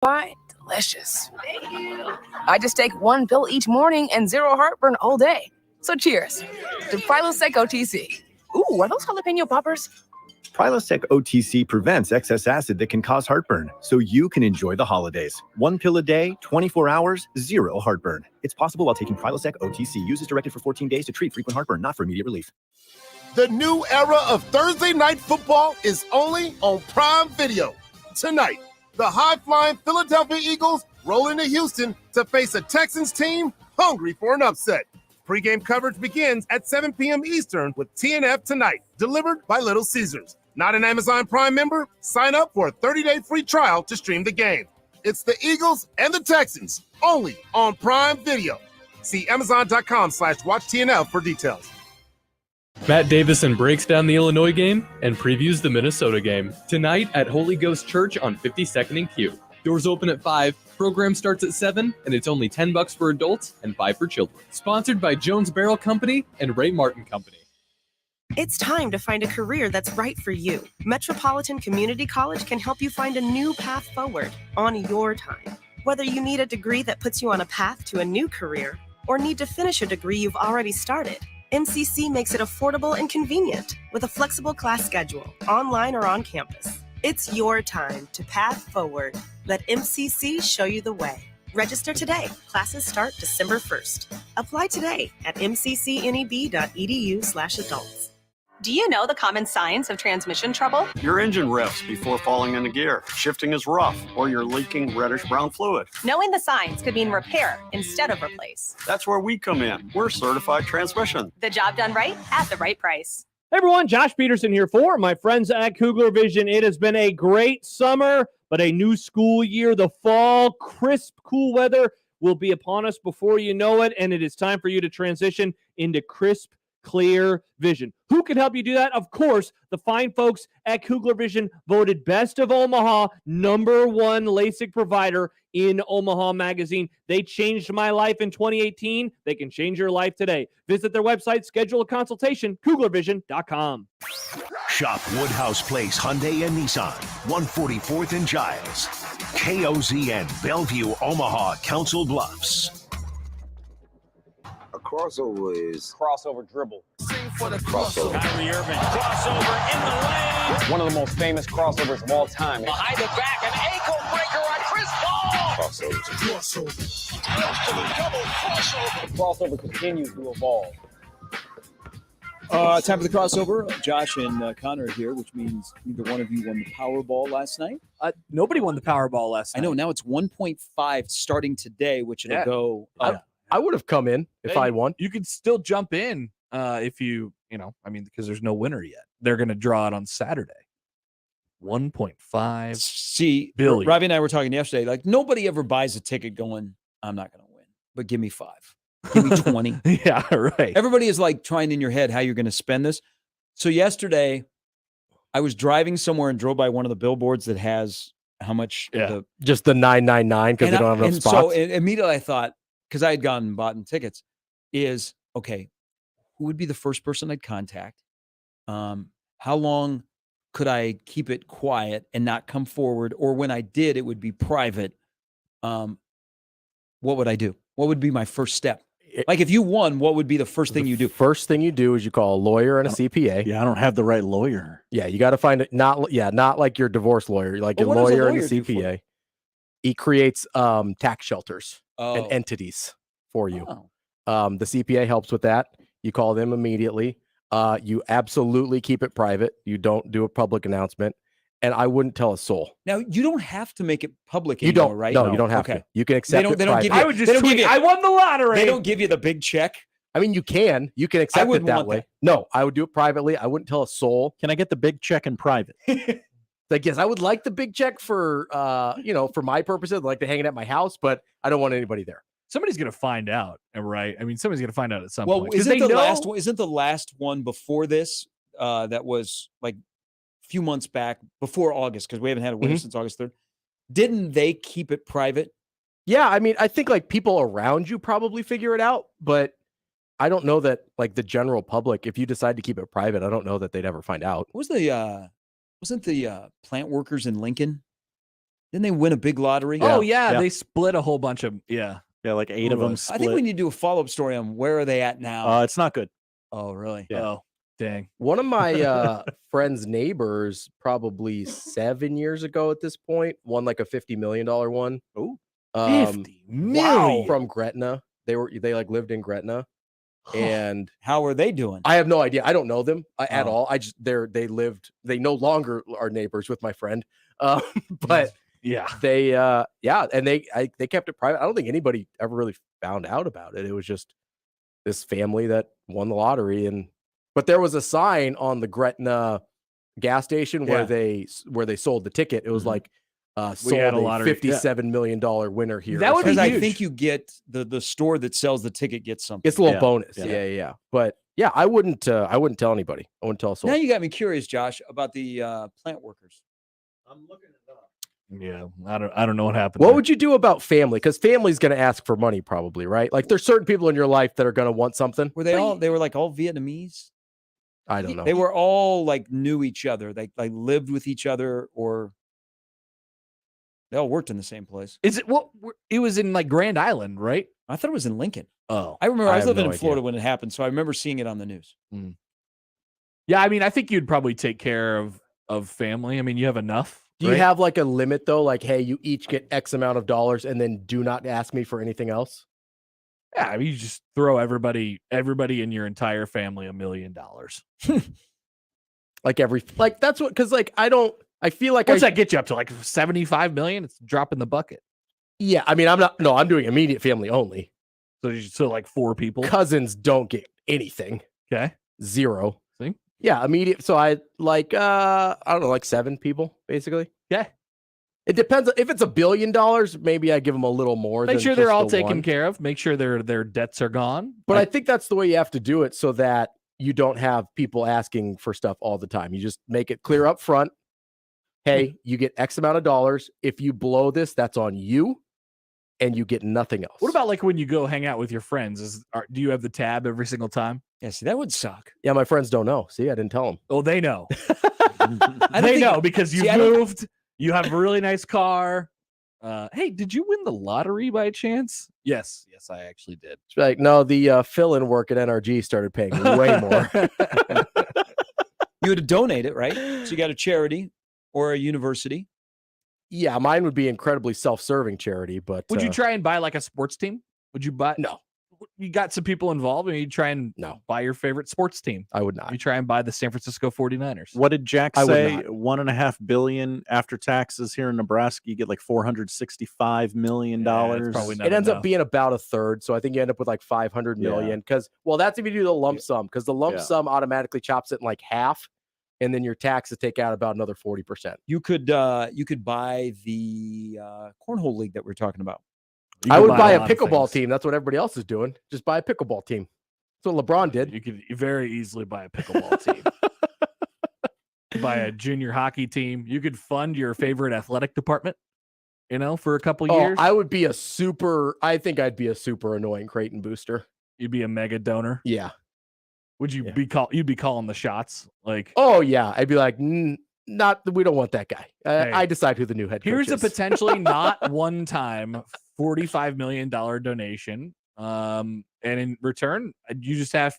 Why, delicious. I just take one pill each morning and zero heartburn all day. So cheers to Prilosec OTC. Ooh, are those jalapeno poppers? Prilosec OTC prevents excess acid that can cause heartburn, so you can enjoy the holidays. One pill a day, 24 hours, zero heartburn. It's possible while taking Prilosec OTC. Use as directed for 14 days to treat frequent heartburn, not for immediate relief. The new era of Thursday night football is only on Prime Video. Tonight, the high-flying Philadelphia Eagles roll into Houston to face a Texans team hungry for an upset. Pre-game coverage begins at 7 p.m. Eastern with TNF Tonight, delivered by Little Caesars. Not an Amazon Prime member? Sign up for a 30-day free trial to stream the game. It's the Eagles and the Texans, only on Prime Video. See Amazon.com/watchtnf for details. Matt Davison breaks down the Illinois game and previews the Minnesota game tonight at Holy Ghost Church on 52nd and Q. Doors open at 5, program starts at 7, and it's only $10 for adults and $5 for children. Sponsored by Jones Barrel Company and Ray Martin Company. It's time to find a career that's right for you. Metropolitan Community College can help you find a new path forward on your time. Whether you need a degree that puts you on a path to a new career or need to finish a degree you've already started, MCC makes it affordable and convenient with a flexible class schedule, online or on campus. It's your time to path forward. Let MCC show you the way. Register today. Classes start December 1st. Apply today at mccneb.edu/adults. Do you know the common signs of transmission trouble? Your engine revs before falling into gear, shifting is rough, or you're leaking reddish-brown fluid. Knowing the signs could mean repair instead of replace. That's where we come in. We're certified transmission. The job done right at the right price. Hey everyone, Josh Peterson here for my friends at Coogler Vision. It has been a great summer, but a new school year. The fall, crisp, cool weather will be upon us before you know it, and it is time for you to transition into crisp, clear vision. Who can help you do that? Of course, the fine folks at Coogler Vision, voted Best of Omaha, #1 LASIK provider in Omaha magazine. They changed my life in 2018. They can change your life today. Visit their website, schedule a consultation, KooglerVision.com. Shop Woodhouse Place Hyundai and Nissan, 144th and Giles. KOZN, Bellevue, Omaha, Council Bluffs. A crossover is crossover dribble. For the crossover. Kyrie Irving, crossover in the lane. One of the most famous crossovers of all time. Behind the back, an ankle breaker on Chris Paul. Crossover. Double crossover. The crossover continues to evolve. Time for the crossover. Josh and Connor are here, which means neither one of you won the Powerball last night. Nobody won the Powerball last night. I know. Now it's 1.5 starting today, which it'll go up. I would have come in if I won. You could still jump in if because there's no winner yet. They're going to draw it on Saturday. 1.5 See, billion. Robbie and I were talking yesterday. Like, nobody ever buys a ticket going, I'm not going to win, but give me 5. Give me 20. Yeah, right. Everybody is like trying in your head how you're going to spend this. So yesterday, I was driving somewhere and drove by one of the billboards that has how much? Just the 999 because they don't have enough spots. So immediately I thought, because I had gone and bought tickets, is, okay, who would be the first person I'd contact? How long could I keep it quiet and not come forward? Or when I did, it would be private. What would I do? What would be my first step? Like, if you won, what would be the first thing you do? First thing you do is you call a lawyer and a CPA. Yeah, I don't have the right lawyer. Yeah, you got to find it. Not like your divorce lawyer, like your lawyer and a CPA. He creates tax shelters and entities for you. The CPA helps with that. You call them immediately. You absolutely keep it private. You don't do a public announcement. And I wouldn't tell a soul. Now, you don't have to make it public anymore, you don't, right? No, you don't have to. You can accept it private. I would just tweet, I won the lottery. They don't give you the big check. I mean, you can accept it that way. No, I would do it privately. I wouldn't tell a soul. Can I get the big check in private? Like, yes, I would like the big check for, for my purposes. I'd like to hang it at my house, but I don't want anybody there. Somebody's going to find out, right? I mean, somebody's going to find out at some point. Well, isn't the last one before this that was like a few months back, before August, because we haven't had a winner since August 3rd. Didn't they keep it private? Yeah, I mean, I think like people around you probably figure it out, but I don't know that like the general public, if you decide to keep it private, I don't know that they'd ever find out. Wasn't the plant workers in Lincoln Didn't they win a big lottery? Oh yeah, they split a whole bunch of like 8 of them split. I think we need to do a follow-up story on where are they at now. It's not good. Oh, really? Yeah. Oh, dang. One of my friend's neighbors, probably 7 years ago at this point, won like a $50 million one. Oh, $50 million from Gretna. They like lived in Gretna. And how are they doing? I have no idea. I don't know them at all. They no longer are neighbors with my friend. But they and they kept it private. I don't think anybody ever really found out about it. It was just this family that won the lottery, but there was a sign on the Gretna gas station where they sold the ticket. It was like sold had a lottery. $57 million winner here. That would be Because huge. I think you get the store that sells the ticket gets something. It's a little bonus. Yeah. But yeah, I wouldn't tell anybody. I wouldn't tell a soul. Now you got me curious, Josh, about the plant workers. I'm looking it up. Yeah, I don't know what happened. What would you do about family? Because family's going to ask for money, probably, right? Like, there's certain people in your life that are going to want something. Were they all? They were like all Vietnamese. I don't know. They were all like knew each other. They like lived with each other, or they all worked in the same place. Is it it was in like Grand Island, right? I thought it was in Lincoln. Oh, I remember I was have living no in Florida when it happened, so I remember seeing it on the news. Yeah, I mean, I think you'd probably take care of family. I mean, you have enough. Do you have like a limit though? Like, hey, you each get X amount of dollars, and then do not ask me for anything else. Yeah, I mean, you just throw everybody in your entire family $1 million. Like that's what, because like I feel like What's that get you up to? Like 75 million? It's a drop in the bucket. Yeah, I mean, I'm doing immediate family only. So like 4 people. Cousins don't get anything. Okay. 0. See? Yeah, immediate. So I like I don't know, like 7 people basically. Yeah. It depends. If it's $1 billion, maybe I give them a little more. Make than sure they're just all the taken one. care of. Make sure their debts are gone. But I think that's the way you have to do it, so that you don't have people asking for stuff all the time. You just make it clear up front. Hey, you get X amount of dollars. If you blow this, that's on you, and you get nothing else. What about like when you go hang out with your friends? Do you have the tab every single time? Yeah, see, that would suck. Yeah, my friends don't know. See, I didn't tell them. Oh, they know. They know because you moved. You have a really nice car. Hey, did you win the lottery by chance? Yes, I actually did. It's like, no, the fill-in work at NRG started paying way more. You would donate it, right? So you got a charity or a university. Yeah, mine would be incredibly self-serving charity, but Would you try and buy like a sports team? Would you buy? No. You got some people involved, and you try and buy your favorite sports team. I would not. You try and buy the San Francisco 49ers. What did Jack I would say? not. $1.5 billion after taxes here in Nebraska. You get like $465 million. probably not It ends enough. up being about a third, so I think you end up with like 500 million. Because that's if you do the lump sum, because the lump sum automatically chops it in like half, and then your taxes take out about another 40%. You could buy the cornhole league that we're talking about. I would buy a pickleball team. That's what everybody else is doing. Just buy a pickleball team. That's what LeBron did. You could very easily buy a pickleball team. Buy a junior hockey team. You could fund your favorite athletic department, for a couple years. I would be I think I'd be a super annoying Creighton booster. You'd be a mega donor. Yeah. Would you you'd be calling the shots? Like, oh yeah. I'd be like, we don't want that guy. Hey, I decide who the new head coach here's is. a potentially not one-time $45 million donation. And in return, you just have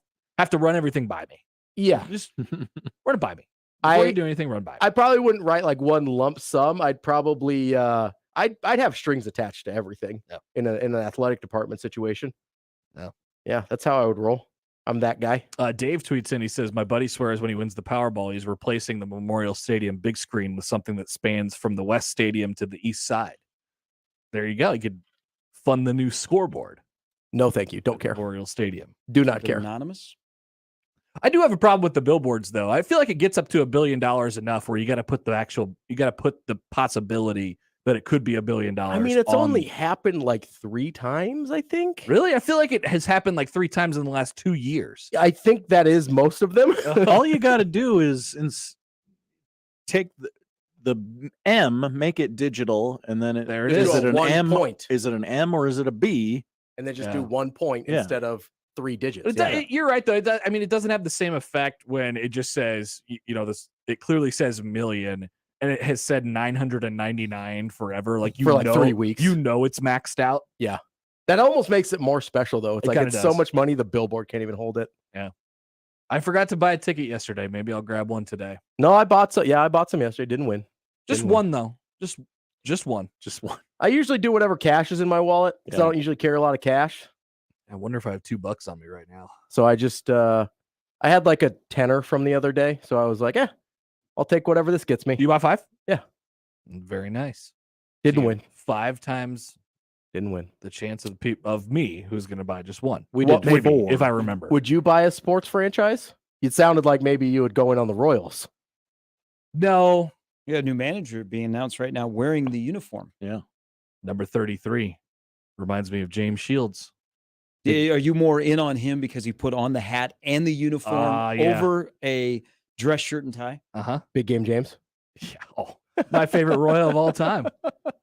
to run everything by me. Yeah. Just run it by me. Before you do anything, run by me. I probably wouldn't write like one lump sum. I'd probably I'd have strings attached to everything in an athletic department situation. No. Yeah, that's how I would roll. I'm that guy. Dave tweets in, he says, my buddy swears when he wins the Powerball, he's replacing the Memorial Stadium big screen with something that spans from the West Stadium to the East Side. There you go. You could fund the new scoreboard. No, thank you. Don't care. Memorial Stadium. Do not care. Anonymous? I do have a problem with the billboards, though. I feel like it gets up to $1 billion enough where you got to put the possibility that it could be $1 billion. I mean, it's only happened like 3 times, I think. Really? I feel like it has happened like 3 times in the last 2 years. I think that is most of them. All you got to do is take the M, make it digital, and then is it an M? Point. Is it an M or is it a B? And then just do 1 point instead of 3 digits. You're right, though. It doesn't have the same effect when it just says, it clearly says million, and it has said 999 forever. Like For like 3 weeks. You know it's maxed out. Yeah. That almost makes it more special, though. It's It like kinda it's so does. much money, the billboard can't even hold it. Yeah. I forgot to buy a ticket yesterday. Maybe I'll grab one today. No, I bought some. Yeah, I bought some yesterday. Didn't win. Just Didn't one win. though. Just one. Just one. I usually do whatever cash is in my wallet because I don't usually carry a lot of cash. I wonder if I have $2 on me right now. So I just I had like a tenner from the other day, so I was like, I'll take whatever this gets me. You buy 5? Yeah. Very nice. Didn't win. 5 times Didn't win. the chance of me who's going to buy just one. We What- did Maybe, 4. if I remember. Would you buy a sports franchise? It sounded like maybe you would go in on the Royals. No. You got a new manager being announced right now wearing the uniform. Yeah. Number 33 reminds me of James Shields. Are you more in on him because he put on the hat and the uniform Yeah. over a dress shirt and tie? Big Game James. Yeah. Oh, my favorite Royal of all time.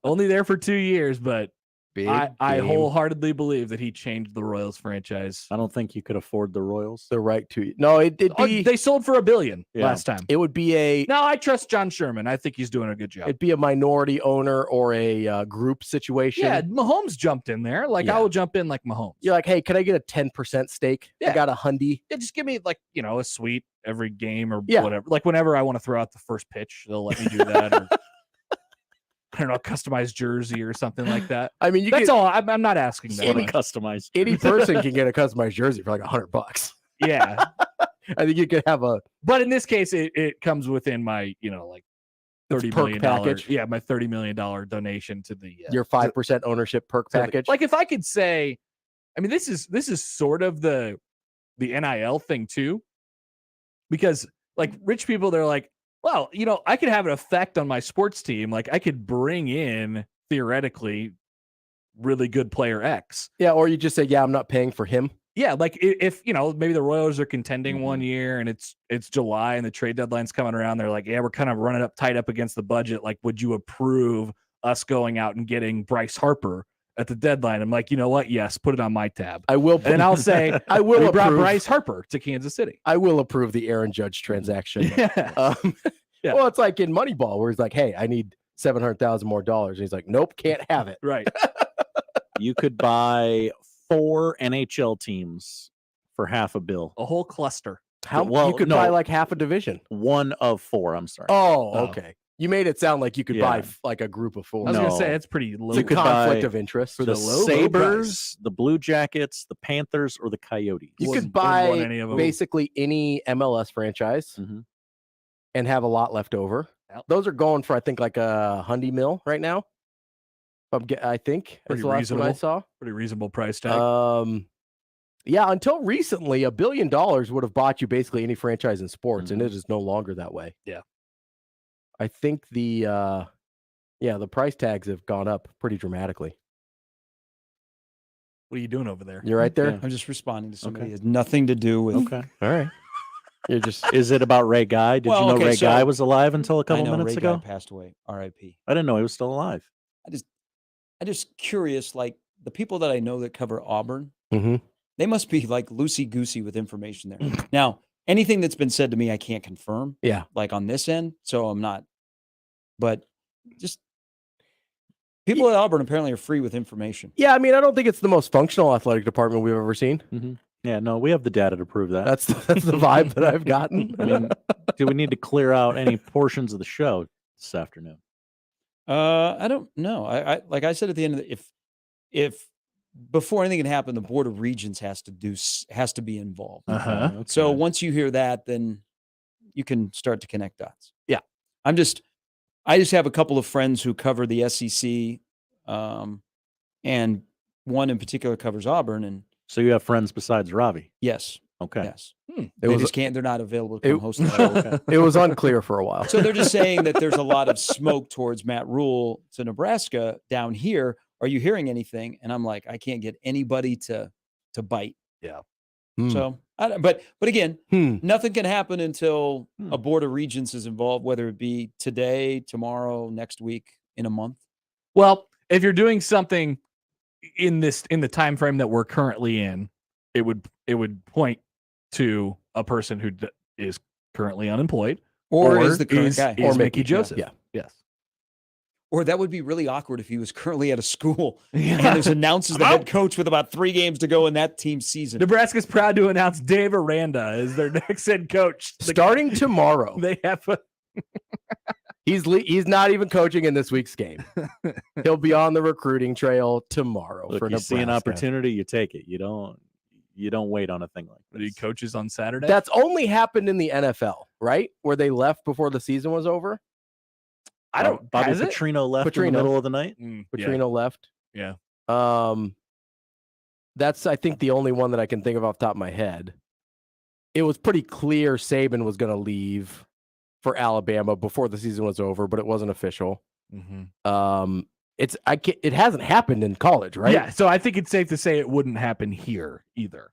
Only there for 2 years, but I Game. wholeheartedly believe that he changed the Royals franchise. I don't think you could afford the Royals. The right to no, it'd be They sold for $1 billion Yeah. last time. it would be a No, I trust John Sherman. I think he's doing a good job. it'd be a minority owner or a group situation. Yeah, Mahomes jumped in there. Like, Yeah. I will jump in like Mahomes. You're like, hey, can I get a 10% stake? I Yeah. got a hundy. Yeah, just give me like, a suite every game or Yeah. whatever. Like whenever I want to throw out the first pitch, they'll let me do that. Or I don't know, customized jersey or something like that. I mean, you That's get all. I'm not asking that. Any much. customized. any person can get a customized jersey for like $100. Yeah, I think you could have a but in this case, it comes within my like $30 perk million package. Yeah, my $30 million donation to the your 5% ownership perk to the- package. like if I could say, I mean, this is sort of the NIL thing too, because like rich people, they're like, well, I could have an effect on my sports team. Like I could bring in theoretically really good player X. yeah, or you just say, yeah, I'm not paying for him. Yeah, like if maybe the Royals are contending one year and it's July and the trade deadline's coming around, they're like, yeah, we're kind of running up tight up against the budget. Like, would you approve us going out and getting Bryce Harper at the deadline? I'm like, you know what? Yes, put it on my tab. I will. And then I'll say, I will we brought approve. Bryce Harper to Kansas City. I will approve the Aaron Judge transaction. Yeah. Yeah. Well, it's like in Moneyball where he's like, hey, I need $700,000 more. And he's like, nope, can't have it. Right. You could buy 4 NHL teams for $500 million. A whole cluster. How Well, you could no. buy like half a division. 1 of 4. I'm sorry. Oh, okay. You made it sound like you could buy Yeah. like a group of 4. I was going to No. say, it's pretty low. It's a could conflict buy of interest. for the the low Sabres, the Blue Jackets, the Panthers, or the Coyotes. You Wouldn't- could wouldn't want buy any of 'em. basically any MLS franchise Mhm. and have a lot left over. Yep. Those are going for, I think, like a $100 million right now. I think Pretty that's the last one I reasonable. saw. Pretty reasonable price tag. Yeah, until recently, $1 billion would have bought you basically any franchise in sports, and it is no longer that way. Yeah. I think the price tags have gone up pretty dramatically. What are you doing over there? You're right there. Yeah. I'm just responding to somebody. Okay. It has nothing to do with. Okay. All right. You're just Is it about Ray Guy? Did Well, you know okay, Ray so- Guy was alive until a I couple know minutes Ray Guy ago? passed away. R.I.P. I didn't know he was still alive. I'm just curious, like the people that I know that cover Auburn, Mhm. they must be like loosey goosey with information there. Now, anything that's been said to me, I can't confirm. Yeah. Like on this end, so I'm not. But just people at Auburn apparently are free with information. Yeah, I mean, I don't think it's the most functional athletic department we've ever seen. Mm-hmm. Yeah, no, we have the data to prove that. That's the vibe that I've gotten. I mean, do we need to clear out any portions of the show this afternoon? I don't know. I like I said at the end of the, if before anything can happen, the Board of Regents has to be involved. Uh-huh. Okay. So once you hear that, then you can start to connect dots. Yeah. I just have a couple of friends who cover the SEC, and one in particular covers Auburn. And So you have friends besides Ravi? yes, Okay. yes, It they was just can't. They're not available to come host the show. Okay. it was unclear for a while. So they're just saying that there's a lot of smoke towards Matt Rule to Nebraska down here. Are you hearing anything? And I'm like, I can't get anybody to bite. Yeah. Hmm. So, but again, Hmm. nothing can happen until a Board of Regents is involved, whether it be today, tomorrow, next week, in a month. Well, if you're doing something in the time frame that we're currently in, it would point to a person who is currently unemployed Or is the current guy. or Or Mickey Mickey, yeah, Joseph. yeah. Yes. Or that would be really awkward if he was currently at a school and is announced as the head coach with about 3 games to go in that team's season. Nebraska's proud to announce Dave Aranda as their next head coach. Starting tomorrow. They have a... He's not even coaching in this week's game. He'll be on the recruiting trail tomorrow. Look, for you Nebraska. see an opportunity, you take it. You don't wait on a thing like that. He coaches on Saturday? That's only happened in the NFL, right? Where they left before the season was over. I don't. Bobby Petrino left in the middle of the night. Petrino left. Yeah. That's I think the only one that I can think of off the top of my head. It was pretty clear Saban was going to leave for Alabama before the season was over, but it wasn't official. Mm-hmm. It hasn't happened in college, right? Yeah. So I think it's safe to say it wouldn't happen here either.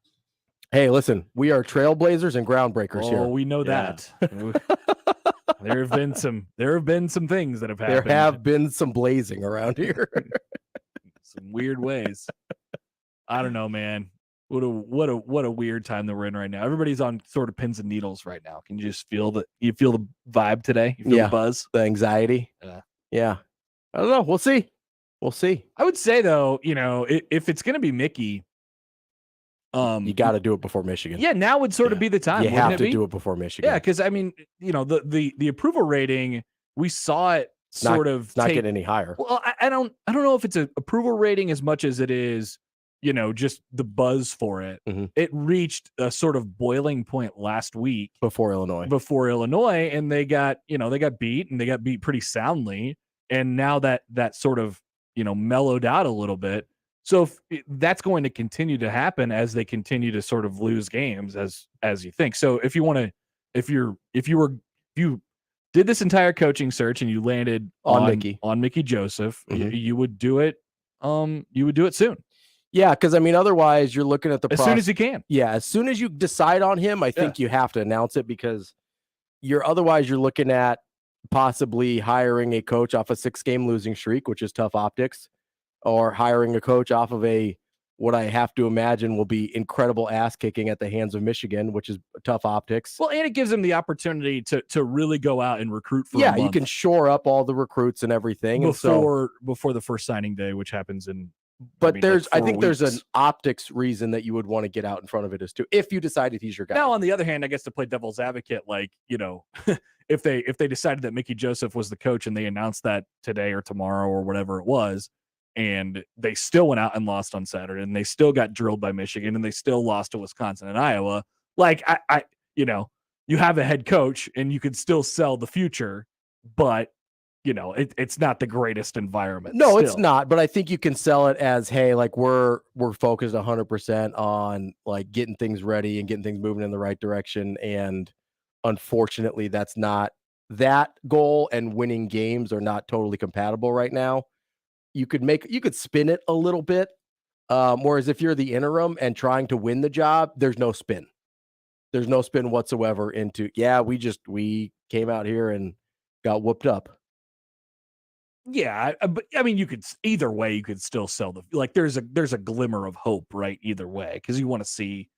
Hey, listen, we are trailblazers and groundbreakers here. Oh, we know that. There have been some things that have happened. There have been some blazing around here. Some weird ways. I don't know, man. What a weird time that we're in right now. Everybody's on sort of pins and needles right now. Can you just feel the vibe today? You feel the buzz? The anxiety. Yeah. I don't know. We'll see. I would say though, if it's gonna be Mickey, you got to do it before Michigan. Yeah, now would sort of be the time. You have to do it before Michigan. Yeah, because I mean, the approval rating, we saw it not getting any higher. Well, I don't know if it's an approval rating as much as it is, just the buzz for it. Mm-hmm. It reached a sort of boiling point last week before Illinois, and they got beat, and they got beat pretty soundly. And now that sort of mellowed out a little bit. So if that's going to continue to happen as they continue to sort of lose games as you think. So if you did this entire coaching search and you landed on Mickey Joseph, mm-hmm. you would do it. You would do it soon. Yeah, because I mean, otherwise you're looking at as soon as you can. Yeah, as soon as you decide on him, I think you have to announce it because you're looking at possibly hiring a coach off a 6-game losing streak, which is tough optics. Or hiring a coach off of what I have to imagine will be incredible ass kicking at the hands of Michigan, which is tough optics. Well, and it gives them the opportunity to really go out and recruit for a month. You can shore up all the recruits and everything before the first signing day, which happens in. But I think there's an optics reason that you would want to get out in front of it as too, if you decided he's your guy. Now, on the other hand, I guess to play devil's advocate, if they decided that Mickey Joseph was the coach and they announced that today or tomorrow or whatever it was, and they still went out and lost on Saturday, and they still got drilled by Michigan, and they still lost to Wisconsin and Iowa. You have a head coach, and you could still sell the future, but it's not the greatest environment. No, it's not. But I think you can sell it as, hey, we're focused 100% on getting things ready and getting things moving in the right direction. And unfortunately, that's not that goal, and winning games are not totally compatible right now. You could spin it a little bit. Whereas if you're the interim and trying to win the job, there's no spin. There's no spin whatsoever into, we came out here and got whooped up. Yeah, but I mean, you could either way. You could still sell there's a glimmer of hope, right? Either way, because you want to see,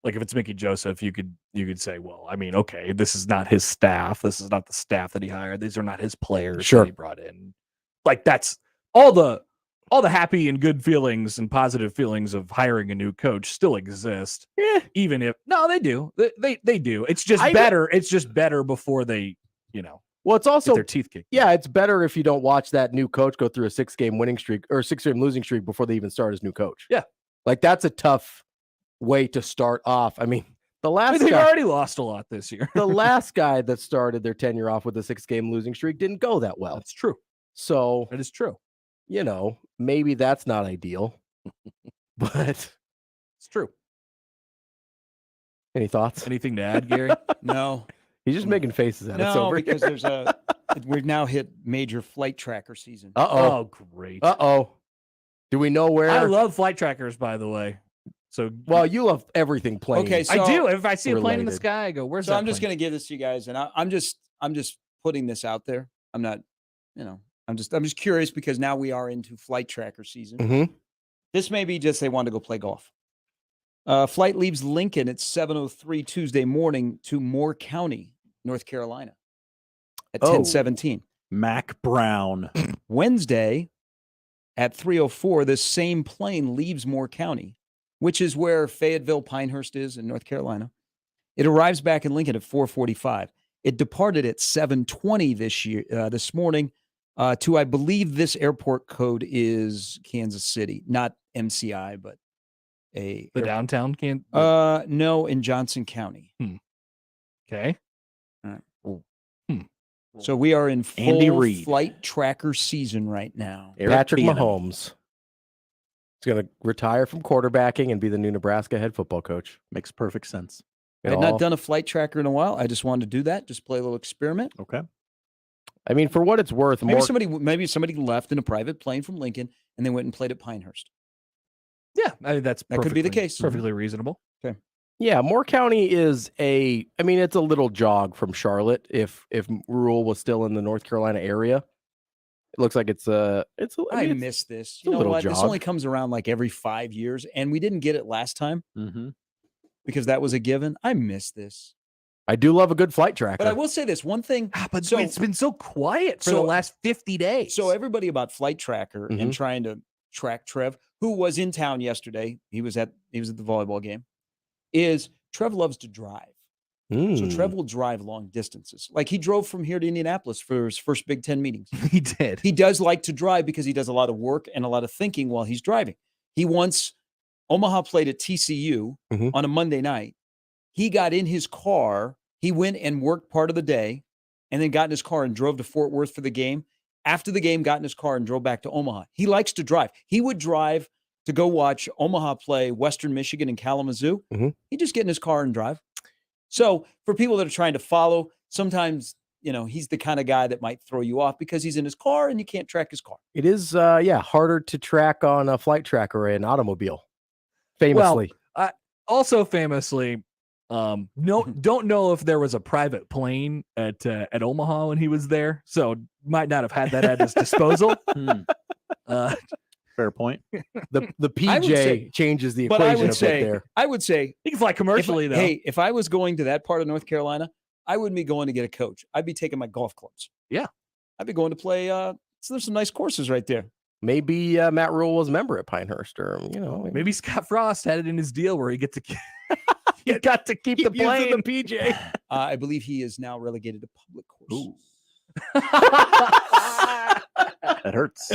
if it's Mickey Joseph, you could say, well, I mean, okay, this is not his staff. This is not the staff that he hired. These are not his players that he brought in. That's all the happy and good feelings and positive feelings of hiring a new coach still exist. Even if they do. They do. It's just better. It's just better before they, well, it's also their teeth kicked. Yeah, it's better if you don't watch that new coach go through a 6-game winning streak or 6-game losing streak before they even start as new coach. Yeah. That's a tough way to start off. I mean, they've already lost a lot this year. The last guy that started their tenure off with a 6-game losing streak didn't go that well. That's true. So that is true. Maybe that's not ideal, but it's true. Any thoughts? Anything to add, Gary? No. He's just making faces at us over because here. We've now hit major flight tracker season. Uh-oh. Oh, great. Uh-oh. Do we know where? I love flight trackers, by the way. So, well, you love everything plane. Okay, so I do. If I see a plane in the sky, I go, "Where's that?" So I'm just going to give this to you guys, and I'm just putting this out there. I'm not, I'm just curious because now we are into flight tracker season. Mm-hmm. This may be just they want to go play golf. Flight leaves Lincoln at 7:03 Tuesday morning to Moore County, North Carolina, at 10:17. Mac Brown. Wednesday at 3:04, this same plane leaves Moore County, which is where Fayetteville Pinehurst is in North Carolina. It arrives back in Lincoln at 4:45. It departed at 7:20 this morning to, I believe this airport code is Kansas City, not MCI, but the downtown no, in Johnson County. Okay. All right. So we are in Andy full Reid. flight tracker season right now. Patrick Mahomes is going to retire from quarterbacking and be the new Nebraska head football coach. Makes perfect sense. I had not done a flight tracker in a while. I just wanted to do that, just play a little experiment. Okay. I mean, for what it's worth, maybe somebody left in a private plane from Lincoln and they went and played at Pinehurst. Yeah, that could be the case. Perfectly reasonable. Okay. Yeah, Moore County is it's a little jog from Charlotte. If Rule was still in the North Carolina area, it looks like I miss this. You know what? This only comes around like every 5 years, and we didn't get it last time because that was a given. I miss this. I do love a good flight tracker. But I will say this one thing. But it's been so quiet for the last 50 days. So everybody about flight tracker and trying to track Trev, who was in town yesterday. He was at the volleyball game. Is Trev loves to drive. So Trev will drive long distances. Like he drove from here to Indianapolis for his first Big Ten meetings. He did. He does like to drive because he does a lot of work and a lot of thinking while he's driving. He once, Omaha played at TCU on a Monday night. He got in his car. He went and worked part of the day and then got in his car and drove to Fort Worth for the game. After the game, got in his car and drove back to Omaha. He likes to drive. He would drive to go watch Omaha play Western Michigan and Kalamazoo. He'd just get in his car and drive. So for people that are trying to follow, sometimes, he's the kind of guy that might throw you off because he's in his car and you can't track his car. It is, harder to track on a flight tracker or an automobile. Famously. Well, also famously, don't know if there was a private plane at Omaha when he was there, so might not have had that at his disposal. Fair point. The PJ changes the equation a bit there. I would say he can fly commercially though. Hey, if I was going to that part of North Carolina, I wouldn't be going to get a coach. I'd be taking my golf clubs. Yeah, I'd be going to play. So there's some nice courses right there. Maybe Matt Rule was a member at Pinehurst, or maybe Scott Frost had it in his deal where he got to keep the plane. The PJ. I believe he is now relegated to public courses. That hurts.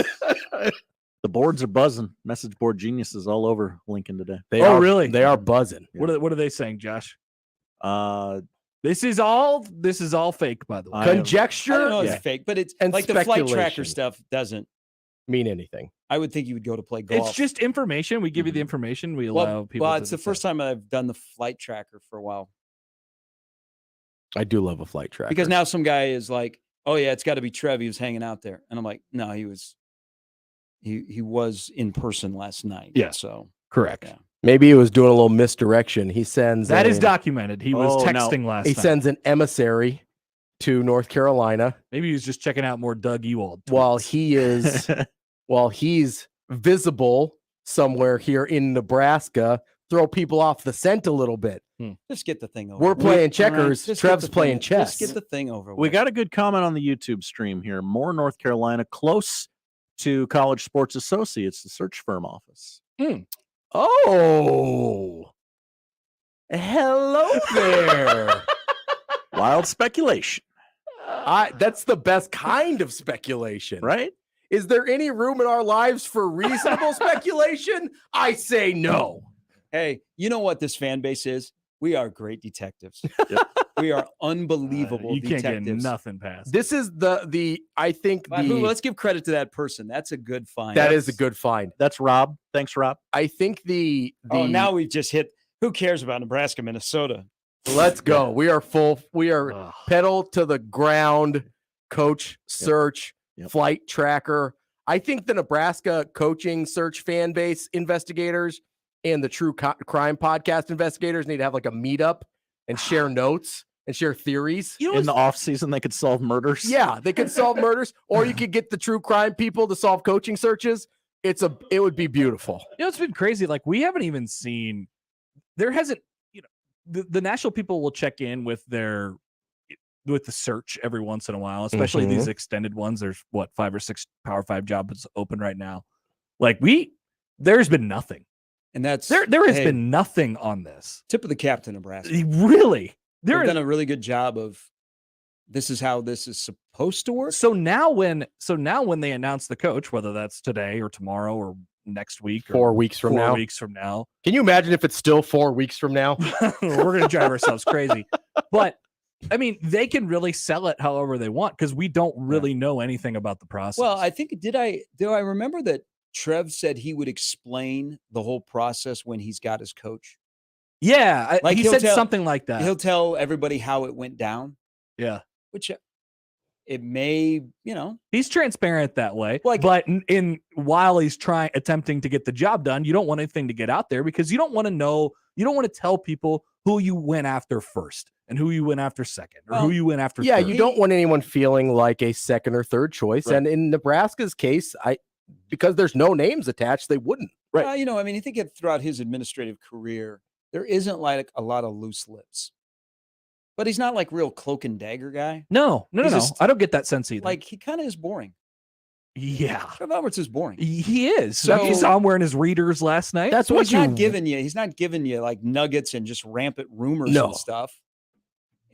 The boards are buzzing. Message board geniuses all over Lincoln today. Really? They are buzzing. Yeah. What are they saying, Josh? This is all fake, by the way. Conjecture. I don't know it's fake, but it's like the flight tracker stuff doesn't mean anything. I would think you would go to play golf. It's just information. We give you the information. We allow people. Well, it's the first time I've done the flight tracker for a while. I do love a flight tracker because now some guy is like, "Oh yeah, it's got to be Trev. He was hanging out there," and I'm like, "No, he was." He was in person last night. Yeah. So correct. Yeah. Maybe he was doing a little misdirection. He sends that is documented. He was texting last night. He sends an emissary to North Carolina. Maybe he was just checking out more Doug Ewald tweets. while he's visible somewhere here in Nebraska, throw people off the scent a little bit. Just get the thing over. We're playing checkers. Trev's playing chess. Just get the thing over. We got a good comment on the YouTube stream here. More North Carolina, close to College Sports Associates, the search firm office. Oh, hello there. Wild speculation. That's the best kind of speculation, right? Is there any room in our lives for reasonable speculation? I say no. Hey, you know what this fan base is? We are great detectives. We are unbelievable detectives. Can't get nothing past. This is I think let's give credit to that person. That's a good find. That is a good find. That's Rob. Thanks, Rob. I think now we've just hit. Who cares about Nebraska, Minnesota? Let's go. We are full. We are pedal to the ground. Coach search, flight tracker. I think the Nebraska coaching search fan base investigators and the True Crime podcast investigators need to have like a meetup and share notes and share theories. In the off season, they could solve murders. Yeah, they could solve murders, or you could get the true crime people to solve coaching searches. It would be beautiful. It's been crazy. Like we haven't even seen. There hasn't. The national people will check in with their with the search every once in a while, especially these extended ones. There's 5 or 6 Power 5 jobs open right now. Like there's been nothing. And that's there has been nothing on this. Tip of the cap to Nebraska. Really? They've done a really good job of this is how this is supposed to work. So now when they announce the coach, whether that's today or tomorrow or next week or 4 weeks from now. 4 weeks from now. Can you imagine if it's still 4 weeks from now? We're going to drive ourselves crazy. But I mean, they can really sell it however they want because we don't really know anything about the process. Well, I think do I remember that Trev said he would explain the whole process when he's got his coach? Yeah, he said something like that. He'll tell everybody how it went down. Yeah. Which it may, he's transparent that way. But while he's attempting to get the job done, you don't want anything to get out there because you don't want to tell people who you went after first and who you went after second or who you went after third. You don't want anyone feeling like a second or third choice. Right. And in Nebraska's case, because there's no names attached, they wouldn't. Right. I think throughout his administrative career, there isn't like a lot of loose lips. But he's not like real cloak and dagger guy. No. I don't get that sense either. Like he kind of is boring. Yeah. Trev Alberts is boring. He is. So you saw him wearing his readers last night. That's what he's not giving you like nuggets and just rampant rumors and stuff.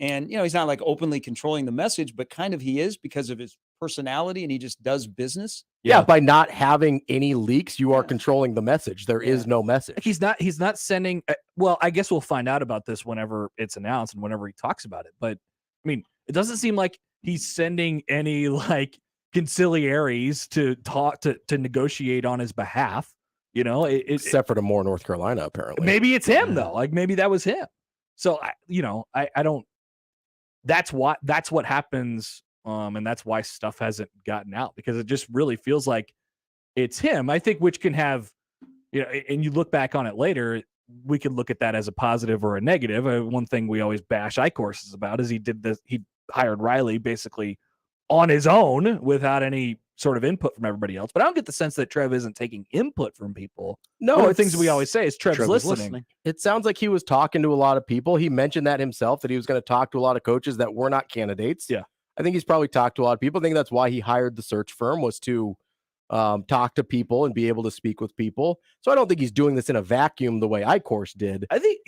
And he's not like openly controlling the message, but kind of he is because of his personality and he just does business. Yeah, by not having any leaks, you are controlling the message. There is no message. He's not sending well, I guess we'll find out about this whenever it's announced and whenever he talks about it. But I mean, it doesn't seem like he's sending any like conciliaries to talk to negotiate on his behalf, except for the Moore, North Carolina, apparently. Maybe it's him though. Like maybe that was him. So I don't. That's what happens. And that's why stuff hasn't gotten out because it just really feels like it's him. I think which can have, and you look back on it later, we could look at that as a positive or a negative. One thing we always bash iCourses about is he hired Riley basically on his own without any sort of input from everybody else. But I don't get the sense that Trev isn't taking input from people. No, one of the things we always say is Trev's listening. It sounds like he was talking to a lot of people. He mentioned that himself, that he was going to talk to a lot of coaches that were not candidates. Yeah. I think he's probably talked to a lot of people. I think that's why he hired the search firm, was to talk to people and be able to speak with people. So I don't think he's doing this in a vacuum the way iCourse did. I think,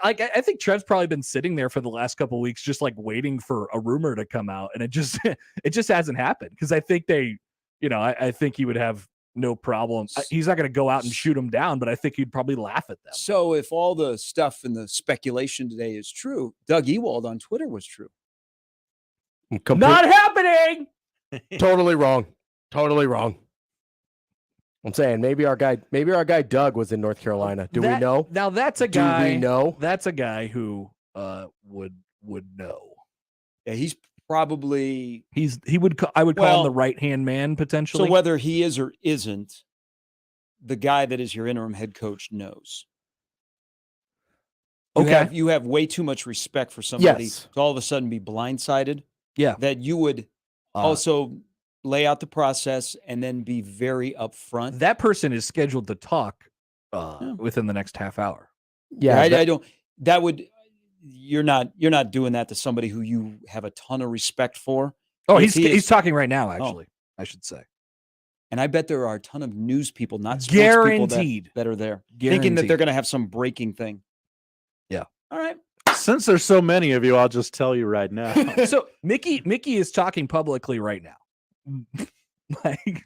I think Trev's probably been sitting there for the last couple of weeks, just like waiting for a rumor to come out. And it just hasn't happened because I think I think he would have no problem. He's not going to go out and shoot them down, but I think he'd probably laugh at them. So if all the stuff in the speculation today is true, Doug Ewald on Twitter was true. Not happening. Totally wrong. I'm saying maybe our guy Doug was in North Carolina. Do we know? Now that's a guy. Do we know? That's a guy who would know. Yeah, he's probably I would call him the right-hand man potentially. So whether he is or isn't, the guy that is your interim head coach knows. You have way too much respect for somebody to all of a sudden be blindsided. Yeah. That you would also lay out the process and then be very upfront. That person is scheduled to talk within the next half hour. Yeah. I don't. That would. You're not doing that to somebody who you have a ton of respect for. Oh, he's talking right now. Actually, I should say. And I bet there are a ton of news people, not sports guaranteed, people that are there, thinking that they're going to have some breaking thing. Yeah. All right. Since there's so many of you, I'll just tell you right now. So Mickey is talking publicly right now. Like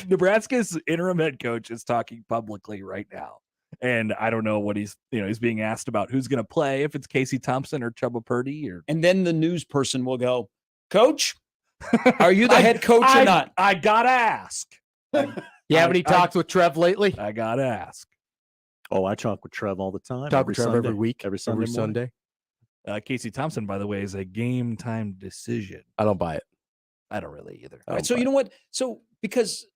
Nebraska's interim head coach is talking publicly right now. And I don't know what he's being asked about who's going to play, if it's Casey Thompson or Chubba Purdy. And then the news person will go, Coach, are you the head coach or not? I got to ask. You have any talks with Trev lately? I got to ask. Oh, I talk with Trev all the time. Talk with Trev every week, every Sunday. Casey Thompson, by the way, is a game time decision. I don't buy it. I don't really either. Right, so you know what? So because,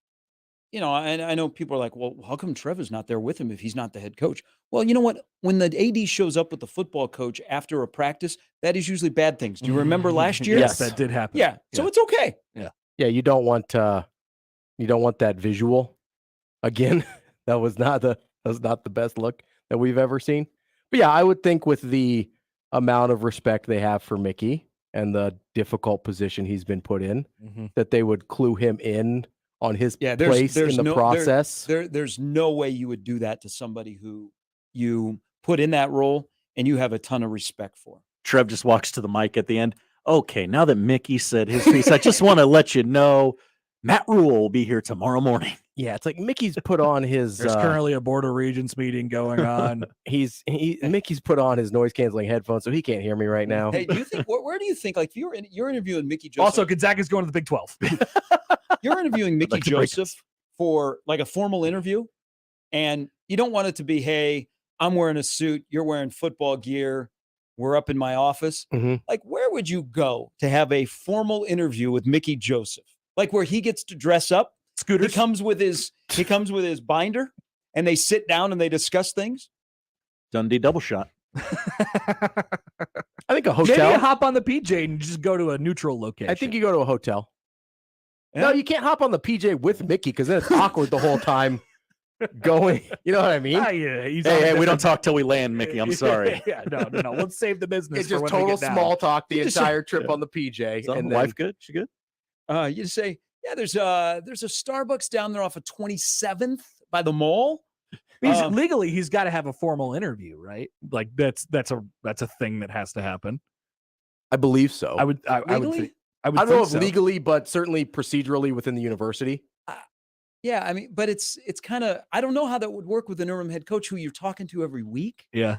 I know people are like, well, how come Trevor's not there with him if he's not the head coach? Well, you know what? When the AD shows up with the football coach after a practice, that is usually bad things. Do you remember last year? Yes, that did happen. Yeah. So it's okay. Yeah. Yeah. You don't want that visual again. That was not the best look that we've ever seen. But yeah, I would think with the amount of respect they have for Mickey, and the difficult position he's been put in, that they would clue him in on his place in the process. There's no way you would do that to somebody who you put in that role and you have a ton of respect for. Trev just walks to the mic at the end. Okay, now that Mickey said his piece, I just want to let you know Matt Rule will be here tomorrow morning. Yeah, it's like Mickey's put on his. There's currently a Board of Regents meeting going on. Mickey's put on his noise canceling headphones, so he can't hear me right now. Hey, do you think? Where do you think? Like, if you're interviewing Mickey Joseph. Also, Gonzaga's going to the Big 12. You're interviewing Mickey Joseph for like a formal interview, and you don't want it to be, hey, I'm wearing a suit, you're wearing football gear, we're up in my office. Like, where would you go to have a formal interview with Mickey Joseph? Like, where he gets to dress up. Scooters. He comes with his binder, and they sit down and they discuss things. Dundee double shot. I think a hotel. Maybe you hop on the PJ and just go to a neutral location. I think you go to a hotel. Yeah. No, you can't hop on the PJ with Mickey because then it's awkward the whole time going. You know what I mean? Hey, we don't talk till we land, Mickey. I'm sorry. No. Let's save the business. It's just total small talk the entire trip on the PJ. And the wife good? She good? You say, yeah, there's a Starbucks down there off of 27th by the mall. Legally, he's got to have a formal interview, right? Like that's a thing that has to happen. I believe so. I would think. I don't know if legally, but certainly procedurally within the university. Yeah, I mean, but it's kind of, I don't know how that would work with an interim head coach who you're talking to every week. Yeah.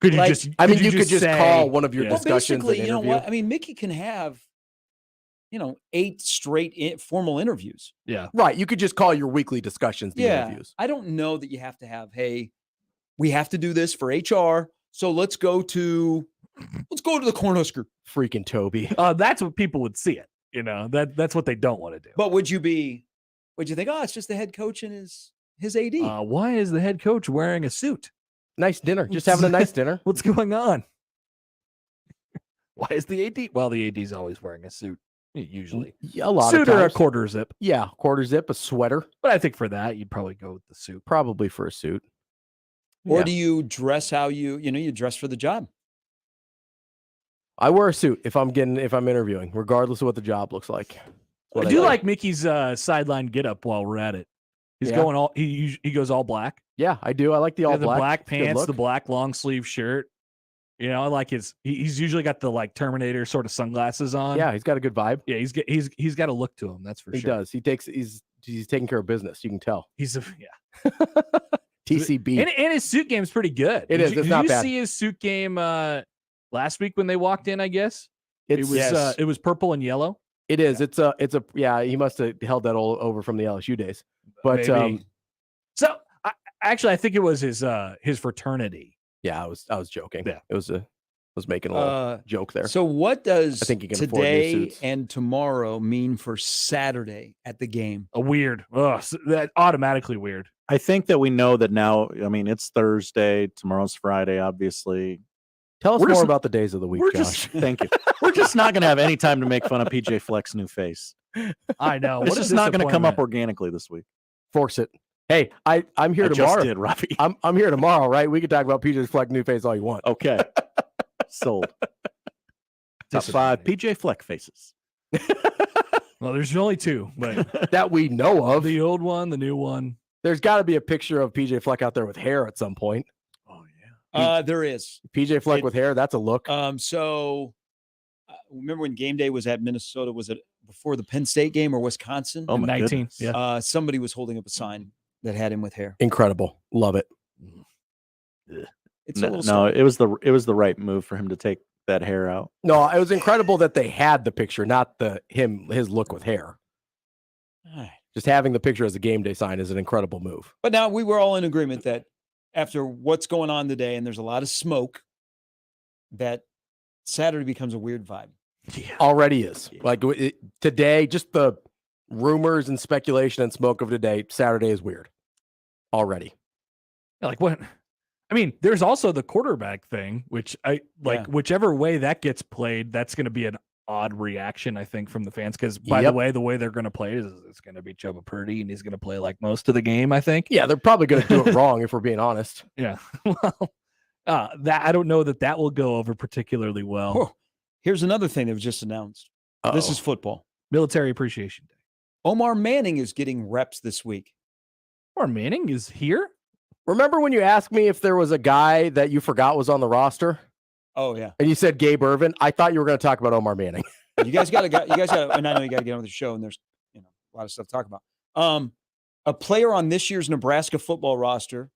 Could you just? You could just call one of your discussions. Basically, you know what? I mean, Mickey can have, 8 straight formal interviews. Yeah. Right. You could just call your weekly discussions the interviews. I don't know that you have to have, hey, we have to do this for HR. So let's go to the Cornhusker. Freaking Toby. That's what people would see it. That's what they don't want to do. But would you think, oh, it's just the head coach and his AD? Why is the head coach wearing a suit? Nice dinner. Just having a nice dinner. What's going on? Why is the AD? Well, the AD's always wearing a suit. Usually. A lot suit of times. Or a quarter zip. Yeah, quarter zip, a sweater. But I think for that, you'd probably go with the suit. Probably for a suit. Or do you dress how you dress for the job? I wear a suit if I'm interviewing, regardless of what the job looks like. I do like Mickey's sideline get up while we're at it. He's going he goes all black. Yeah, I do. I like the all black. The black pants, the black long sleeve shirt. I like he's usually got the like Terminator sort of sunglasses on. Yeah, he's got a good vibe. Yeah, he's got a look to him. That's for sure. He does. He's taking care of business. You can tell. TCB. And his suit game is pretty good. It is. It's not bad. Did you see his suit game last week when they walked in? I guess it was purple and yellow. It is. Yeah. It's a he must have held that all over from the LSU days. But I think it was his fraternity. Yeah, I was joking. Yeah, I was making a little joke there. So what does I think you can today and tomorrow mean for Saturday at the game? Weird. That automatically weird. I think that we know that now. I mean, it's Thursday. Tomorrow's Friday, obviously. Tell us more about the days of the week, Josh. Thank you. We're just not going to have any time to make fun of PJ Fleck's new face. I know. It's just not going to come up organically this week. Force it. Hey, I'm here tomorrow. Just did, Robbie. I'm here tomorrow, right? We can talk about PJ Fleck new face all you want. Okay. Sold. Top 5 PJ Fleck faces. Well, there's only 2, but that we know of. The old one, the new one. There's got to be a picture of PJ Fleck out there with hair at some point. Oh yeah. There is. PJ Fleck with hair. That's a look. So remember when game day was at Minnesota? Was it before the Penn State game or Wisconsin? Oh, my 19. Goodness. Yeah. Somebody was holding up a sign that had him with hair. Incredible. Love it. It's it was the right move for him to take that hair out. No, it was incredible that they had the picture, not his look with hair. Just having the picture as a game day sign is an incredible move. But now we were all in agreement that after what's going on today, and there's a lot of smoke, that Saturday becomes a weird vibe. Yeah. Already is. Yeah. Like today, just the rumors and speculation and smoke of today, Saturday is weird. Already. Like what? I mean, there's also the quarterback thing, which whichever way that gets played, that's going to be an odd reaction, I think, from the fans. Because the way they're going to play is it's going to be Chubba Purdy, and he's going to play like most of the game, I think. Yeah, they're probably going to do it wrong if we're being honest. Yeah. Well, that I don't know that will go over particularly well. Here's another thing that was just announced. This is football. Military Appreciation Day. Omar Manning is getting reps this week. Omar Manning is here? Remember when you asked me if there was a guy that you forgot was on the roster? Oh, yeah. And you said Gabe Ervin? I thought you were going to talk about Omar Manning. You guys got to, and I know you got to get on with the show, and there's a lot of stuff to talk about. A player on this year's Nebraska football roster,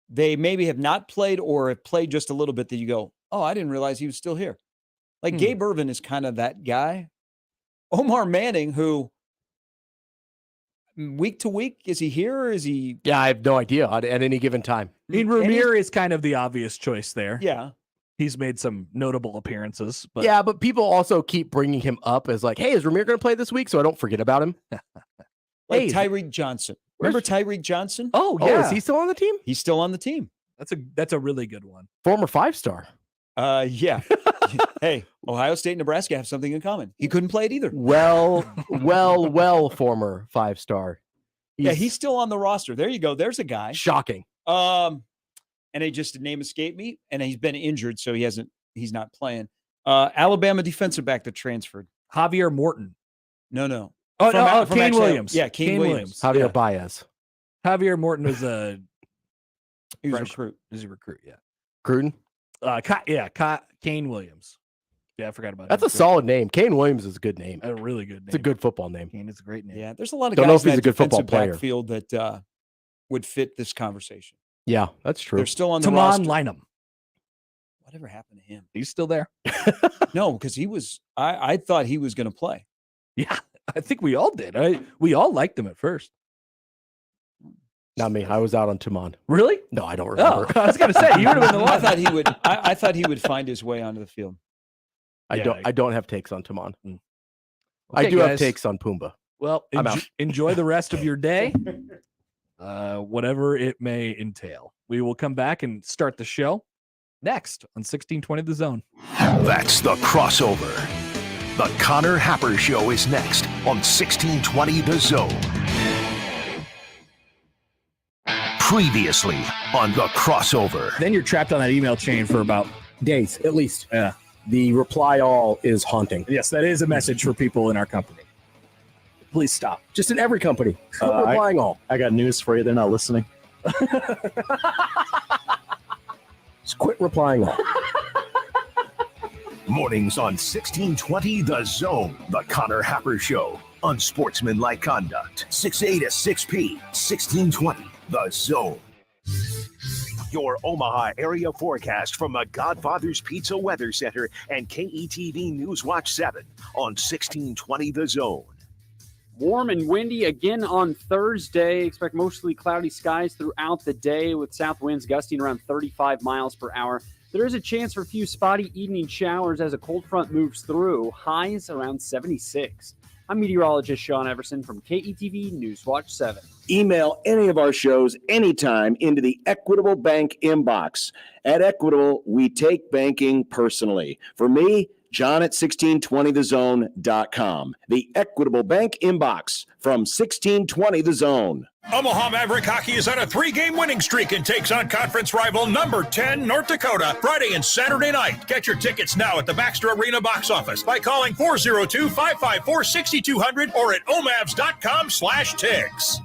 they maybe have not played or have played just a little bit that you go, oh, I didn't realize he was still here. Like Gabe Ervin is kind of that guy. Omar Manning, who week to week, is he here or is he? Yeah, I have no idea at any given time. I mean, Ramir is kind of the obvious choice there. Yeah. He's made some notable appearances. But yeah, but people also keep bringing him up as like, hey, is Ramir going to play this week? So I don't forget about him. Like Tyreek Johnson. Remember Tyreek Johnson? Oh, yeah. Oh, is he still on the team? He's still on the team. That's a really good one. Former 5-star. Yeah. Hey, Ohio State and Nebraska have something in common. He couldn't play it either. Well, former 5-star. He's still on the roster. There you go. There's a guy. Shocking. And just a name escaped me, and he's been injured, so he's not playing. Alabama defensive back that transferred. Javier Morton. No. From Kane Williams. Yeah, Kane Williams. Javier Baez. Javier Morton was he was a recruit. He's a recruit, yeah. Gruden? Kane Williams. Yeah, I forgot about That's a solid name. Kane Williams is a good name. A really good name. It's a good football name. Kane is a great name. Yeah, there's a lot of Don't guys know if he's in a good football defensive player. backfield that would fit this conversation. Yeah, that's true. They're still on the Taman roster. Lynham. Whatever happened to him? He's still there. No, because he was. I thought he was going to play. Yeah, I think we all did. We all liked him at first. Not me. I was out on Taman. Really? No, I don't remember. I was going to say you would have been the one. I thought he would find his way onto the field. I don't have takes on Taman. Okay, I do guys. have takes on Pumbaa. Well, I'm out. enjoy the rest of your day, whatever it may entail. We will come back and start the show next on 1620 The Zone. That's the crossover. The Connor Happer Show is next on 1620 The Zone. Previously on the crossover. Then you're trapped on that email chain for about days, at least. Yeah. The reply all is haunting. Yes, that is a message for people in our company. Please stop. Just in every company. Quit replying all. I got news for you. They're not listening. Just quit replying all. Mornings on 1620 The Zone. The Connor Happer Show. Unsportsmanlike conduct. 6A to 6P. 1620 The Zone. Your Omaha area forecast from the Godfather's Pizza Weather Center and KETV News Watch 7 on 1620 The Zone. Warm and windy again on Thursday. Expect mostly cloudy skies throughout the day with south winds gusting around 35 miles per hour. There is a chance for a few spotty evening showers as a cold front moves through. Highs around 76. I'm meteorologist Sean Everson from KETV News Watch 7. Email any of our shows anytime into the Equitable Bank inbox. At Equitable, we take banking personally. For me, John at 1620thezone.com. The Equitable Bank inbox from 1620 The Zone. Omaha Maverick Hockey is on a 3-game winning streak and takes on conference rival number 10 North Dakota Friday and Saturday night. Get your tickets now at the Baxter Arena box office by calling 402-554-6200 or at omavs.com/tigs.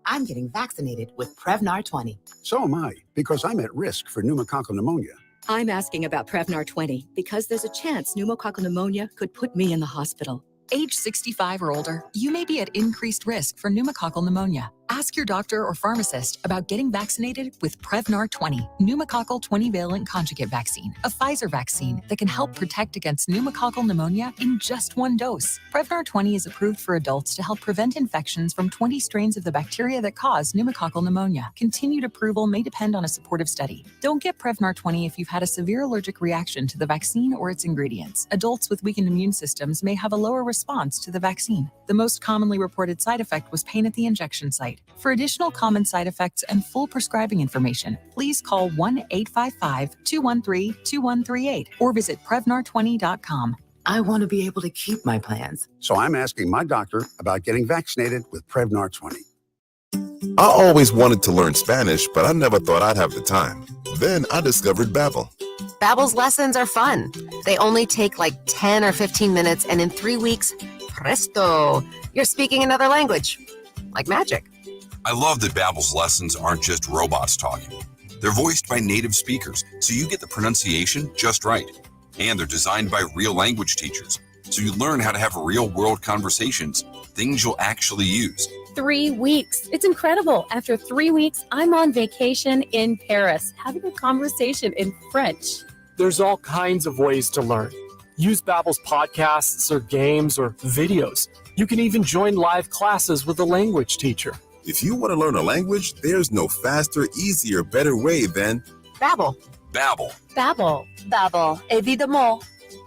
I'm getting vaccinated with Prevnar 20. So am I, because I'm at risk for pneumococcal pneumonia. I'm asking about Prevnar 20 because there's a chance pneumococcal pneumonia could put me in the hospital. Age 65 or older, you may be at increased risk for pneumococcal pneumonia. Ask your doctor or pharmacist about getting vaccinated with Prevnar 20, pneumococcal 20-valent conjugate vaccine, a Pfizer vaccine that can help protect against pneumococcal pneumonia in just one dose. Prevnar 20 is approved for adults to help prevent infections from 20 strains of the bacteria that cause pneumococcal pneumonia. Continued approval may depend on a supportive study. Don't get Prevnar 20 if you've had a severe allergic reaction to the vaccine or its ingredients. Adults with weakened immune systems may have a lower response to the vaccine. The most commonly reported side effect was pain at the injection site. For additional common side effects and full prescribing information, please call 1-855-213-2138 or visit Prevnar20.com. I want to be able to keep my plans. So I'm asking my doctor about getting vaccinated with Prevnar 20. I always wanted to learn Spanish, but I never thought I'd have the time. Then I discovered Babbel. Babbel's lessons are fun. They only take like 10 or 15 minutes, and in 3 weeks, presto, you're speaking another language. Like magic. I love that Babbel's lessons aren't just robots talking. They're voiced by native speakers, so you get the pronunciation just right. And they're designed by real language teachers, so you learn how to have real-world conversations, things you'll actually use. 3 weeks. It's incredible. After 3 weeks, I'm on vacation in Paris, having a conversation in French. There's all kinds of ways to learn. Use Babbel's podcasts or games or videos. You can even join live classes with a language teacher. If you want to learn a language, there's no faster, easier, better way than Babbel. Babbel. Babbel. Babbel, évidemment.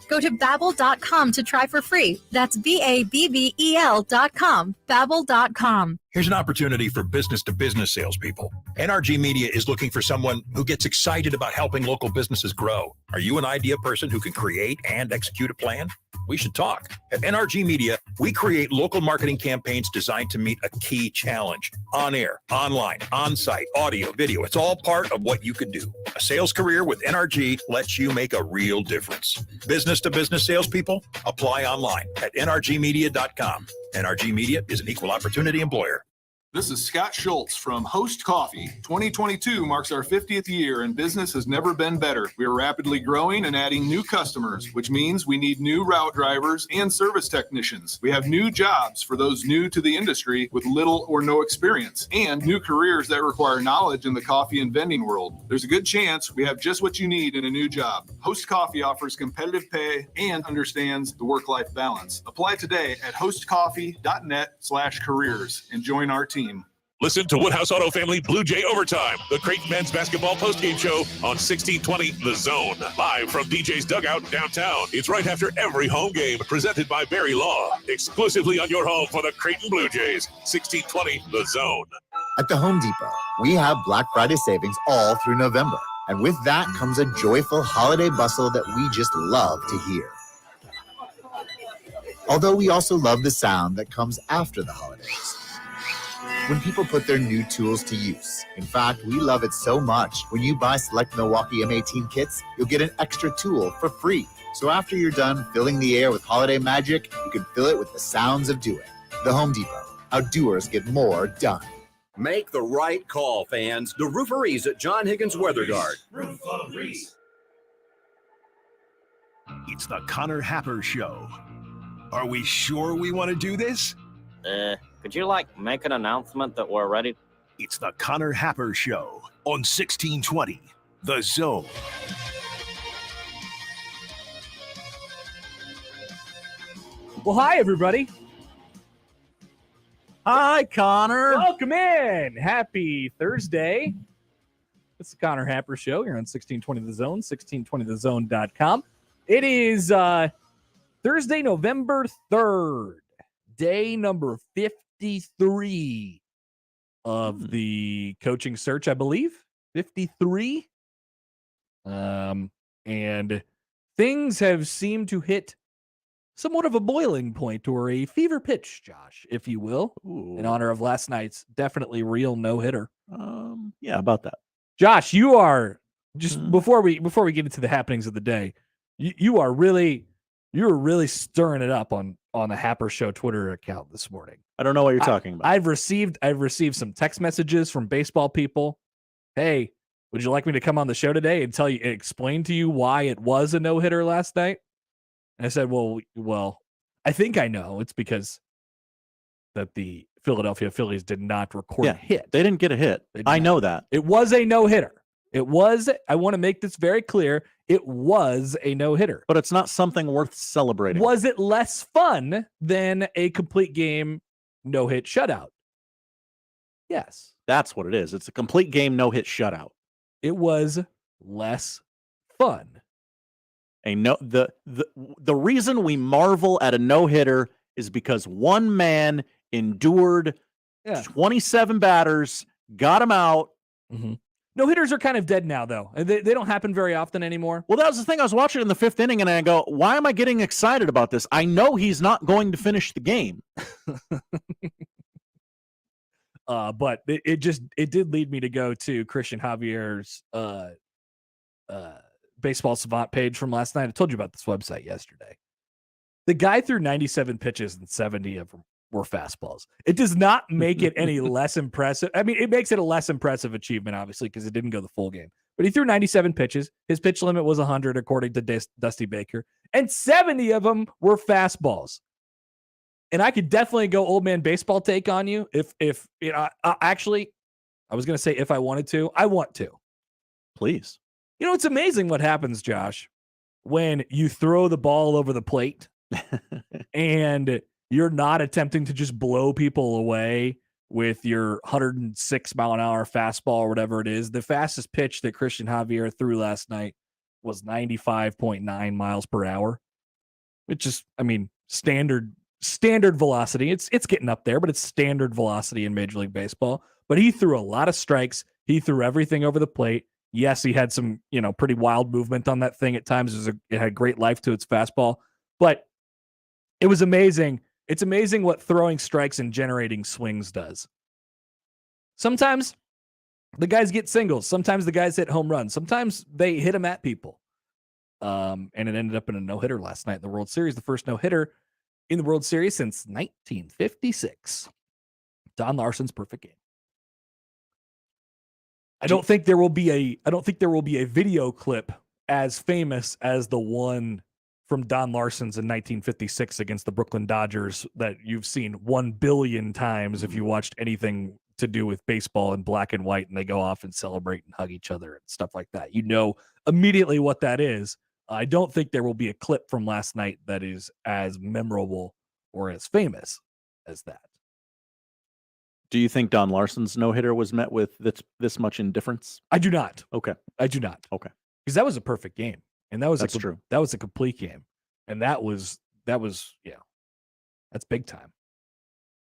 Go to babbel.com to try for free. That's BABBEL.com. Babbel.com. Here's an opportunity for business-to-business salespeople. NRG Media is looking for someone who gets excited about helping local businesses grow. Are you an idea person who can create and execute a plan? We should talk. At NRG Media, we create local marketing campaigns designed to meet a key challenge. On air, online, on-site, audio, video. It's all part of what you could do. A sales career with NRG lets you make a real difference. Business-to-business salespeople? Apply online at nrgmedia.com. NRG Media is an equal opportunity employer. This is Scott Schultz from Host Coffee. 2022 marks our 50th year and business has never been better. We are rapidly growing and adding new customers, which means we need new route drivers and service technicians. We have new jobs for those new to the industry with little or no experience, and new careers that require knowledge in the coffee and vending world. There's a good chance we have just what you need in a new job. Host Coffee offers competitive pay and understands the work-life balance. Apply today at hostcoffee.net/careers and join our team. Listen to Woodhouse Auto Family Blue Jay Overtime, the Creighton men's basketball postgame show on 1620 The Zone. Live from DJ's Dugout downtown. It's right after every home game, presented by Barry Law. Exclusively on your home for the Creighton Blue Jays. 1620 The Zone. At the Home Depot, we have Black Friday savings all through November. And with that comes a joyful holiday bustle that we just love to hear. Although we also love the sound that comes after the holidays, when people put their new tools to use. In fact, we love it so much. When you buy select Milwaukee M18 kits, you'll get an extra tool for free. So after you're done filling the air with holiday magic, you can fill it with the sounds of doing. The Home Depot. How doers get more done. Make the right call, fans. The Rooferees at John Higgins Weather Guard. It's the Connor Happer Show. Are we sure we want to do this? Could you, make an announcement that we're ready? It's the Connor Happer Show on 1620 The Zone. Well, hi, everybody. Hi, Connor. Welcome in. Happy Thursday. It's the Connor Happer Show here on 1620 The Zone, 1620thezone.com. It is Thursday, November 3rd, day number 53 of the coaching search, I believe. 53. And things have seemed to hit somewhat of a boiling point or a fever pitch, Josh, if you will, in honor of last night's definitely real no-hitter. Yeah, about that. Josh, you are just before we get into the happenings of the day, you're really stirring it up on the Happer Show Twitter account this morning. I don't know what you're talking about. I've received some text messages from baseball people. Hey, would you like me to come on the show today and explain to you why it was a no-hitter last night? And I said, well, I think I know. It's because that the Philadelphia Phillies did not record a hit. They didn't get a hit. I know that. It was a no-hitter. It was, I want to make this very clear, it was a no-hitter. But it's not something worth celebrating. Was it less fun than a complete game no-hit shutout? Yes. That's what it is. It's a complete game no-hit shutout. It was less fun. The reason we marvel at a no-hitter is because one man endured 27 batters, got him out. Mm-hmm. No-hitters are kind of dead now, though. They don't happen very often anymore. Well, that was the thing. I was watching in the fifth inning, and I go, why am I getting excited about this? I know he's not going to finish the game. But it did lead me to go to Christian Javier's Baseball Savant page from last night. I told you about this website yesterday. The guy threw 97 pitches and 70 of them were fastballs. It does not make it any less impressive. I mean, it makes it a less impressive achievement, obviously, because it didn't go the full game. But he threw 97 pitches. His pitch limit was 100, according to Dusty Baker. And 70 of them were fastballs. And I could definitely go old man baseball take on you if you know, actually, I was going to say if I wanted to. I want to. Please. You know, it's amazing what happens, Josh, when you throw the ball over the plate and you're not attempting to just blow people away with your 106-mile-an-hour fastball or whatever it is. The fastest pitch that Christian Javier threw last night was 95.9 miles per hour, which is, I mean, standard velocity. It's getting up there, but it's standard velocity in Major League Baseball. But he threw a lot of strikes. He threw everything over the plate. Yes, he had some, you know, pretty wild movement on that thing at times. It had great life to its fastball, but it was amazing. It's amazing what throwing strikes and generating swings does. Sometimes the guys get singles. Sometimes the guys hit home runs. Sometimes they hit them at people. And it ended up in a no-hitter last night in the World Series, the first no-hitter in the World Series since 1956. Don Larson's perfect game. I don't think there will be a video clip as famous as the one from Don Larson's in 1956 against the Brooklyn Dodgers that you've seen 1 billion times if you watched anything to do with baseball in black and white and they go off and celebrate and hug each other and stuff like that. You know immediately what that is. I don't think there will be a clip from last night that is as memorable or as famous as that. Do you think Don Larson's no-hitter was met with this much indifference? I do not. Okay. I do not. Okay. Because that was a perfect game. And that's true. That was a complete game. And that was yeah. That's big time.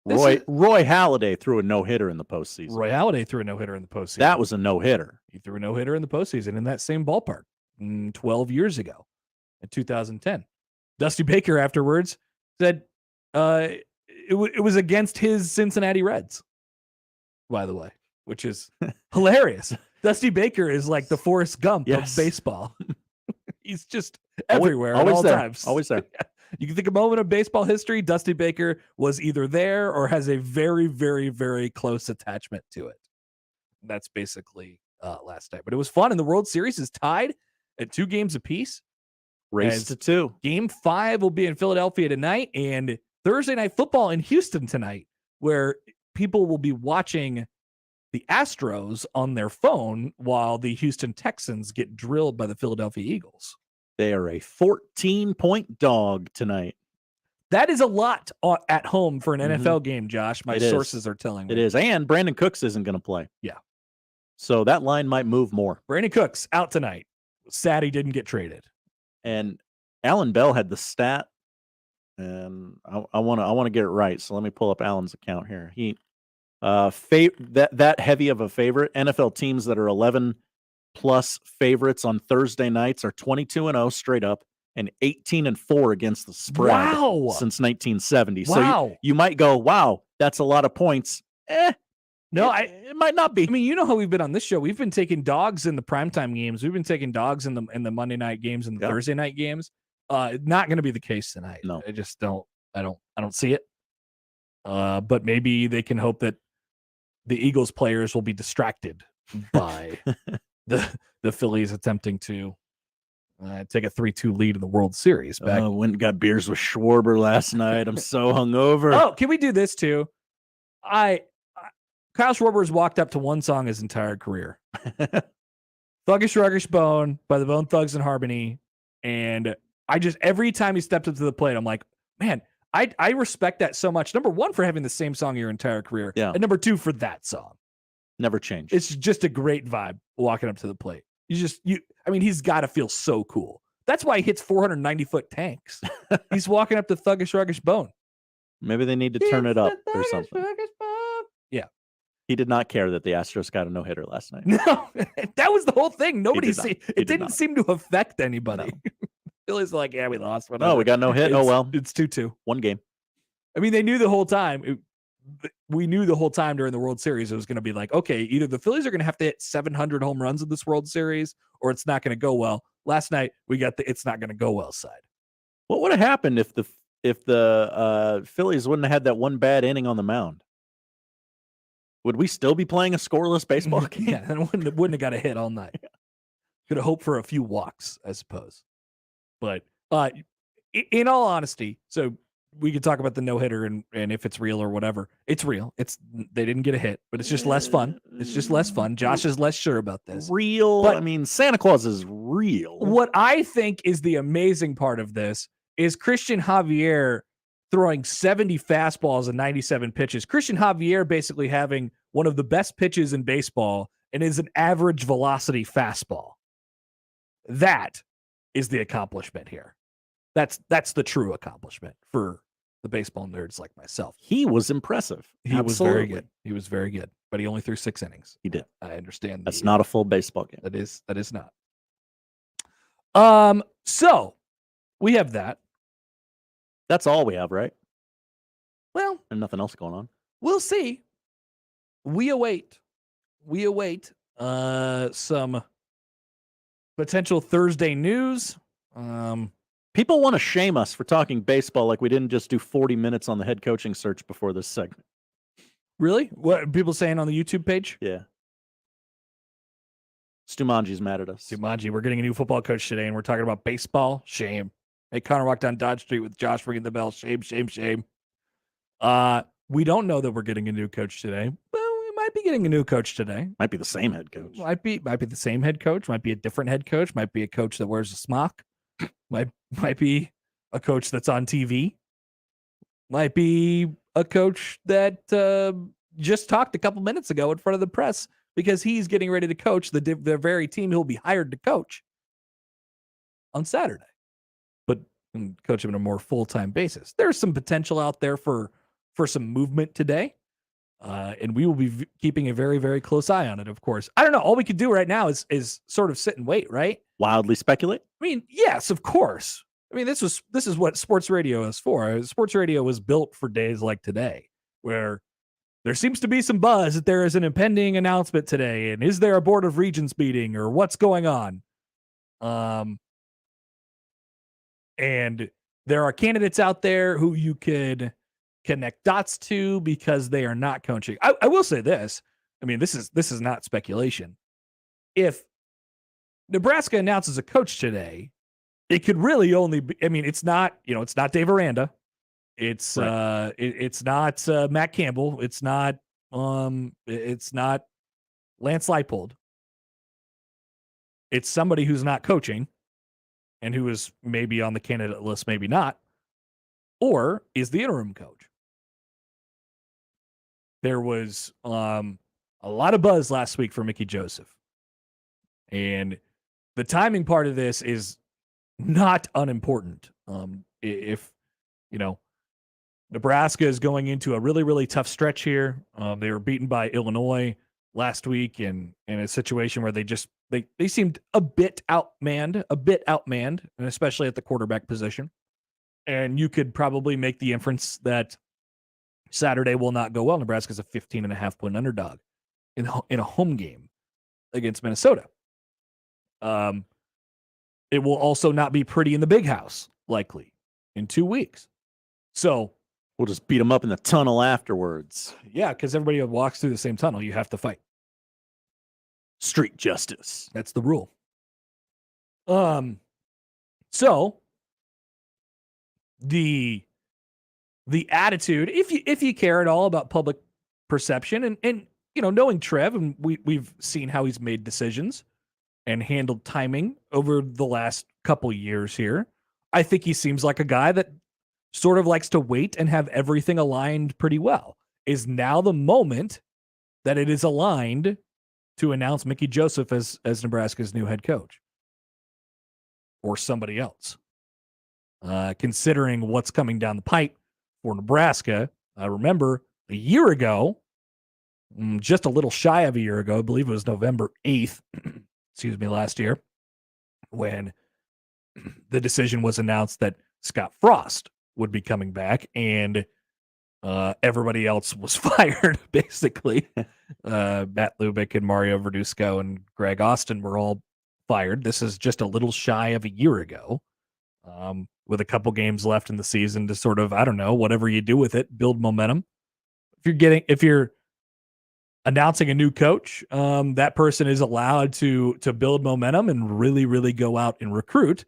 Roy Halladay threw a no-hitter in the postseason. Roy Halladay threw a no-hitter in the postseason. That was a no-hitter. He threw a no-hitter in the postseason in that same ballpark 12 years ago in 2010. Dusty Baker afterwards said it was against his Cincinnati Reds, by the way, which is hilarious. Dusty Baker is like the Forrest Gump of baseball. He's just everywhere at all times. Always there. You can think a moment of baseball history. Dusty Baker was either there or has a very, very, very close attachment to it. That's basically last night. But it was fun. And the World Series is tied at 2 games apiece. Race to 2. Game 5 will be in Philadelphia tonight, and Thursday Night Football in Houston tonight, where people will be watching the Astros on their phone while the Houston Texans get drilled by the Philadelphia Eagles. They are a 14-point dog tonight. That is a lot at home for an NFL game, Josh. My sources are telling me. It is. And Brandon Cooks isn't going to play. Yeah. So that line might move more. Brandon Cooks out tonight. Sad he didn't get traded. And Alan Bell had the stat, and I want to get it right. So let me pull up Alan's account here. He that heavy of a favorite. NFL teams that are 11 plus favorites on Thursday nights are 22-0 straight up and 18-4 against the spread since 1970. So you might go, wow, that's a lot of points. No, it might not be. I mean, you know how we've been on this show. We've been taking dogs in the primetime games. We've been taking dogs in the Monday night games and the Thursday night games. Not going to be the case tonight. No, I just don't. I don't see it. But maybe they can hope that the Eagles players will be distracted by the Phillies attempting to take a 3-2 lead in the World Series. Went and got beers with Schwarber last night. I'm so hungover. Oh, can we do this too? Kyle Schwarber's walked up to one song his entire career. Thuggish Ruggish Bone by the Bone Thugs and Harmony. And I just, every time he stepped up to the plate, I'm like, man, I respect that so much. Number one, for having the same song your entire career. Yeah. And number two, for that song. Never changed. It's just a great vibe walking up to the plate. I mean, he's got to feel so cool. That's why he hits 490-foot tanks. He's walking up to Thuggish Ruggish Bone. Maybe they need to turn it up or something. Yeah. He did not care that the Astros got a no-hitter last night. No, that was the whole thing. It didn't seem to affect anybody. No. Phillies like, yeah, we lost. Whatever. No, we got no hit. Oh, well. It's 2-2. One game. I mean, they knew the whole time. We knew the whole time during the World Series it was going to be like, okay, either the Phillies are going to have to hit 700 home runs in this World Series or it's not going to go well. Last night we got the it's not going to go well side. What would have happened if the Phillies wouldn't have had that one bad inning on the mound? Would we still be playing a scoreless baseball game? Yeah, and wouldn't have got a hit all night. Could have hoped for a few walks, I suppose. But in all honesty, so we could talk about the no-hitter and if it's real or whatever. It's real. They didn't get a hit, but it's just less fun. It's just less fun. Josh is less sure about this. Real? But I mean, Santa Claus is real. What I think is the amazing part of this is Christian Javier throwing 70 fastballs and 97 pitches. Christian Javier basically having one of the best pitches in baseball and is an average velocity fastball. That is the accomplishment here. That's the true accomplishment for the baseball nerds like myself. He was impressive. He was very good. He was very good, but he only threw 6 innings. He did. I understand. That's not a full baseball game. That is not. So we have that. That's all we have, right? Well, and nothing else going on. We'll see. We await some potential Thursday news. People want to shame us for talking baseball like we didn't just do 40 minutes on the head coaching search before this segment. Really? What are people saying on the YouTube page? Yeah. Stumanji's mad at us. Stumanji, we're getting a new football coach today, and we're talking about baseball. Shame. Hey, Connor walked down Dodge Street with Josh ringing the bell. Shame, shame, shame. We don't know that we're getting a new coach today. Well, we might be getting a new coach today. Might be the same head coach. Might be the same head coach. Might be a different head coach. Might be a coach that wears a smock. Might be a coach that's on TV. Might be a coach that just talked a couple minutes ago in front of the press because he's getting ready to coach the very team he'll be hired to coach on Saturday. But coach him on a more full-time basis. There's some potential out there for some movement today. And we will be keeping a very, very close eye on it, of course. I don't know. All we could do right now is sort of sit and wait, right? Wildly speculate? I mean, yes, of course. I mean, this is what sports radio is for. Sports radio was built for days like today, where there seems to be some buzz that there is an impending announcement today, and is there a Board of Regents meeting, or what's going on? And there are candidates out there who you could connect dots to because they are not coaching. I will say this. I mean, this is not speculation. If Nebraska announces a coach today, it could really only be, I mean, it's not Dave Aranda. It's right. It's not Matt Campbell. It's not Lance Leipold. It's somebody who's not coaching and who is maybe on the candidate list, maybe not, or is the interim coach. There was a lot of buzz last week for Mickey Joseph. And the timing part of this is not unimportant. If, Nebraska is going into a really, really tough stretch here. They were beaten by Illinois last week in a situation where they seemed a bit outmanned, and especially at the quarterback position. And you could probably make the inference that Saturday will not go well. Nebraska's a 15.5-point underdog in a home game against Minnesota. It will also not be pretty in the Big House, likely, in 2 weeks. So we'll just beat them up in the tunnel afterwards. Yeah, because everybody walks through the same tunnel. You have to fight. Street justice. That's the rule. So the attitude, if you care at all about public perception and knowing Trev, and we've seen how he's made decisions and handled timing over the last couple years here, I think he seems like a guy that sort of likes to wait and have everything aligned pretty well. Is now the moment that it is aligned to announce Mickey Joseph as Nebraska's new head coach or somebody else. Considering what's coming down the pipe for Nebraska, I remember a year ago, just a little shy of a year ago, I believe it was November 8th, last year, when the decision was announced that Scott Frost would be coming back and everybody else was fired, basically. Matt Lubick and Mario Verduzco and Greg Austin were all fired. This is just a little shy of a year ago, with a couple games left in the season to sort of, I don't know, whatever you do with it, build momentum. If you're announcing a new coach, that person is allowed to build momentum and really, really go out and recruit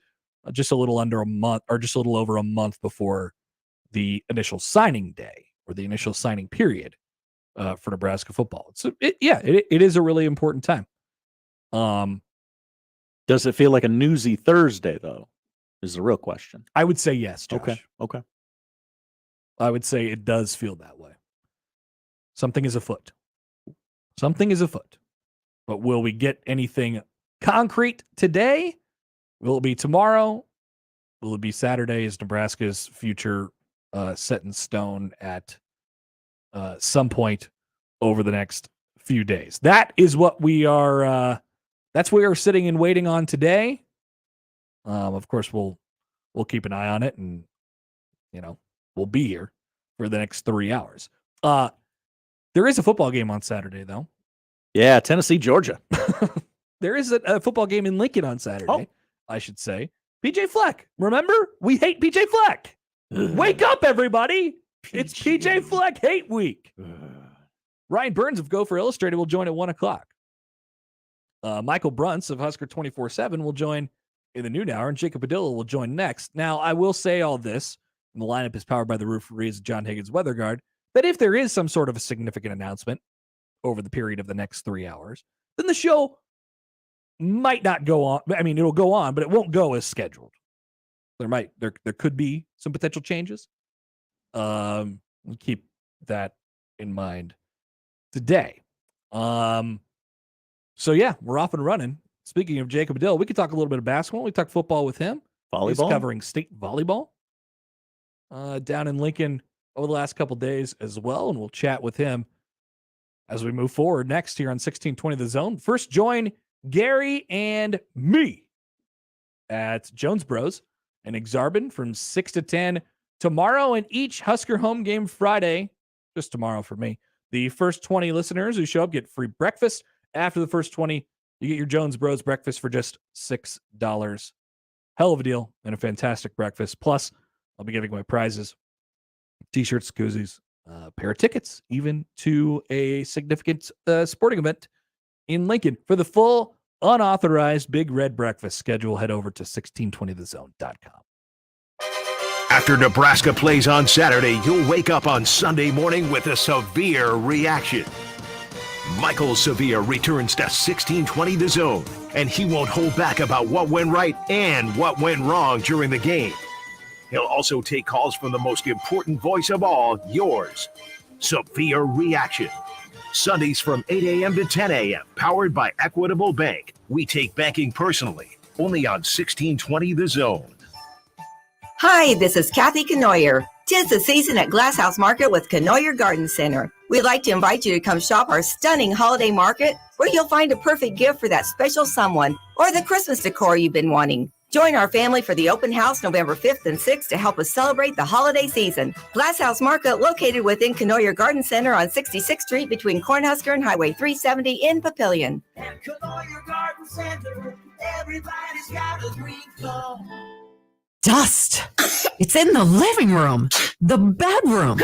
just a little under a month, or just a little over a month before the initial signing day or the initial signing period for Nebraska football. So it is a really important time. Does it feel like a newsy Thursday though? Is the real question. I would say yes, Josh. Okay. I would say it does feel that way. Something is afoot. But will we get anything concrete today? Will it be tomorrow? Will it be Saturday? Is Nebraska's future set in stone at some point over the next few days? That is what we are. That's what we are sitting and waiting on today. Of course, we'll keep an eye on it, and we'll be here for the next 3 hours. There is a football game on Saturday, though. Yeah, Tennessee, Georgia. There is a football game in Lincoln on Saturday, I should say. PJ Fleck. Remember? We hate PJ Fleck. Wake up, everybody. It's PJ Fleck hate week. Ryan Burns of Gopher Illustrated will join at 1 o'clock. Michael Bruntz of Husker 24/7 will join in the noon hour, and Jacob Padilla will join next. Now, I will say all this, and the lineup is powered by the Referees John Higgins Weather Guard, that if there is some sort of a significant announcement over the period of the next 3 hours, then the show might not go on. I mean, it'll go on, but it won't go as scheduled. There could be some potential changes. We'll keep that in mind today. So yeah, we're off and running. Speaking of Jacob Dill, we could talk a little bit of basketball. We talk football with him. Volleyball. He's covering state volleyball down in Lincoln over the last couple days as well, and we'll chat with him as we move forward next here on 1620 The Zone. First, join Gary and me at Jones Bros and Exarban from 6 to 10 tomorrow, and each Husker home game Friday, just tomorrow for me. The first 20 listeners who show up get free breakfast. After the first 20, you get your Jones Bros breakfast for just $6. Hell of a deal and a fantastic breakfast. Plus, I'll be giving away prizes, T-shirts, koozies, pair of tickets, even to a significant sporting event in Lincoln. For the full, unauthorized Big Red Breakfast schedule, head over to 1620thezone.com. After Nebraska plays on Saturday, you'll wake up on Sunday morning with a severe reaction. Michael Sevilla returns to 1620 The Zone, and he won't hold back about what went right and what went wrong during the game. He'll also take calls from the most important voice of all, yours, Sevilla Reaction. Sundays from 8 a.m. to 10 a.m., powered by Equitable Bank. We take banking personally, only on 1620 The Zone. Hi, this is Kathy Knoyer. 'Tis the season at Glass House Market with Knoyer Garden Center. We'd like to invite you to come shop our stunning holiday market, where you'll find a perfect gift for that special someone or the Christmas decor you've been wanting. Join our family for the open house November 5th and 6th to help us celebrate the holiday season. Glass House Market, located within Knoyer Garden Center on 66th Street between Cornhusker and Highway 370 in Papillion. At Knoyer Garden Center, everybody's got a dream come. Dust. It's in the living room, the bedroom,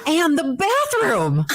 and the bathroom.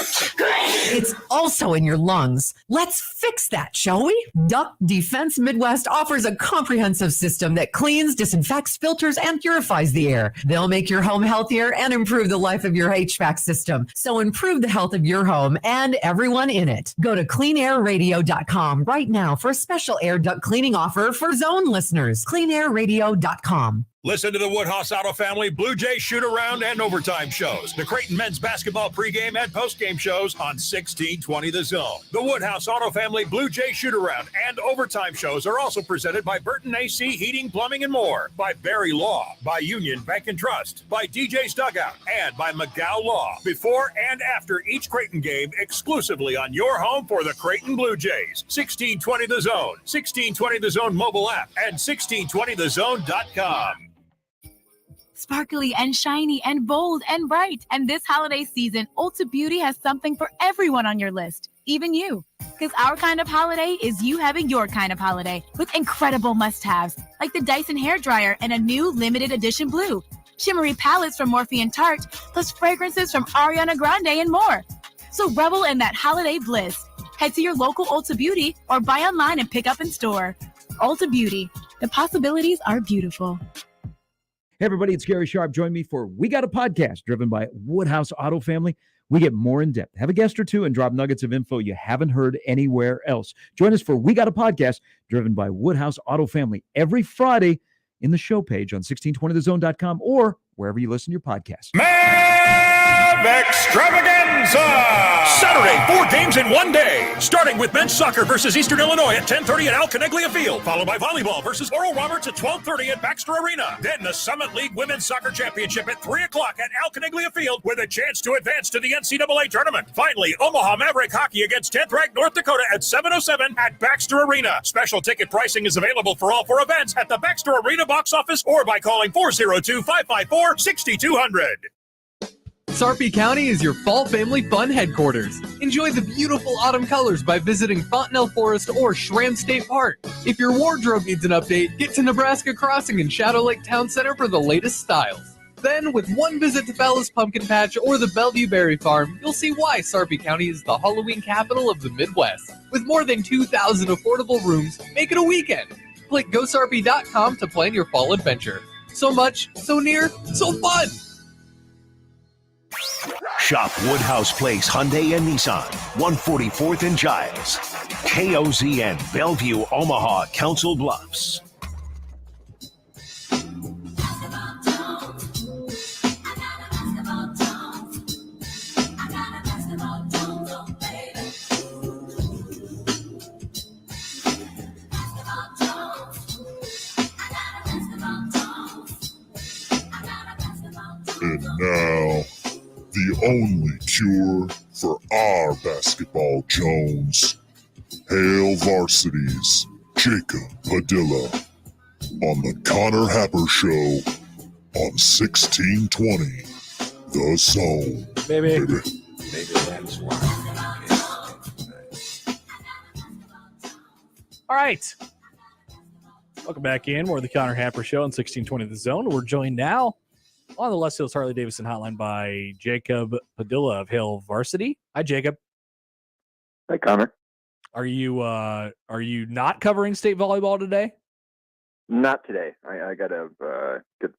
It's also in your lungs. Let's fix that, shall we? Duct Defense Midwest offers a comprehensive system that cleans, disinfects, filters, and purifies the air. They'll make your home healthier and improve the life of your HVAC system. So improve the health of your home and everyone in it. Go to cleanairradio.com right now for a special air duct cleaning offer for Zone listeners. cleanairradio.com. Listen to the Woodhouse Auto Family Blue Jay shoot-around and overtime shows. The Creighton men's basketball pregame and postgame shows on 1620 The Zone. The Woodhouse Auto Family Blue Jay shoot-around and overtime shows are also presented by Burton AC Heating, Plumbing, and More, by Barry Law, by Union Bank and Trust, by DJ's Dugout, and by McGow Law. Before and after each Creighton game, exclusively on your home for the Creighton Blue Jays. 1620 The Zone, 1620 The Zone mobile app, and 1620thezone.com. sparkly and shiny and bold and bright. And this holiday season, Ulta Beauty has something for everyone on your list, even you. Because our kind of holiday is you having your kind of holiday with incredible must-haves like the Dyson hairdryer and a new limited edition blue, shimmery palettes from Morphe and Tarte, plus fragrances from Ariana Grande and more. So revel in that holiday bliss. Head to your local Ulta Beauty or buy online and pick up in store. Ulta Beauty. The possibilities are beautiful. Hey, everybody, it's Gary Sharp. Join me for We Got a Podcast, driven by Woodhouse Auto Family. We get more in depth, have a guest or two, and drop nuggets of info you haven't heard anywhere else. Join us for We Got a Podcast, driven by Woodhouse Auto Family, every Friday in the show page on 1620thezone.com or wherever you listen to your podcast. Extravaganza! Saturday, 4 games in one day. Starting with men's soccer versus Eastern Illinois at 10:30 at Alcaneglia Field, followed by volleyball versus Oral Roberts at 12:30 at Baxter Arena. Then the Summit League Women's Soccer Championship at 3 o'clock at Alcaneglia Field with a chance to advance to the NCAA tournament. Finally, Omaha Maverick Hockey against 10th-ranked North Dakota at 7:07 at Baxter Arena. Special ticket pricing is available for all 4 events at the Baxter Arena box office or by calling 402-554-6200. Sarpy County is your fall family fun headquarters. Enjoy the beautiful autumn colors by visiting Fontenelle Forest or Schramm State Park. If your wardrobe needs an update, get to Nebraska Crossing and Shadow Lake Town Center for the latest styles. Then, with one visit to Bella's Pumpkin Patch or the Bellevue Berry Farm, you'll see why Sarpy County is the Halloween capital of the Midwest. With more than 2,000 affordable rooms, make it a weekend. Click GoSarpy.com to plan your fall adventure. So much, so near, so fun! Shop Woodhouse Place Hyundai and Nissan, 144th and Giles. KOZN, Bellevue, Omaha, Council Bluffs. And now, the only cure for our basketball Jones. Hail Varsity's Jacob Padilla on the Connor Happer Show on 1620 The Zone. Baby. Maybe that's why. All right. Welcome back in. We're the Connor Happer Show on 1620 The Zone. We're joined now on the Les Hills Harley-Davidson hotline by Jacob Padilla of Hail Varsity. Hi, Jacob. Hi, Connor. Are you not covering state volleyball today? Not today. I gotta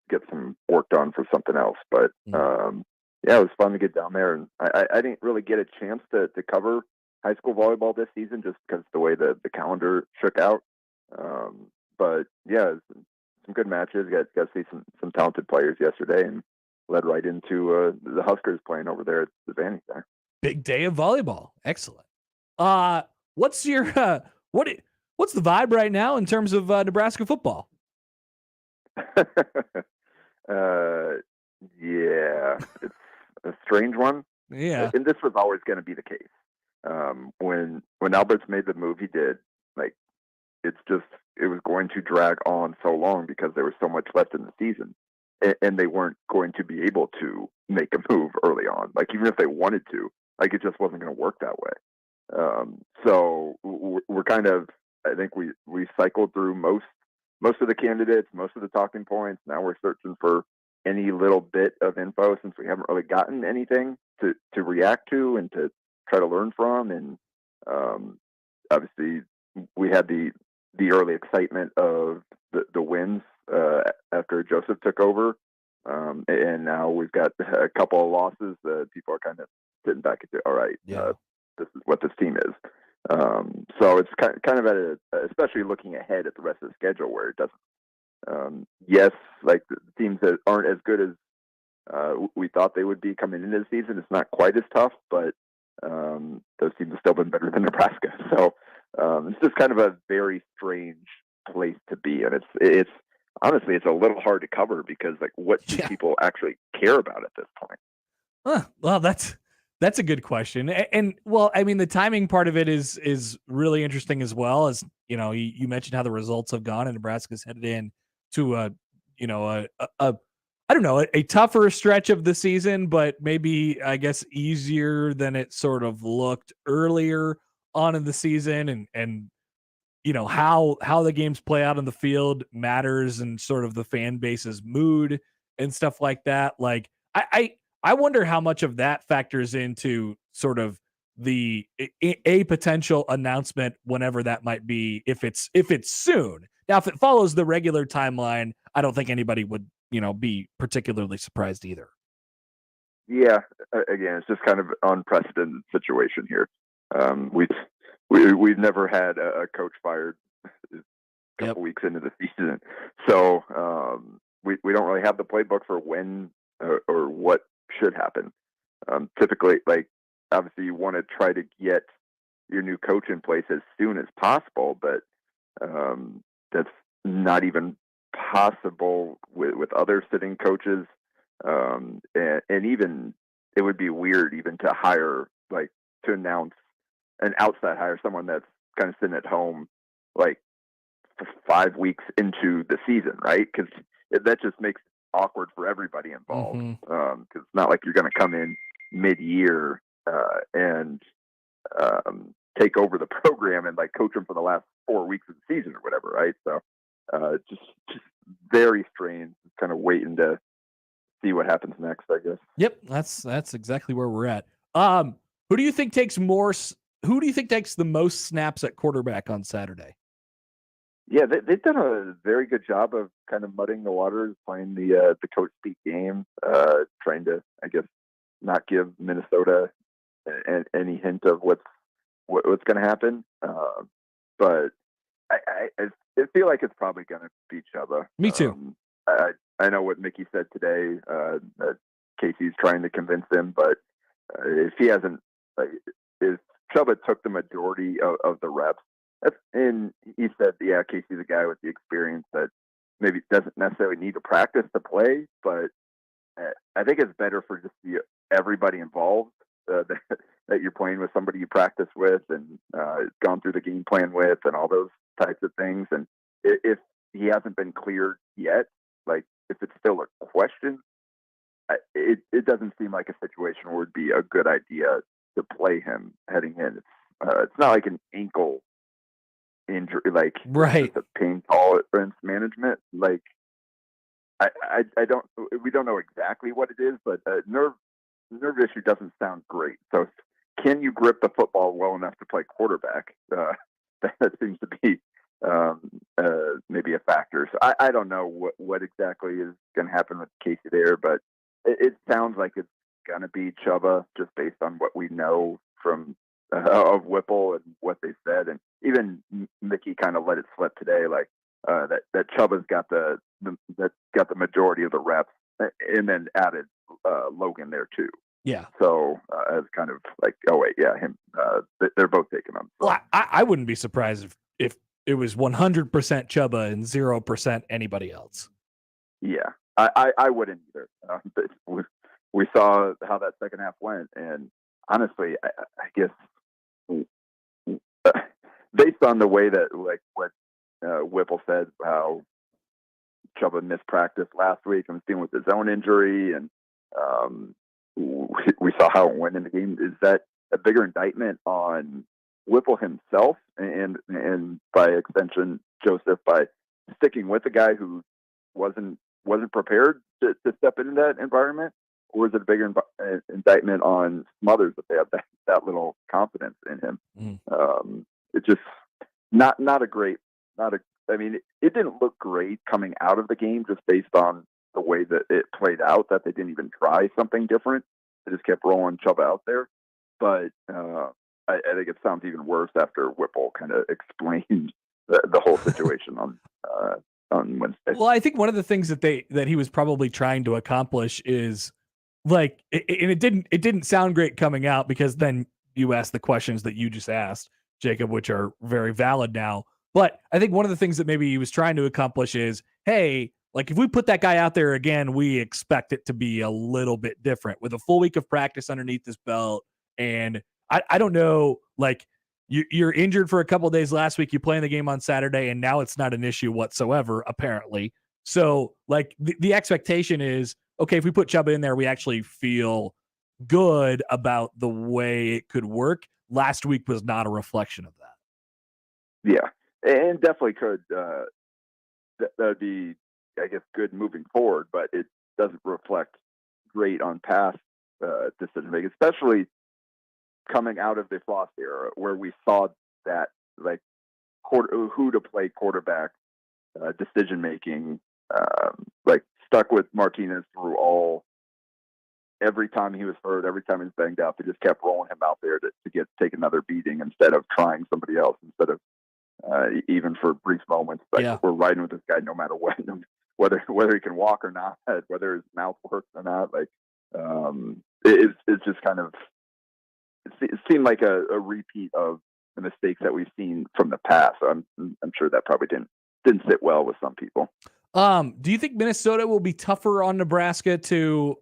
get some work done for something else. But yeah, it was fun to get down there, and I didn't really get a chance to cover high school volleyball this season just because the way the calendar shook out. But yeah, some good matches. Got to see some talented players yesterday, and led right into the Huskers playing over there at the Vandy there. Big day of volleyball. Excellent. What's your what's the vibe right now in terms of Nebraska football? Yeah, it's a strange one. Yeah, and this was always going to be the case. When Alberts made the move he did, like it was going to drag on so long because there was so much left in the season, and they weren't going to be able to make a move early on. Like even if they wanted to, like it just wasn't going to work that way. So we're kind of, I think we cycled through most of the candidates, most of the talking points. Now we're searching for any little bit of info since we haven't really gotten anything to react to and to try to learn from. And obviously we had the early excitement of the wins after Joseph took over. And now we've got a couple of losses that people are kind of sitting back and say, all right, this is what this team is. So it's kind of especially looking ahead at the rest of the schedule where it doesn't. Yes, like the teams that aren't as good as we thought they would be coming into the season, it's not quite as tough, but those teams have still been better than Nebraska. So it's just kind of a very strange place to be, and it's honestly it's a little hard to cover because like what do people actually care about at this point? Well, that's a good question. And well, I mean, the timing part of it is really interesting as well. As you know, you mentioned how the results have gone and Nebraska's headed in to a I don't know, a tougher stretch of the season, but maybe, I guess, easier than it sort of looked earlier on in the season. And you know, how the games play out on the field matters, and sort of the fan base's mood and stuff like that. Like, I wonder how much of that factors into sort of a potential announcement, whenever that might be, if it's soon. Now, if it follows the regular timeline, I don't think anybody would, be particularly surprised either. Yeah, again, it's just kind of unprecedented situation here. We've never had a coach fired a couple weeks into the season, so we don't really have the playbook for when or what should happen. Typically, like, obviously you want to try to get your new coach in place as soon as possible, but that's not even possible with other sitting coaches. And even it would be weird even to hire, like, to announce an outside hire, someone that's kind of sitting at home, like 5 weeks into the season, right? Because that just makes it awkward for everybody involved. Because it's not like you're going to come in mid-year and take over the program and, like, coach them for the last 4 weeks of the season or whatever, right? So just very strange, kind of waiting to see what happens next, I guess. Yep, that's exactly where we're at. Who do you think takes the most snaps at quarterback on Saturday? Yeah, they've done a very good job of kind of muddying the waters, playing the coach speak game, trying to, I guess, not give Minnesota any hint of what's going to happen. But I feel like it's probably going to be Chuba. Me too. I know what Mickey said today, that Casey's trying to convince him, but if he hasn't, if Chuba took the majority of the reps, and he said, yeah, Casey's a guy with the experience that maybe doesn't necessarily need to practice to play, but I think it's better for just everybody involved that you're playing with somebody you practice with and gone through the game plan with and all those types of things. And if he hasn't been cleared yet, like, if it's still a question, it doesn't seem like a situation where it would be a good idea to play him heading in. It's not like an ankle injury, like, right, the pain tolerance management. Like, we don't know exactly what it is, but nerve issue doesn't sound great. So can you grip the football well enough to play quarterback? That seems to be maybe a factor. So I don't know what exactly is going to happen with Casey there, but it sounds like it's going to be Chuba, just based on what we know from of Whipple and what they said. And even Mickey kind of let it slip today, like that Chuba's got the majority of the reps, and then added Logan there too. Yeah. So it's kind of like, oh wait, yeah, him. They're both taking them. So. Well, I wouldn't be surprised if it was 100% Chuba and 0% anybody else. Yeah, I wouldn't either. We saw how that second half went, and honestly, I guess based on the way that, like, what Whipple said, how Chuba missed practice last week and was dealing with his own injury, and we saw how it went in the game. Is that a bigger indictment on Whipple himself and by extension Joseph, by sticking with a guy who wasn't prepared to step into that environment, or is it a bigger indictment on Smothers that they have that little confidence in him? It's just not a great. I mean, it didn't look great coming out of the game, just based on the way that it played out, that they didn't even try something different. They just kept rolling Chuba out there. But I think it sounds even worse after Whipple kind of explained the whole situation on Wednesday. Well, I think one of the things that he was probably trying to accomplish is, like, and it didn't sound great coming out, because then you asked the questions that you just asked, Jacob, which are very valid now. But I think one of the things that maybe he was trying to accomplish is, hey, like, if we put that guy out there again, we expect it to be a little bit different with a full week of practice underneath his belt. And I don't know, like, you're injured for a couple of days last week, you play in the game on Saturday, and now it's not an issue whatsoever, apparently. So like the expectation is, okay, if we put Chuba in there, we actually feel good about the way it could work. Last week was not a reflection of that. Yeah, and definitely could. That would be, I guess, good moving forward, but it doesn't reflect great on past decision making, especially coming out of the Floss era, where we saw that like who to play quarterback decision making, like stuck with Martinez through every time he was hurt, every time he was banged up, they just kept rolling him out there to take another beating instead of trying somebody else, instead of even for brief moments. Like we're riding with this guy no matter what, whether he can walk or not, whether his mouth works or not. Like it's just kind of it seemed like a repeat of the mistakes that we've seen from the past. So I'm sure that probably didn't sit well with some people. Do you think Minnesota will be tougher on Nebraska to,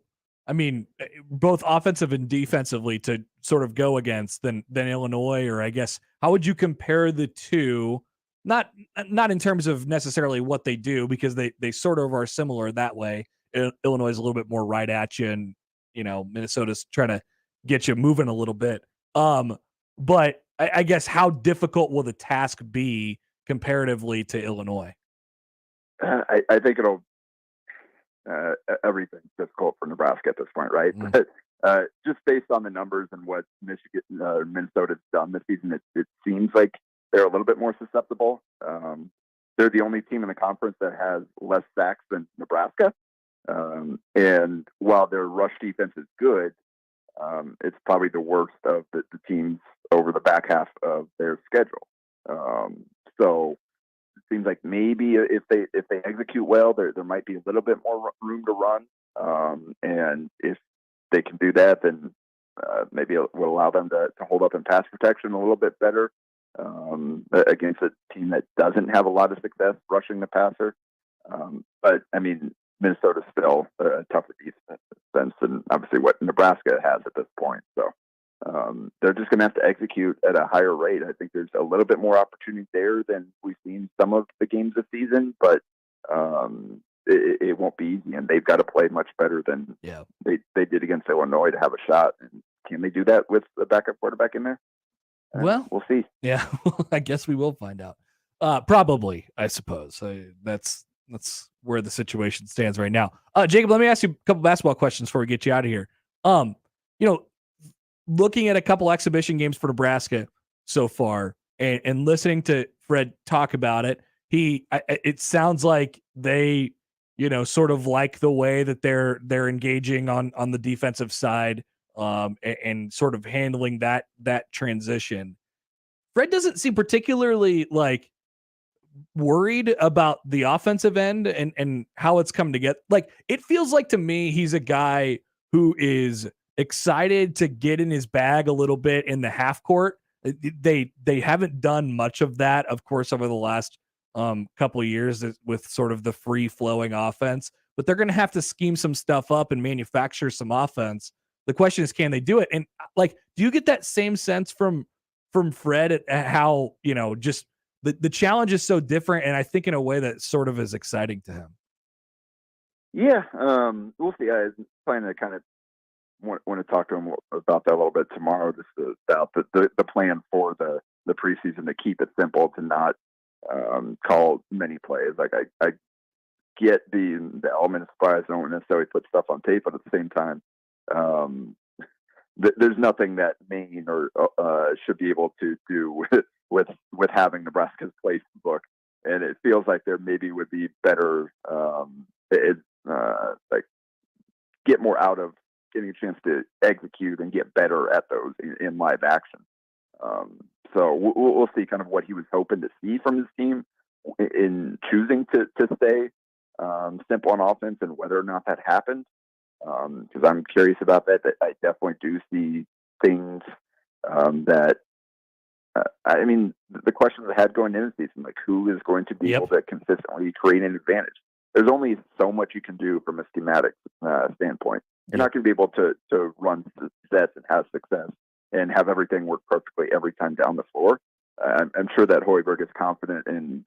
I mean, both offensive and defensively to sort of go against than Illinois? Or I guess, how would you compare the two? Not in terms of necessarily what they do, because they sort of are similar that way. Illinois is a little bit more right at you, and Minnesota's trying to get you moving a little bit. But I guess, how difficult will the task be comparatively to Illinois? I think it'll everything's difficult for Nebraska at this point, right? But just based on the numbers and what Minnesota's done this season, it seems like they're a little bit more susceptible. They're the only team in the conference that has less sacks than Nebraska. And while their rush defense is good, it's probably the worst of the teams over the back half of their schedule. So it seems like maybe if they execute well, there might be a little bit more room to run. And if they can do that, then maybe it will allow them to hold up in pass protection a little bit better against a team that doesn't have a lot of success rushing the passer. But I mean, Minnesota's still a tougher defense than obviously what Nebraska has at this point. So they're just going to have to execute at a higher rate. I think there's a little bit more opportunity there than we've seen some of the games this season, but it won't be easy, and they've got to play much better than they did against Illinois to have a shot. And can they do that with the backup quarterback in there? Well, we'll see. Yeah, I guess we will find out. Probably, I suppose. That's where the stands right now. Jacob, let me ask you a couple basketball questions before we get you out of here. Looking at a couple exhibition games for Nebraska so far, and listening to Fred talk about it, it sounds like they, sort of like the way that they're engaging on the defensive side, and sort of handling that transition. Fred doesn't seem particularly like worried about the offensive end and how it's come together. Like, it feels like to me, he's a guy who is excited to get in his bag a little bit in the half court. They haven't done much of that, of course, over the last couple of years with sort of the free flowing offense, but they're going to have to scheme some stuff up and manufacture some offense. The question is, can they do it? And like, do you get that same sense from Fred at how, just the challenge is so different, and I think in a way that sort of is exciting to him? Yeah, we'll see. I was planning to kind of want to talk to him about that a little bit tomorrow, just about the plan for the preseason, to keep it simple, to not call many plays. Like I get the element of surprise. I don't necessarily put stuff on tape, but at the same time, there's nothing that Maine or should be able to do with having Nebraska's playbook, and it feels like there maybe would be better, like get more out of getting a chance to execute and get better at those in live action. So we'll see kind of what he was hoping to see from his team in choosing to stay simple on offense, and whether or not that happened. Because I'm curious about that. I definitely do see things that, I mean, the questions I had going into the season, like who is going to be able to consistently create an advantage? There's only so much you can do from a schematic standpoint. You're not going to be able to run sets and have success and have everything work perfectly every time down the floor. I'm sure that Hoiberg is confident in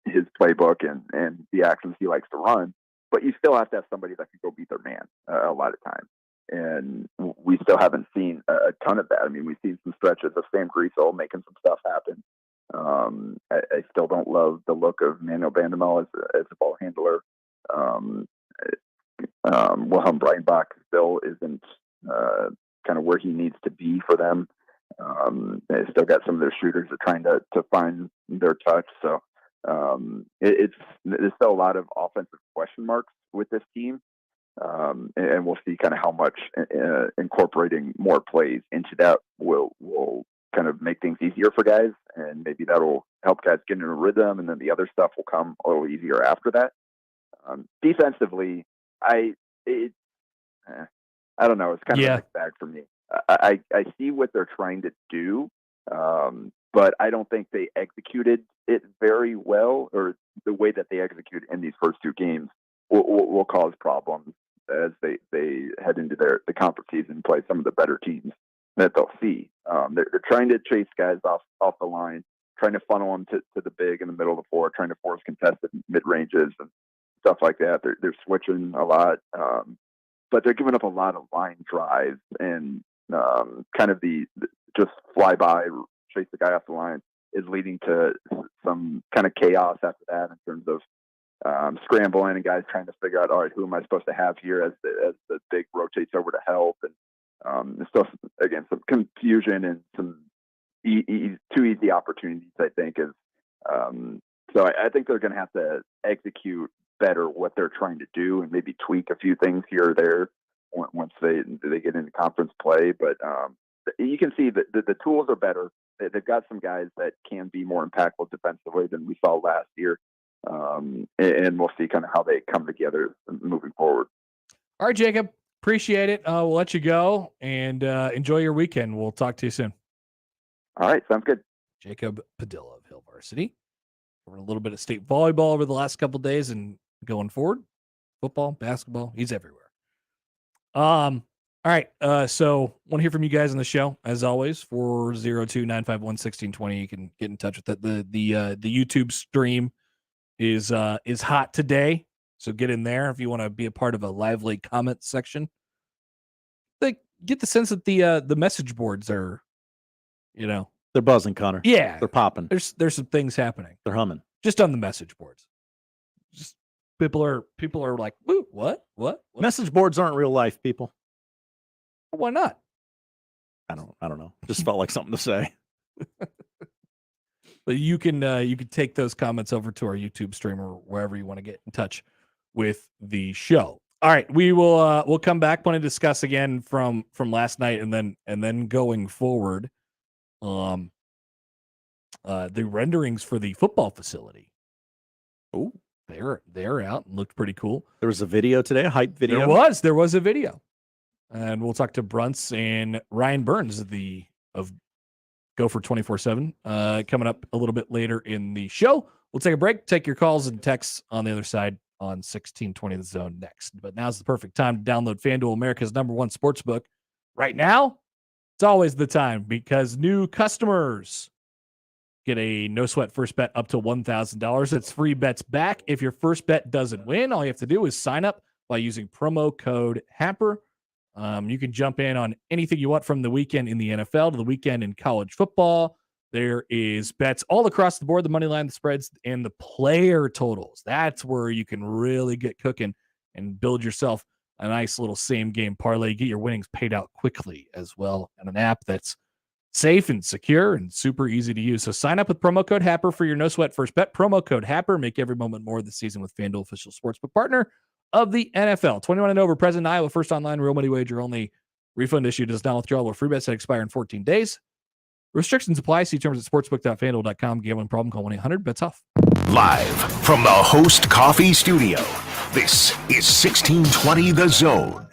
his playbook and the actions he likes to run. But you still have to have somebody that can go beat their man a lot of times. And we still haven't seen a ton of that. I mean, we've seen some stretches of Sam Greasel making some stuff happen. I still don't love the look of Manuel Bandemel as a ball handler. Wilhelm Breinbach still isn't kind of where he needs to be for them. They still got some of their shooters that are trying to find their touch. So there's still a lot of offensive question marks with this team. And we'll see kind of how much incorporating more plays into that will kind of make things easier for guys. And maybe that'll help guys get in a rhythm. And then the other stuff will come a little easier after that. Defensively, I don't know. It's kind of a mixed bag for me. I see what they're trying to do, but I don't think they executed it very well, or the way that they executed in these first two games will cause problems as they head into the conference season and play some of the better teams that they'll see. They're trying to chase guys off the line, trying to funnel them to the big in the middle of the floor, trying to force contested mid-ranges and stuff like that. They're switching a lot, but they're giving up a lot of line drives and kind of the just fly by, chase the guy off the line is leading to some kind of chaos after that in terms of scrambling and guys trying to figure out, all right, who am I supposed to have here as the big rotates over to help, and there's still again some confusion and some too easy opportunities. I think is so I think they're going to have to execute better what they're trying to do and maybe tweak a few things here or there once they get into conference play. But you can see that the tools are better. They've got some guys that can be more impactful defensively than we saw last year. And we'll see kind of how they come together moving forward. All right, Jacob, appreciate it. We'll let you go and enjoy your weekend. We'll talk to you soon. All right, sounds good. Jacob Padilla of Hill Varsity. We're a little bit of state volleyball over the last couple of days and going forward. Football, basketball, he's everywhere. All right. So want to hear from you guys on the show. As always, 402-951-1620. You can get in touch with it. The YouTube stream is hot today. So get in there if you want to be a part of a lively comment section. Get the sense that the message boards are, they're buzzing, Connor. Yeah. They're popping. There's some things happening. They're humming. Just on the message boards. Just people are like, "Woo, what? Message boards aren't real life, people. Why not? I don't know. Just felt like something to say. But you can take those comments over to our YouTube stream or wherever you want to get in touch with the show. All right, we'll come back. Want to discuss again from last night and then going forward. The renderings for the football facility. Oh, they're out and looked pretty cool. There was a video today, a hype video. There was a video. And we'll talk to Bruntz and Ryan Burns of Gopher 24/7 coming up a little bit later in the show. We'll take a break, take your calls and texts on the other side on 1620 The Zone next. But now's the perfect time to download FanDuel, America's #1 sportsbook. Right now, it's always the time because new customers get a no-sweat first bet up to $1,000. It's free bets back. If your first bet doesn't win, all you have to do is sign up by using promo code HAPPER. You can jump in on anything you want from the weekend in the NFL to the weekend in college football. There is bets all across the board, the money line, the spreads, and the player totals. That's where you can really get cooking and build yourself a nice little same-game parlay. Get your winnings paid out quickly as well on an app that's safe and secure and super easy to use. So sign up with promo code HAPPER for your no-sweat first bet. Promo code HAPPER. Make every moment more this season with FanDuel, official sportsbook partner of the NFL. 21 and over, present in Iowa, first online real money wager only. Refund issue does not withdraw or free bets that expire in 14 days. Restrictions apply. See terms at sportsbook.fanduel.com. Gambling problem, call 1-800-BETS-OFF. Live from the Host Coffee Studio, this is 1620 The Zone.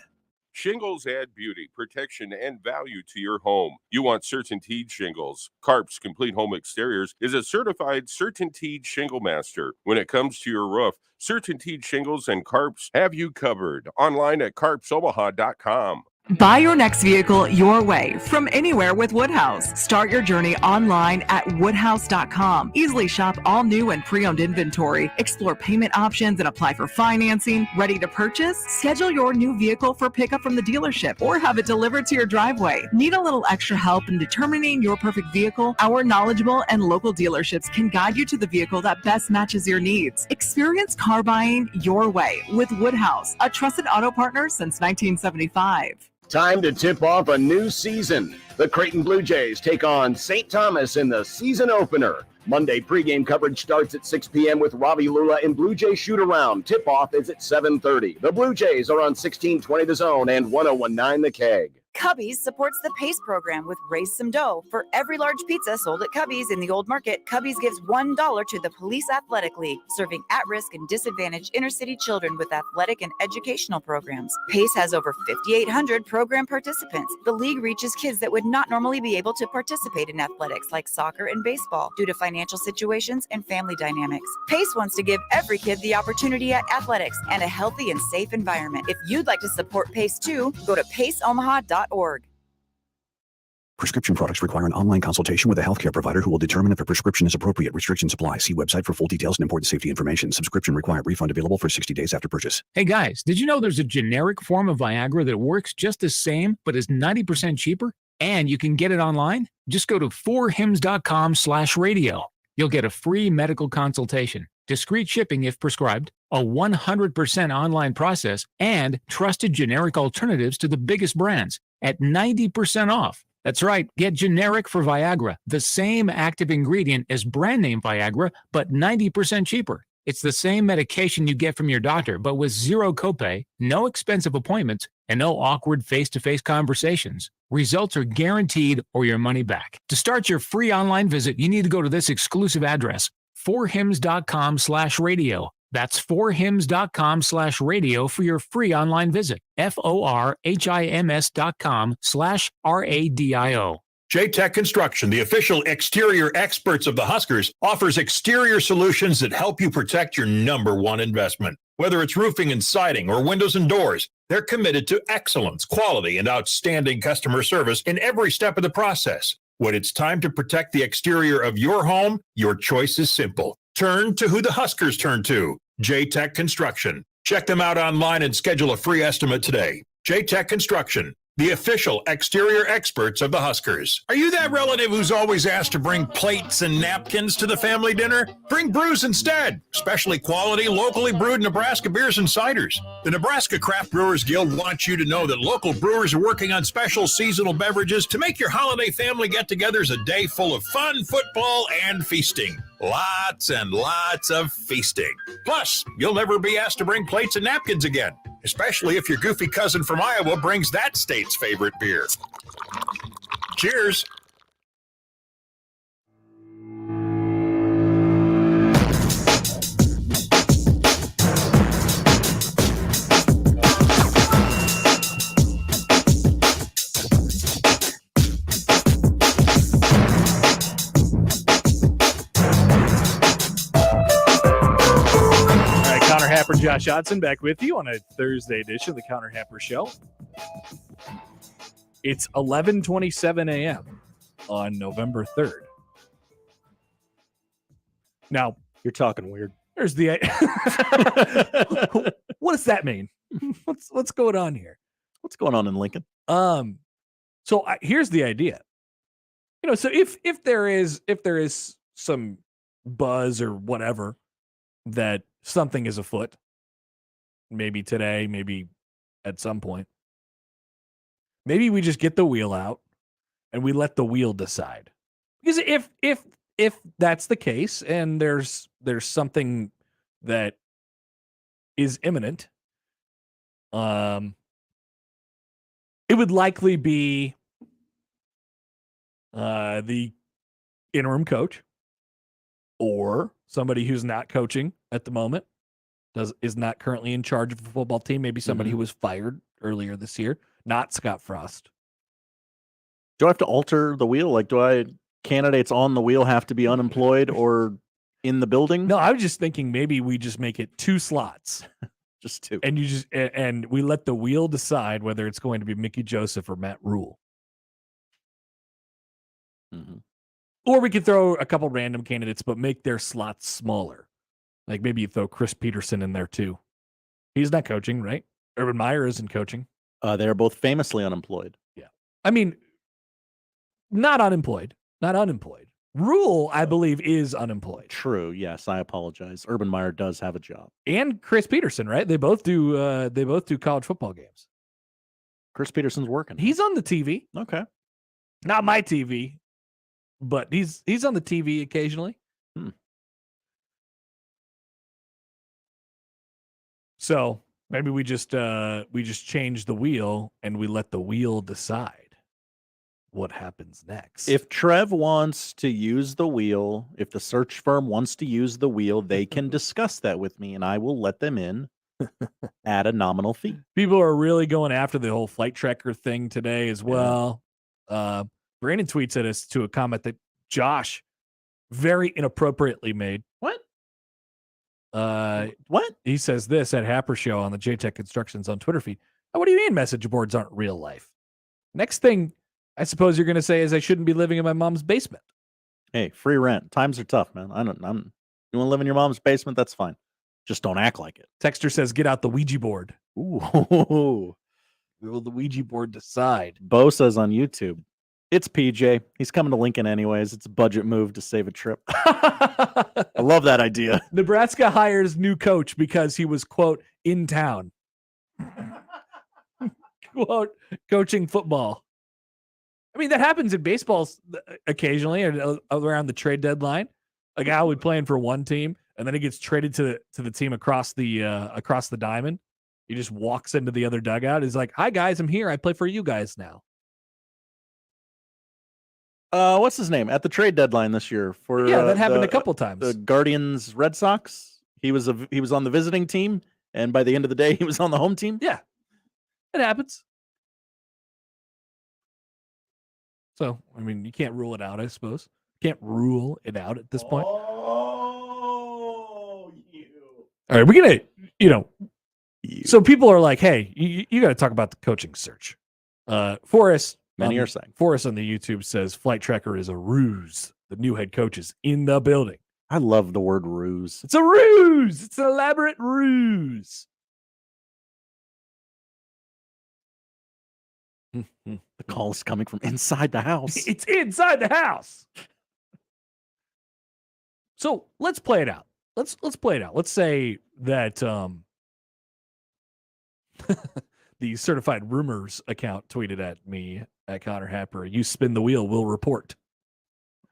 Shingles add beauty, protection, and value to your home. You want CertainTeed shingles. Carp's Complete Home Exteriors is a certified CertainTeed shingle master. When it comes to your roof, CertainTeed shingles and Carp's have you covered. Online at carpsomaha.com. Buy your next vehicle your way from anywhere with Woodhouse. Start your journey online at woodhouse.com. Easily shop all new and pre-owned inventory. Explore payment options and apply for financing. Ready to purchase? Schedule your new vehicle for pickup from the dealership or have it delivered to your driveway. Need a little extra help in determining your perfect vehicle? Our knowledgeable and local dealerships can guide you to the vehicle that best matches your needs. Experience car buying your way with Woodhouse, a trusted auto partner since 1975. Time to tip off a new season. The Creighton Blue Jays take on St. Thomas in the season opener. Monday pregame coverage starts at 6 p.m. with Ravi Lula and Blue Jay shoot-around. Tip-off is at 7:30. The Blue Jays are on 1620 The Zone and 1019 The Keg. Cubby's supports the PACE program with Raise Some Dough. For every large pizza sold at Cubby's in the Old Market, Cubby's gives $1 to the Police Athletic League, serving at-risk and disadvantaged inner-city children with athletic and educational programs. PACE has over 5,800 program participants. The league reaches kids that would not normally be able to participate in athletics like soccer and baseball due to financial situations and family dynamics. PACE wants to give every kid the opportunity at athletics and a healthy and safe environment. If you'd like to support PACE too, go to paceomaha.org. Prescription products require an online consultation with a healthcare provider who will determine if a prescription is appropriate. Restrictions apply. See website for full details and important safety information. Subscription required. Refund available for 60 days after purchase. Hey guys, did you know there's a generic form of Viagra that works just the same but is 90% cheaper? And you can get it online? Just go to 4hims.com/radio. You'll get a free medical consultation, discreet shipping if prescribed, a 100% online process, and trusted generic alternatives to the biggest brands at 90% off. That's right, get generic for Viagra, the same active ingredient as brand name Viagra, but 90% cheaper. It's the same medication you get from your doctor, but with zero copay, no expensive appointments, and no awkward face-to-face conversations. Results are guaranteed or your money back. To start your free online visit, you need to go to this exclusive address, 4hims.com/radio. That's 4hims.com/radio for your free online visit. FORHIMS.com/RADIO. J-Tech Construction, the official exterior experts of the Huskers, offers exterior solutions that help you protect your number one investment. Whether it's roofing and siding or windows and doors, they're committed to excellence, quality, and outstanding customer service in every step of the process. When it's time to protect the exterior of your home, your choice is simple. Turn to who the Huskers turn to, J-Tech Construction. Check them out online and schedule a free estimate today. J-Tech Construction, the official exterior experts of the Huskers. Are you that relative who's always asked to bring plates and napkins to the family dinner? Bring brews instead, specially quality, locally brewed Nebraska beers and ciders. The Nebraska Craft Brewers Guild wants you to know that local brewers are working on special seasonal beverages to make your holiday family get-togethers a day full of fun, football, and feasting. Lots and lots of feasting. Plus, you'll never be asked to bring plates and napkins again, especially if your goofy cousin from Iowa brings that state's favorite beer. Cheers. Happer, Josh Hodson back with you on a Thursday edition of the Counter Happer Show. It's 11:27 a.m. on November 3rd. Now, you're talking weird. There's the what does that mean? What's going on here? What's going on in Lincoln? So here's the idea. So if there is some buzz or whatever that something is afoot, maybe today, maybe at some point, maybe we just get the wheel out and we let the wheel decide. Because if that's the case and there's something that is imminent, it would likely be the interim coach or somebody who's not coaching at the moment, is not currently in charge of a football team. Maybe somebody who was fired earlier this year, not Scott Frost. Do I have to alter the wheel? Like, candidates on the wheel have to be unemployed or in the building? No, I was just thinking maybe we just make it 2 slots. Just two. And and we let the wheel decide whether it's going to be Mickey Joseph or Matt Rule. Mm-hmm. Or we could throw a couple random candidates, but make their slots smaller. Like maybe you throw Chris Peterson in there too. He's not coaching, right? Urban Meyer isn't coaching. They're both famously unemployed. Yeah. I mean, not unemployed. Rule, I believe, is unemployed. True. Yes, I apologize. Urban Meyer does have a job. And Chris Peterson, right? They both do college football games. Chris Peterson's working. He's on the TV. Okay. Not my TV, but he's on the TV occasionally. So maybe we just change the wheel and we let the wheel decide what happens next. If Trev wants to use the wheel, if the search firm wants to use the wheel, they can discuss that with me, and I will let them in at a nominal fee. People are really going after the whole flight tracker thing today as well. Brandon tweets at us to a comment that Josh very inappropriately made. What? What? He says this at Happer Show on the JTech Constructions on Twitter feed. Oh, what do you mean message boards aren't real life? Next thing I suppose you're going to say is I shouldn't be living in my mom's basement. Hey, free rent. Times are tough, man. You want to live in your mom's basement? That's fine. Just don't act like it. Texter says, get out the Ouija board. Ooh. Will the Ouija board decide? Bo says on YouTube, it's PJ. He's coming to Lincoln anyways. It's a budget move to save a trip. I love that idea. Nebraska hires new coach because he was, quote, in town. Quote, coaching football. I mean, that happens in baseball occasionally or around the trade deadline. A guy will be playing for one team, and then he gets traded to the team across the diamond. He just walks into the other dugout. He's like, "Hi guys, I'm here. I play for you guys now." What's his name at the trade deadline this year? That happened a couple times. The Guardians Red Sox. He was on the visiting team, and by the end of the day, he was on the home team. Yeah, it happens. So, I mean, you can't rule it out, I suppose. Can't rule it out at this point. Oh, you. All right, we're going to, so people are like, hey, you got to talk about the coaching search. Forrest. Many are saying. Forrest on the YouTube says Flight Tracker is a ruse. The new head coach is in the building. I love the word ruse. It's a ruse. It's an elaborate ruse. The call is coming from inside the house. It's inside the house. So let's play it out. Let's play it out. Let's say that the Certified Rumors account tweeted at me at Connor Happer. You spin the wheel, we'll report.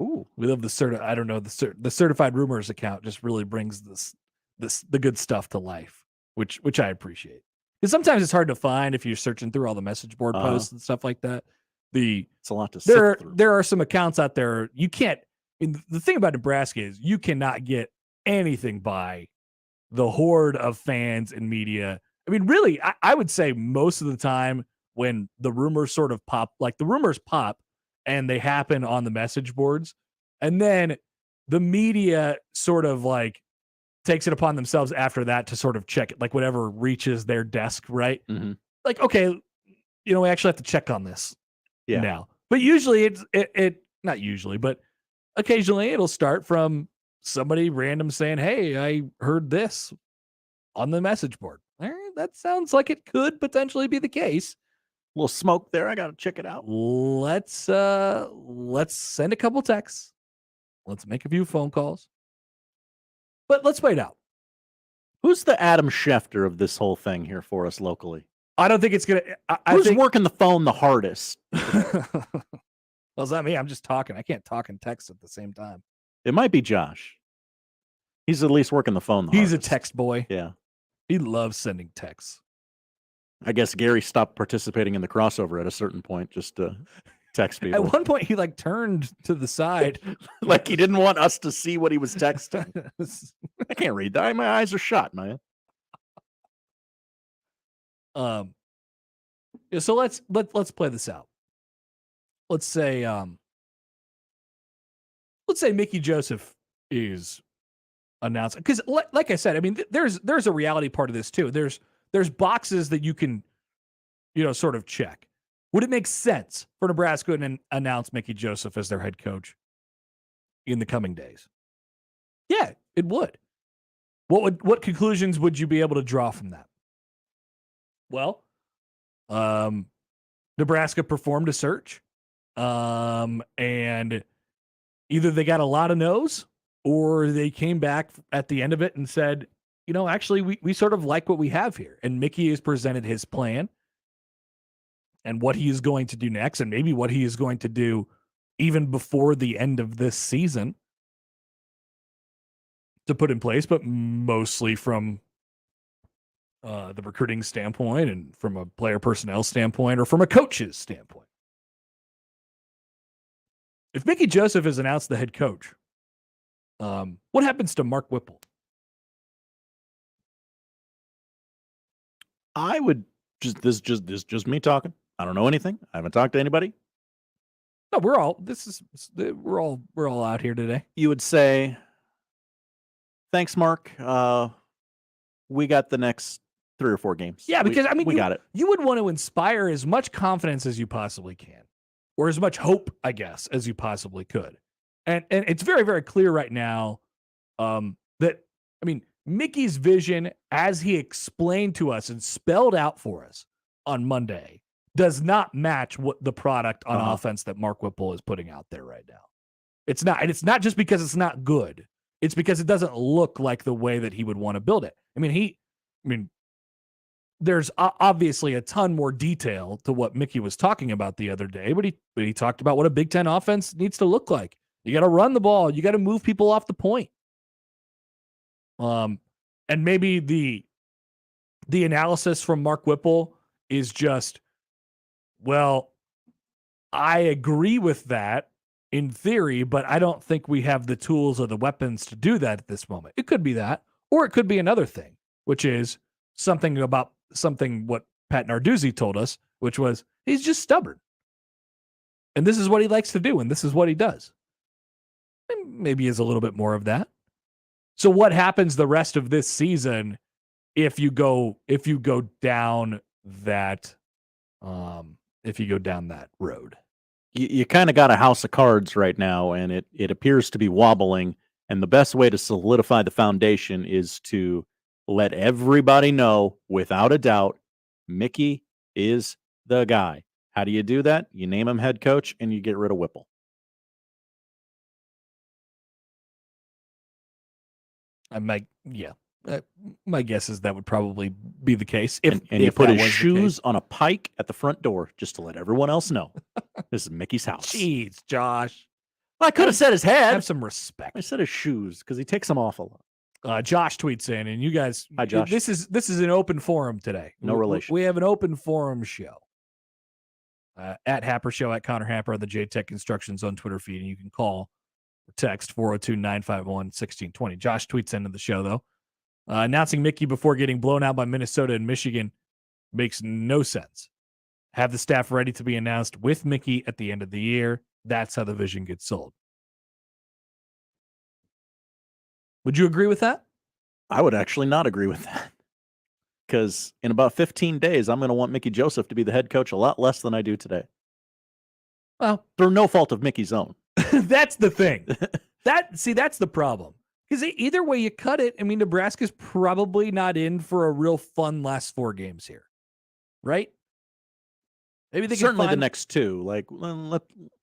Ooh, we love the I don't know, the Certified Rumors account just really brings the good stuff to life, which I appreciate. Because sometimes it's hard to find if you're searching through all the message board posts and stuff like that. It's a lot to sift through. There are some accounts out there you can't. I mean, the thing about Nebraska is you cannot get anything by the horde of fans and media. I mean, really, I would say most of the time when the rumors sort of pop, like the rumors pop and they happen on the message boards, and then the media sort of like takes it upon themselves after that to sort of check it, like whatever reaches their desk, right? Mm-hmm. Like, okay, we actually have to check on this now. But usually it not usually, but occasionally it'll start from somebody random saying, hey, I heard this on the message board. All right, that sounds like it could potentially be the case. A little smoke there. I got to check it out. Let's send a couple texts. Let's make a few phone calls. But let's play it out. Who's the Adam Schefter of this whole thing here for us locally? I don't think it's going to... Who's working the phone the hardest? Well, it's not me. I'm just talking. I can't talk and text at the same time. It might be Josh. He's at least working the phone the hardest. He's a text boy. Yeah. He loves sending texts. I guess Gary stopped participating in the crossover at a certain point just to text people. At one point, he turned to the side. Like he didn't want us to see what he was texting. I can't read that. My eyes are shut, man. Yeah, so let's play this out. Let's say Mickey Joseph is announce, because like I said, I mean, there's a reality part of this too. There's boxes that you can, sort of check. Would it make sense for Nebraska to announce Mickey Joseph as their head coach in the coming days? Yeah, it would. What conclusions would you be able to draw from that? Well, Nebraska performed a search, and either they got a lot of no's or they came back at the end of it and said, actually, we sort of like what we have here. And Mickey has presented his plan and what he is going to do next, and maybe what he is going to do even before the end of this season to put in place, but mostly from the recruiting standpoint and from a player personnel standpoint or from a coach's standpoint. If Mickey Joseph is announced the head coach, what happens to Mark Whipple? I would this just me talking. I don't know anything. I haven't talked to anybody. No, we're all out here today. You would say, thanks, Mark. We got the next 3 or 4 games. Yeah, because we got it. You would want to inspire as much confidence as you possibly can, or as much hope, I guess, as you possibly could. And it's very, very clear right now that, Mickey's vision, as he explained to us and spelled out for us on Monday, does not match what the product on offense that Mark Whipple is putting out there right now. It's not. And it's not just because it's not good. It's because it doesn't look like the way that he would want to build it. There's obviously a ton more detail to what Mickey was talking about the other day, but he talked about what a Big Ten offense needs to look like. You got to run the ball. You got to move people off the point. And maybe the analysis from Mark Whipple is just, well, I agree with that in theory, but I don't think we have the tools or the weapons to do that at this moment. It could be that, or it could be another thing, which is something what Pat Narduzzi told us, which was he's just stubborn. And this is what he likes to do, and this is what he does. And maybe is a little bit more of that. So what happens the rest of this season if you go down that road? You kind of got a house of cards right now, and it appears to be wobbling. And the best way to solidify the foundation is to let everybody know, without a doubt, Mickey is the guy. How do you do that? You name him head coach, and you get rid of Whipple. My guess is that would probably be the case. And you put his shoes on a pike at the front door just to let everyone else know this is Mickey's house. Jeez, Josh. Well, I could have said his head. Have some respect. I said his shoes because he takes them off a lot. Josh tweets in, and you guys, hi, Josh. This is an open forum today. No relation. We have an open forum show. At Happer Show, at Connor Happer, the JTech Instructions on Twitter feed, and you can call or text 402-951-1620. Josh tweets into the show, though. Announcing Mickey before getting blown out by Minnesota and Michigan makes no sense. Have the staff ready to be announced with Mickey at the end of the year. That's how the vision gets sold. Would you agree with that? I would actually not agree with that. Because in about 15 days, I'm going to want Mickey Joseph to be the head coach a lot less than I do today. Well, through no fault of Mickey's own. That's the thing. That's the problem. Because either way you cut it, Nebraska's probably not in for a real fun last 4 games here. Right? Maybe they certainly the next 2. Like,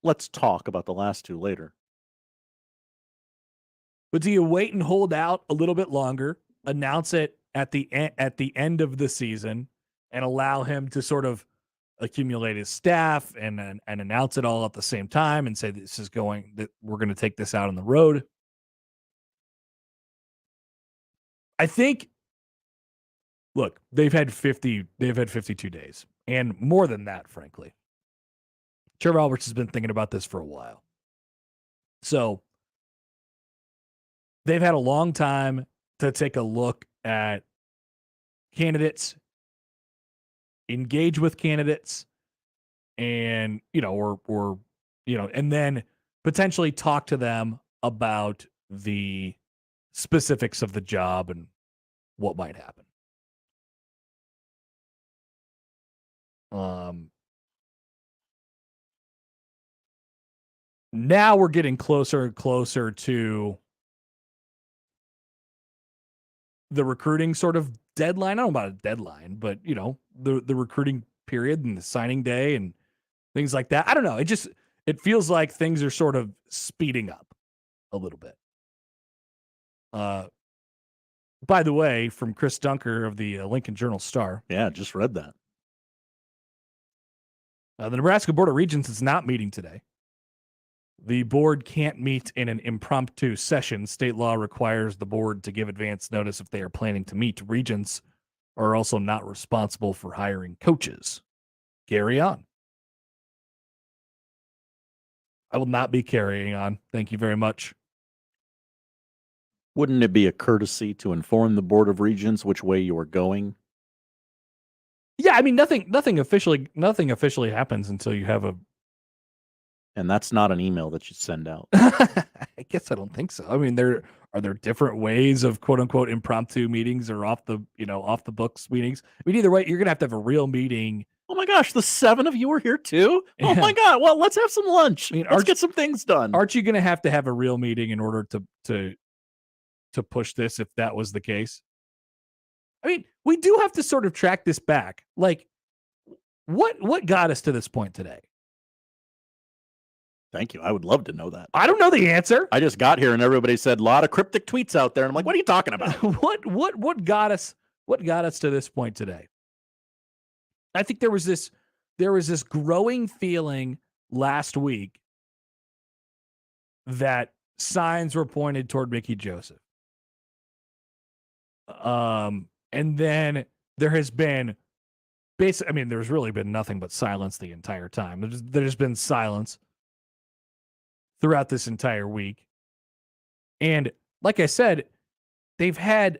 let's talk about the last 2 later. But do you wait and hold out a little bit longer, announce it at the end of the season, and allow him to sort of accumulate his staff and announce it all at the same time and say that we're going to take this out on the road? I think, look, they've had 52 days, and more than that, frankly. Trev Alberts has been thinking about this for a while. So they've had a long time to take a look at candidates, engage with candidates, and, and then potentially talk to them about the specifics of the job and what might happen. Now we're getting closer and closer to the recruiting sort of deadline. I don't know about a deadline, but the recruiting period and the signing day and things like that. I don't know. It feels like things are sort of speeding up a little bit. By the way, from Chris Dunker of the Lincoln Journal-Star. Yeah, just read that. The Nebraska Board of Regents is not meeting today. The board can't meet in an impromptu session. State law requires the board to give advance notice if they are planning to meet. Regents are also not responsible for hiring coaches. Carry on. I will not be carrying on. Thank you very much. Wouldn't it be a courtesy to inform the Board of Regents which way you are going? Yeah, I mean nothing officially happens until you have a. And that's not an email that you send out. I guess I don't think so. I mean, are there different ways of quote unquote impromptu meetings or off the books meetings? I mean, either way, you're gonna have to have a real meeting. Oh my gosh, the 7 of you are here too? Oh my God. Well, let's have some lunch. I mean, let's get some things done. Aren't you gonna have to have a real meeting in order to push this if that was the case? I mean, we do have to sort of track this back. Like, what got us to this point today? Thank you. I would love to know that. I don't know the answer. I just got here and everybody said a lot of cryptic tweets out there. And I'm like, what are you talking about? What got us to this point today? I think there was this growing feeling last week that signs were pointed toward Mickey Joseph. And then there has been there's really been nothing but silence the entire time. There's been silence throughout this entire week. And like I said, they've had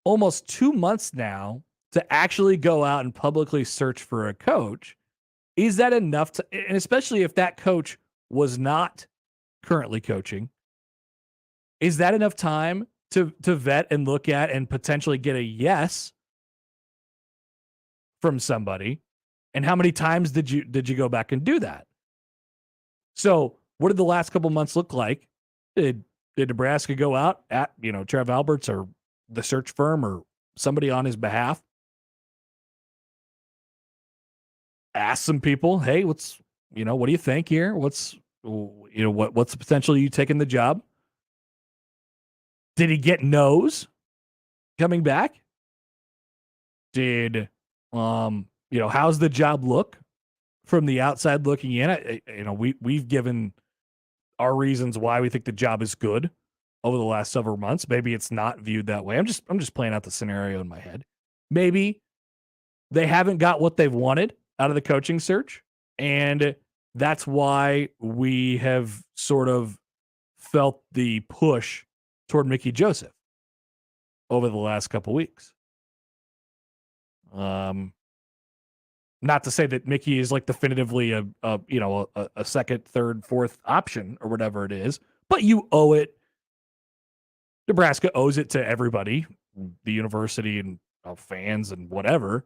almost 2 months now to actually go out and publicly search for a coach. Is that enough to, and especially if that coach was not currently coaching, is that enough time to vet and look at and potentially get a yes from somebody? And how many times did you go back and do that? So what did the last couple months look like? Did Nebraska go out at, Trev Alberts or the search firm or somebody on his behalf? Ask some people, hey, what do you think here? What's the potential of you taking the job? Did he get no's coming back? Did, how's the job look from the outside looking in? We've given our reasons why we think the job is good over the last several months. Maybe it's not viewed that way. I'm just playing out the scenario in my head. Maybe they haven't got what they've wanted out of the coaching search, and that's why we have sort of felt the push toward Mickey Joseph over the last couple weeks. Not to say that Mickey is like definitively a second, third, fourth option or whatever it is, but you owe it. Nebraska owes it to everybody, the university and fans and whatever,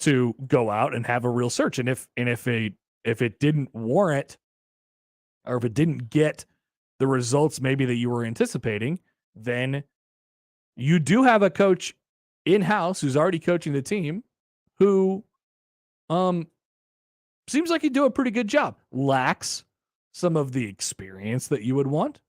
to go out and have a real search. And if it didn't warrant, or if it didn't get the results maybe that you were anticipating, then you do have a coach in-house who's already coaching the team who seems like he'd do a pretty good job. Lacks some of the experience that you would want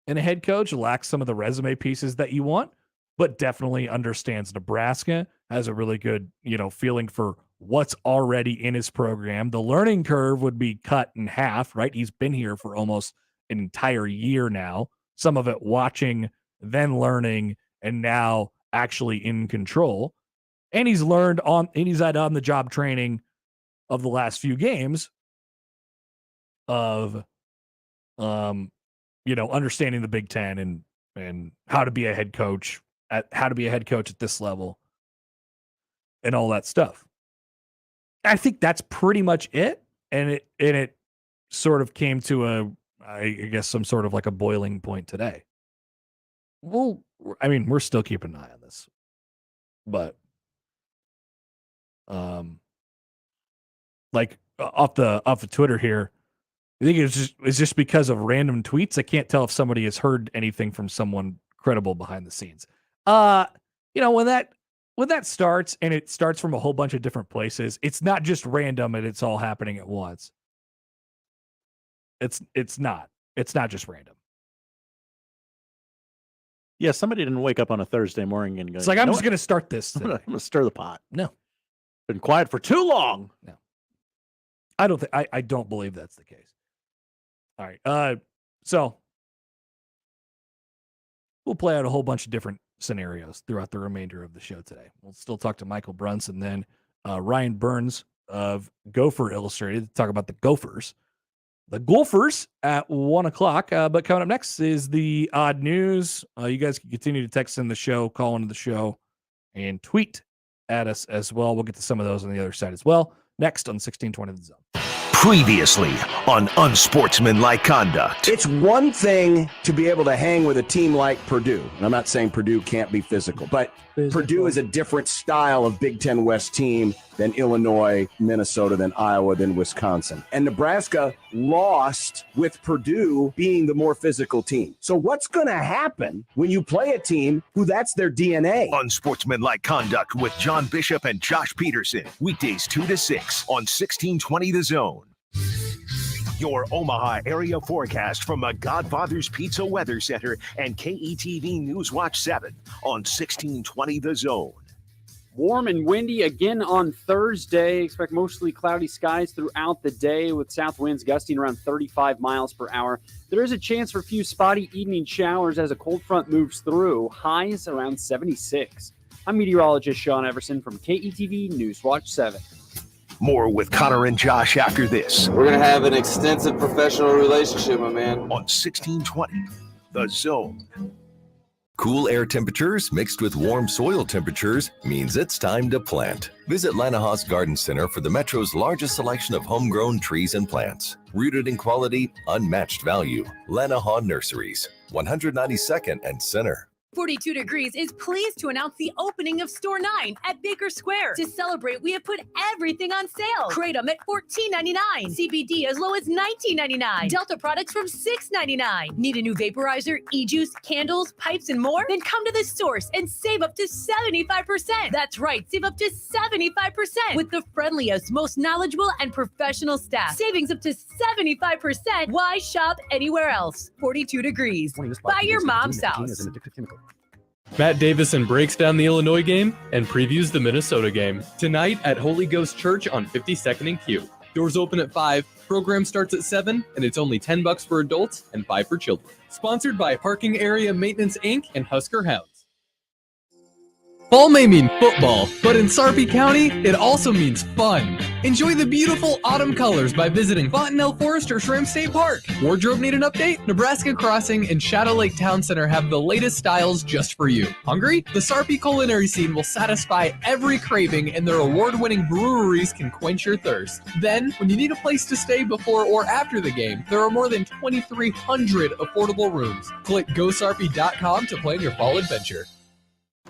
in a head coach, lacks some of the resume pieces that you want, but definitely understands Nebraska, has a really good, feeling for what's already in his program. The learning curve would be cut in half, right? He's been here for almost an entire year now, some of it watching, then learning, and now actually in control. And he's had on the job training of the last few games of, understanding the Big Ten and how to be a head coach at this level and all that stuff. I think that's pretty much it. And it sort of came to I guess some sort of like a boiling point today. we're still keeping an eye on this, but like off the Twitter here, I think it's just because of random tweets. I can't tell if somebody has heard anything from someone credible behind the scenes. When that starts, and it starts from a whole bunch of different places, it's not just random and it's all happening at once. It's not just random. Yeah, somebody didn't wake up on a Thursday morning and go, It's like, I'm just going to start this. I'm going to stir the pot. No. Been quiet for too long. No. I don't believe that's the case. All right. So we'll play out a whole bunch of different scenarios throughout the remainder of the show today. We'll still talk to Michael Bruntz and then Ryan Burns of Gopher Illustrated to talk about the Gophers. The Gophers at 1 o'clock. But coming up next is the odd news. You guys can continue to text in the show, call into the show, and tweet at us as well. We'll get to some of those on the other side as well. Next on 1620 The Zone. Previously on Unsportsmanlike Conduct. It's one thing to be able to hang with a team like Purdue. And I'm not saying Purdue can't be physical, but Purdue is a different style of Big Ten West team than Illinois, Minnesota, than Iowa, than Wisconsin. And Nebraska lost with Purdue being the more physical team. So what's going to happen when you play a team who that's their DNA? Unsportsmanlike Conduct with John Bishop and Josh Peterson. Weekdays 2 to 6 on 1620 The Zone. Your Omaha area forecast from a Godfather's Pizza Weather Center and KETV News Watch 7 on 1620 The Zone. Warm and windy again on Thursday. Expect mostly cloudy skies throughout the day with south winds gusting around 35 miles per hour. There is a chance for a few spotty evening showers as a cold front moves through. Highs around 76. I'm meteorologist Sean Everson from KETV News Watch 7. More with Connor and Josh after this. We're going to have an extensive professional relationship, my man. On 1620 The Zone. Cool air temperatures mixed with warm soil temperatures means it's time to plant. Visit Lanahaas Garden Center for the Metro's largest selection of homegrown trees and plants. Rooted in quality, unmatched value. Lanahaas Nurseries, 192nd and Center. 42 Degrees is pleased to announce the opening of Store 9 at Baker Square. To celebrate, we have put everything on sale. Kratom at $14.99. CBD as low as $19.99. Delta products from $6.99. Need a new vaporizer, e-juice, candles, pipes, and more? Then come to the source and save up to 75%. That's right, save up to 75% with the friendliest, most knowledgeable, and professional staff. Savings up to 75%. Why shop anywhere else? 42 Degrees. Buy your mom's house. Matt Davison breaks down the Illinois game and previews the Minnesota game tonight at Holy Ghost Church on 52nd and Q. Doors open at 5, program starts at 7, and it's only $10 for adults and $5 for children. Sponsored by Parking Area Maintenance Inc. and Husker Hounds. Fall may mean football, but in Sarpy County, it also means fun. Enjoy the beautiful autumn colors by visiting Fontenelle Forest or Shrimp State Park. Wardrobe need an update? Nebraska Crossing and Shadow Lake Town Center have the latest styles just for you. Hungry? The Sarpy culinary scene will satisfy every craving, and their award-winning breweries can quench your thirst. Then, when you need a place to stay before or after the game, there are more than 2,300 affordable rooms. Click GoSarpy.com to plan your fall adventure.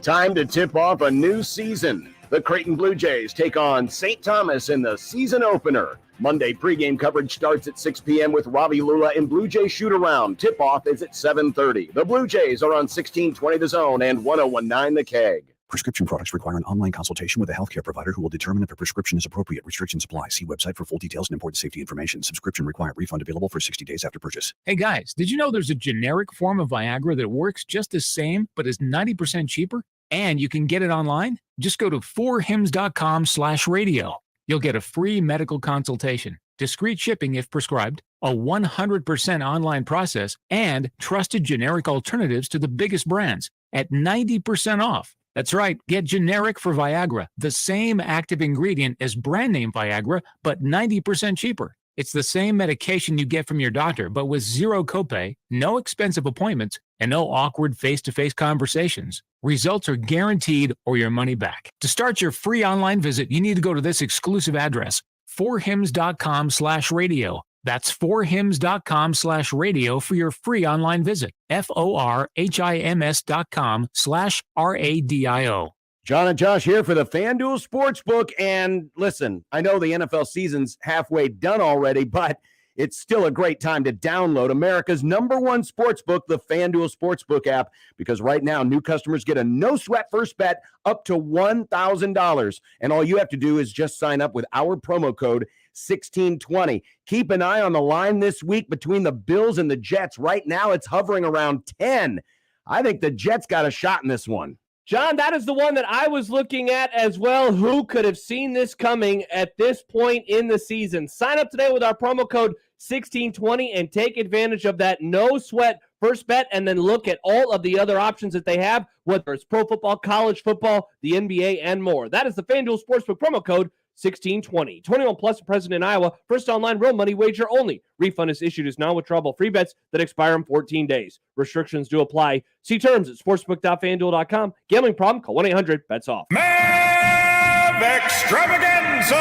Time to tip off a new season. The Creighton Blue Jays take on St. Thomas in the season opener. Monday pregame coverage starts at 6 p.m. with Ravi Lula and Blue Jay shoot-around. Tip-off is at 7:30. The Blue Jays are on 1620 The Zone and 1019 The Keg. Prescription products require an online consultation with a healthcare provider who will determine if a prescription is appropriate. Restrictions apply. See website for full details and important safety information. Subscription required. Refund available for 60 days after purchase. Hey guys, did you know there's a generic form of Viagra that works just the same, but is 90% cheaper? And you can get it online? Just go to 4hims.com/radio. You'll get a free medical consultation, discreet shipping if prescribed, a 100% online process, and trusted generic alternatives to the biggest brands at 90% off. That's right, get generic for Viagra, the same active ingredient as brand name Viagra, but 90% cheaper. It's the same medication you get from your doctor, but with zero copay, no expensive appointments, and no awkward face-to-face conversations. Results are guaranteed or your money back. To start your free online visit, you need to go to this exclusive address, 4hims.com/radio. That's forhims.com/radio for your free online visit. forhims.com/radio. John and Josh here for the FanDuel Sportsbook. And listen, I know the NFL season's halfway done already, but it's still a great time to download America's #1 sportsbook, the FanDuel Sportsbook app, because right now new customers get a no-sweat first bet up to $1,000. And all you have to do is just sign up with our promo code 1620. Keep an eye on the line this week between the Bills and the Jets. Right now it's hovering around 10. I think the Jets got a shot in this one. John, that is the one that I was looking at as well. Who could have seen this coming at this point in the season? Sign up today with our promo code 1620 and take advantage of that no-sweat first bet, and then look at all of the other options that they have, whether it's pro football, college football, the NBA, and more. That is the FanDuel Sportsbook promo code 1620. 21 plus, present in Iowa. First online real money wager only. Refund is issued as non-withdrawable free bets that expire in 14 days. Restrictions do apply. See terms at sportsbook.fanduel.com. Gambling problem? Call 1-800-BETS-OFF. Extravaganza!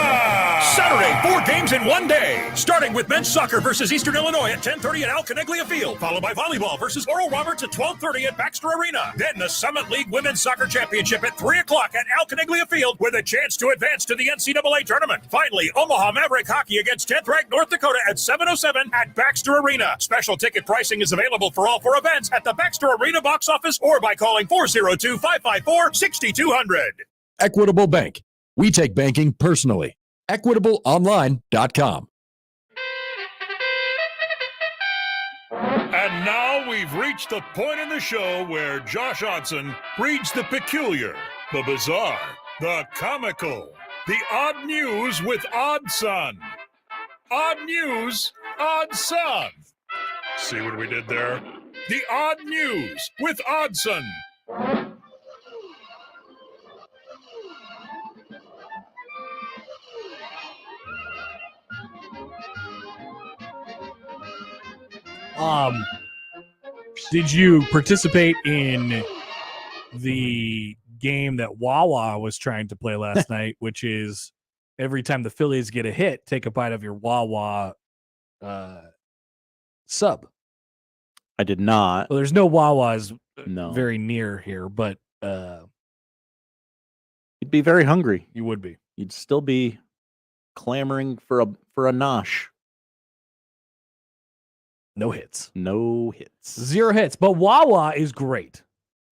Saturday, 4 games in one day. Starting with men's soccer versus Eastern Illinois at 10:30 at Alcaneglia Field, followed by volleyball versus Oral Roberts at 12:30 at Baxter Arena. Then the Summit League Women's Soccer Championship at 3 o'clock at Alcaneglia Field with a chance to advance to the NCAA tournament. Finally, Omaha Maverick Hockey against 10th-ranked North Dakota at 7:07 at Baxter Arena. Special ticket pricing is available for all 4 events at the Baxter Arena box office or by calling 402-554-6200. Equitable Bank. We take banking personally. EquitableOnline.com. And now we've reached the point in the show where Josh Odson reads the peculiar, the bizarre, the comical, the odd news with Odd Son. Odd news, Odd Son. See what we did there? The odd news with Oddson. Did you participate in the game that Wawa was trying to play last night, which is every time the Phillies get a hit, take a bite of your Wawa sub? I did not. Well, there's no Wawas No. very near here, but You'd be very hungry. You would be. You'd still be clamoring for a nosh. No hits. No hits. 0 hits. But Wawa is great.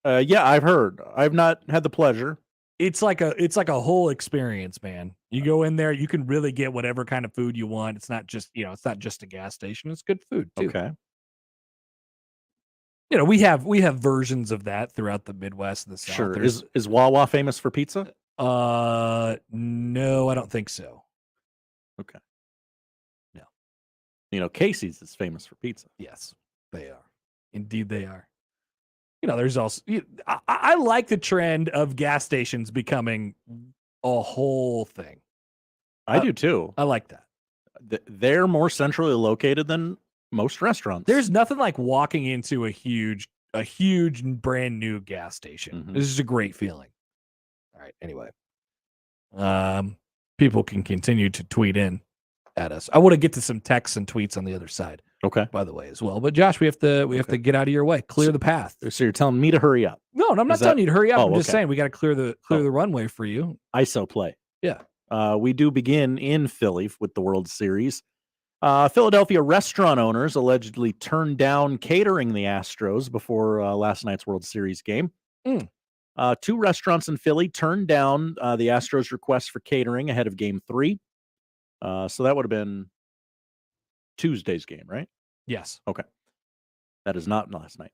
Yeah, I've heard. I've not had the pleasure. It's like a whole experience, man. You go in there, you can really get whatever kind of food you want. It's not just, it's not just a gas station. It's good food too. Okay. We have versions of that throughout the Midwest and the South. Sure. Is Wawa famous for pizza? No, I don't think so. Okay. No. Casey's is famous for pizza. Yes, they are. Indeed, they are. There's also, I like the trend of gas stations becoming a whole thing. I do too. I like that. They're more centrally located than most restaurants. There's nothing like walking into a huge brand new gas station. Mm-hmm. This is a great feeling. All right. Anyway, people can continue to tweet in at us. I want to get to some texts and tweets on the other side. Okay. By the way, as well. But Josh, we have to get out of your way. Clear the path. So you're telling me to hurry up? No, I'm not telling you to hurry up. Oh, I'm just okay. saying we got to clear the runway for you. ISO play. Yeah. We do begin in Philly with the World Series. Philadelphia restaurant owners allegedly turned down catering the Astros before last night's World Series game. 2 restaurants in Philly turned down the Astros' request for catering ahead of Game 3. So that would have been Tuesday's game, right? Yes. Okay. That is not last night.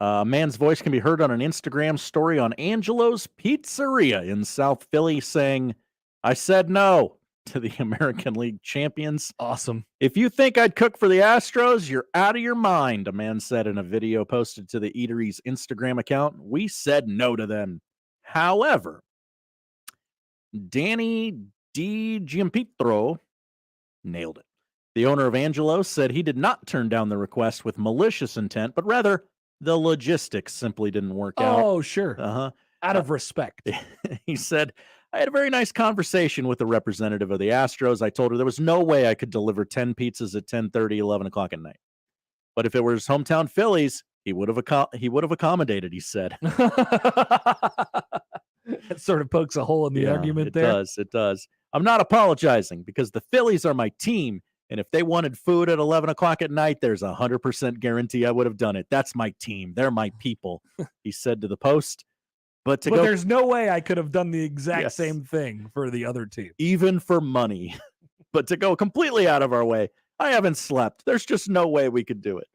A man's voice can be heard on an Instagram story on Angelo's Pizzeria in South Philly saying, "I said no to the American League champions." Awesome. "If you think I'd cook for the Astros, you're out of your mind," a man said in a video posted to the eatery's Instagram account. "We said no to them." However, Danny DiGiampetro nailed it. The owner of Angelo's said he did not turn down the request with malicious intent, but rather the logistics simply didn't work out. Oh, sure. Uh-huh. Out of respect. He said, I had a very nice conversation with the representative of the Astros. I told her there was no way I could deliver 10 pizzas at 10:30, 11 o'clock at night. But if it was hometown Phillies, he would have accommodated, he said. That sort of pokes a hole in the argument there. It does. I'm not apologizing because the Phillies are my team. And if they wanted food at 11 o'clock at night, there's a 100% guarantee I would have done it. That's my team. They're my people, he said to the Post. But there's no way I could have done the exact same thing for the other team. Even for money. But to go completely out of our way, I haven't slept. There's just no way we could do it.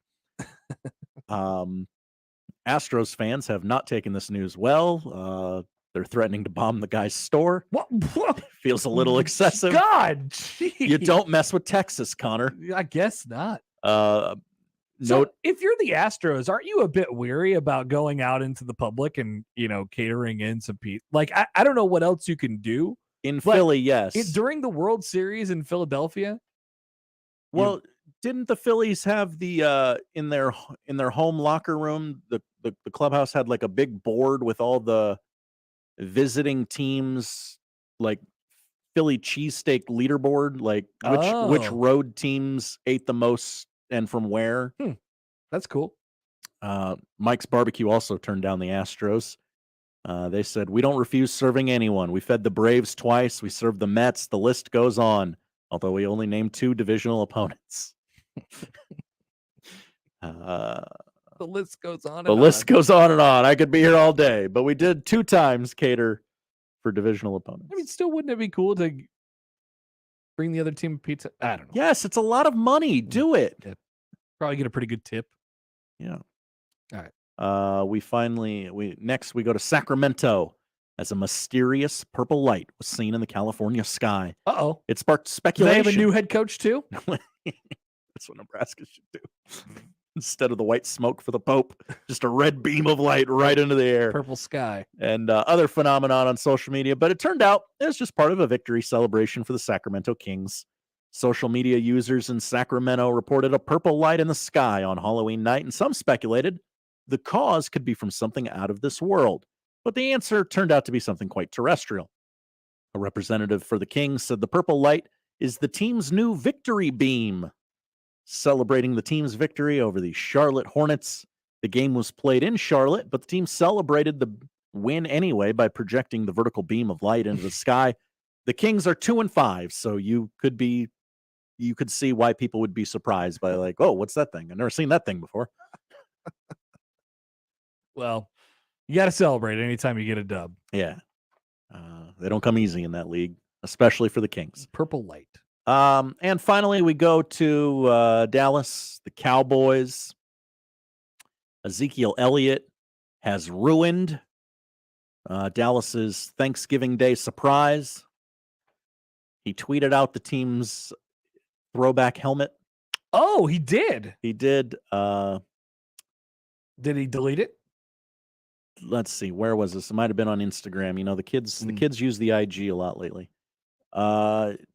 Astros fans have not taken this news well. They're threatening to bomb the guy's store. What? Feels a little excessive. God, you don't mess with Texas, Connor. I guess not. So if you're the Astros, aren't you a bit weary about going out into the public and, catering in some people? Like, I don't know what else you can do. In Philly, yes. During the World Series in Philadelphia? Well, didn't the Phillies have the in their home locker room, the clubhouse had like a big board with all the visiting teams, like Philly cheesesteak leaderboard, like which road teams ate the most and from where. That's cool. Mike's Barbecue also turned down the Astros. They said, we don't refuse serving anyone. We fed the Braves twice. We served the Mets. The list goes on, although we only named 2 divisional opponents. The list goes on. The list goes on and on. I could be here all day, but we did 2 times cater for divisional opponents. I mean, still, wouldn't it be cool to bring the other team a pizza? I don't know. Yes, it's a lot of money. Do it. Yeah. Probably get a pretty good tip. Yeah. All right. Next we go to Sacramento as a mysterious purple light was seen in the California sky. Uh-oh. It sparked speculation. They have a new head coach too? That's what Nebraska should do. Instead of the white smoke for the Pope, just a red beam of light right into the air. Purple sky. And other phenomenon on social media. But it turned out it was just part of a victory celebration for the Sacramento Kings. Social media users in Sacramento reported a purple light in the sky on Halloween night, and some speculated the cause could be from something out of this world. But the answer turned out to be something quite terrestrial. A representative for the Kings said the purple light is the team's new victory beam, celebrating the team's victory over the Charlotte Hornets. The game was played in Charlotte, but the team celebrated the win anyway by projecting the vertical beam of light into the sky. The Kings are 2-5, so you could see why people would be surprised by like, oh, what's that thing? I've never seen that thing before. Well, you got to celebrate anytime you get a dub. Yeah. They don't come easy in that league, especially for the Kings. Purple light. And finally, we go to Dallas, the Cowboys. Ezekiel Elliott has ruined Dallas's Thanksgiving Day surprise. He tweeted out the team's throwback helmet. Oh, he did. He did. Did he delete it? Let's see. Where was this? It might have been on Instagram. You know, the kids use the IG a lot lately.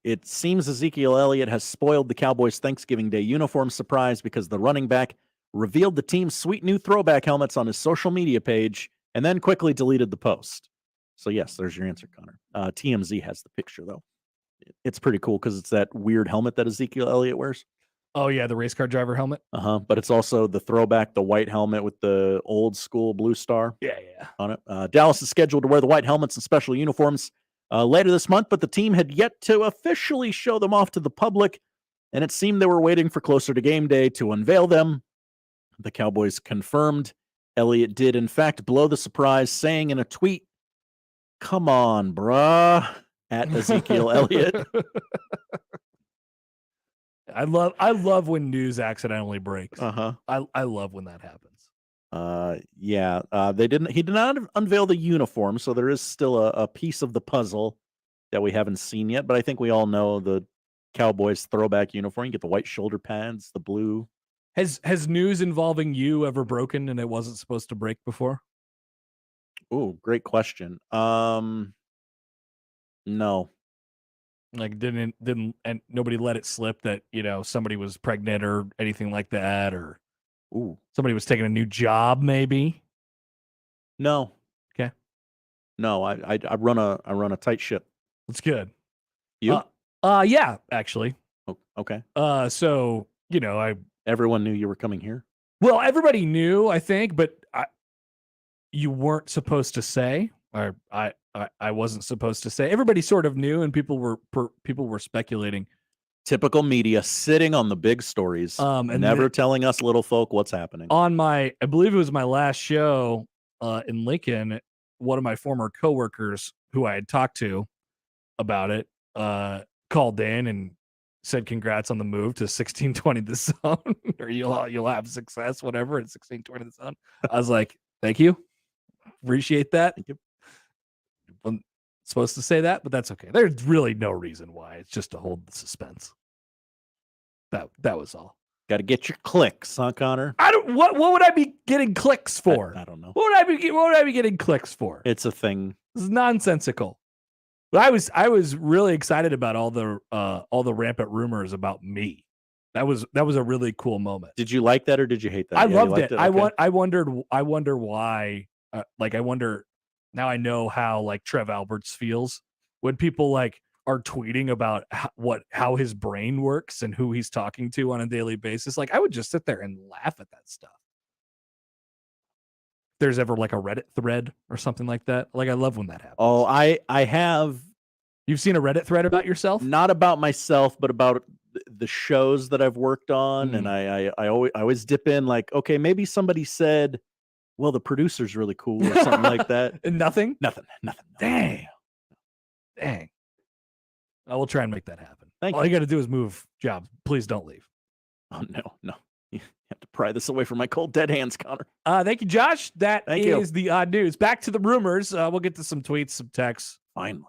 It seems Ezekiel Elliott has spoiled the Cowboys' Thanksgiving Day uniform surprise because the running back revealed the team's sweet new throwback helmets on his social media page and then quickly deleted the post. So yes, there's your answer, Connor. TMZ has the picture though. It's pretty cool because it's that weird helmet that Ezekiel Elliott wears. Oh yeah, the race car driver helmet. But it's also the throwback, the white helmet with the old school blue star. Yeah. On it. Dallas is scheduled to wear the white helmets and special uniforms later this month, but the team had yet to officially show them off to the public, and it seemed they were waiting for closer to game day to unveil them. The Cowboys confirmed Elliott did, in fact, blow the surprise, saying in a tweet, "Come on, bruh," at Ezekiel Elliott. I love when news accidentally breaks. I love when that happens. He did not unveil the uniform, so there is still a piece of the puzzle that we haven't seen yet, but I think we all know the Cowboys throwback uniform. You get the white shoulder pads, the blue. Has news involving you ever broken and it wasn't supposed to break before? Oh, great question. No. Like didn't and nobody let it slip that, somebody was pregnant or anything like that, or somebody was taking a new job maybe? No. Okay. No, I run a tight ship. That's good. You? Yeah, actually. Oh, okay. So everyone knew you were coming here. Well, everybody knew, I think, but you weren't supposed to say, or I wasn't supposed to say. Everybody sort of knew, and people were speculating. Typical media sitting on the big stories, and never telling us little folk what's happening. On I believe it was my last show in Lincoln, one of my former coworkers who I had talked to about it called in and said congrats on the move to 1620 the zone, or you'll have success, whatever, at 1620 the zone. I was like, thank you, appreciate that. Thank you. I'm supposed to say that, but that's okay. There's really no reason why. It's just to hold the suspense. That was all. Got to get your clicks, huh, Connor? I don't. What would I be getting clicks for? I don't know. What would I be getting clicks for? It's a thing. This is nonsensical. But I was really excited about all the rampant rumors about me. That was a really cool moment. Did you like that or did you hate that? I loved it. Okay. I wonder why. I wonder. Now I know how like Trev Alberts feels when people like are tweeting about how his brain works and who he's talking to on a daily basis. Like I would just sit there and laugh at that stuff. If there's ever like a Reddit thread or something like that. Like I love when that happens. Oh, I have. You've seen a Reddit thread about yourself? Not about myself, but about the shows that I've worked on. And I always dip in like, okay, maybe somebody said, well, the producer's really cool or something like that. And nothing. Dang. I will try and make that happen. Thank All you. you got to do is move jobs. Please don't leave. Oh, no. You have to pry this away from my cold, dead hands, Connor. Thank you, Josh. That Thank is you. the odd news. Back to the rumors. We'll get to some tweets, some texts. Finally.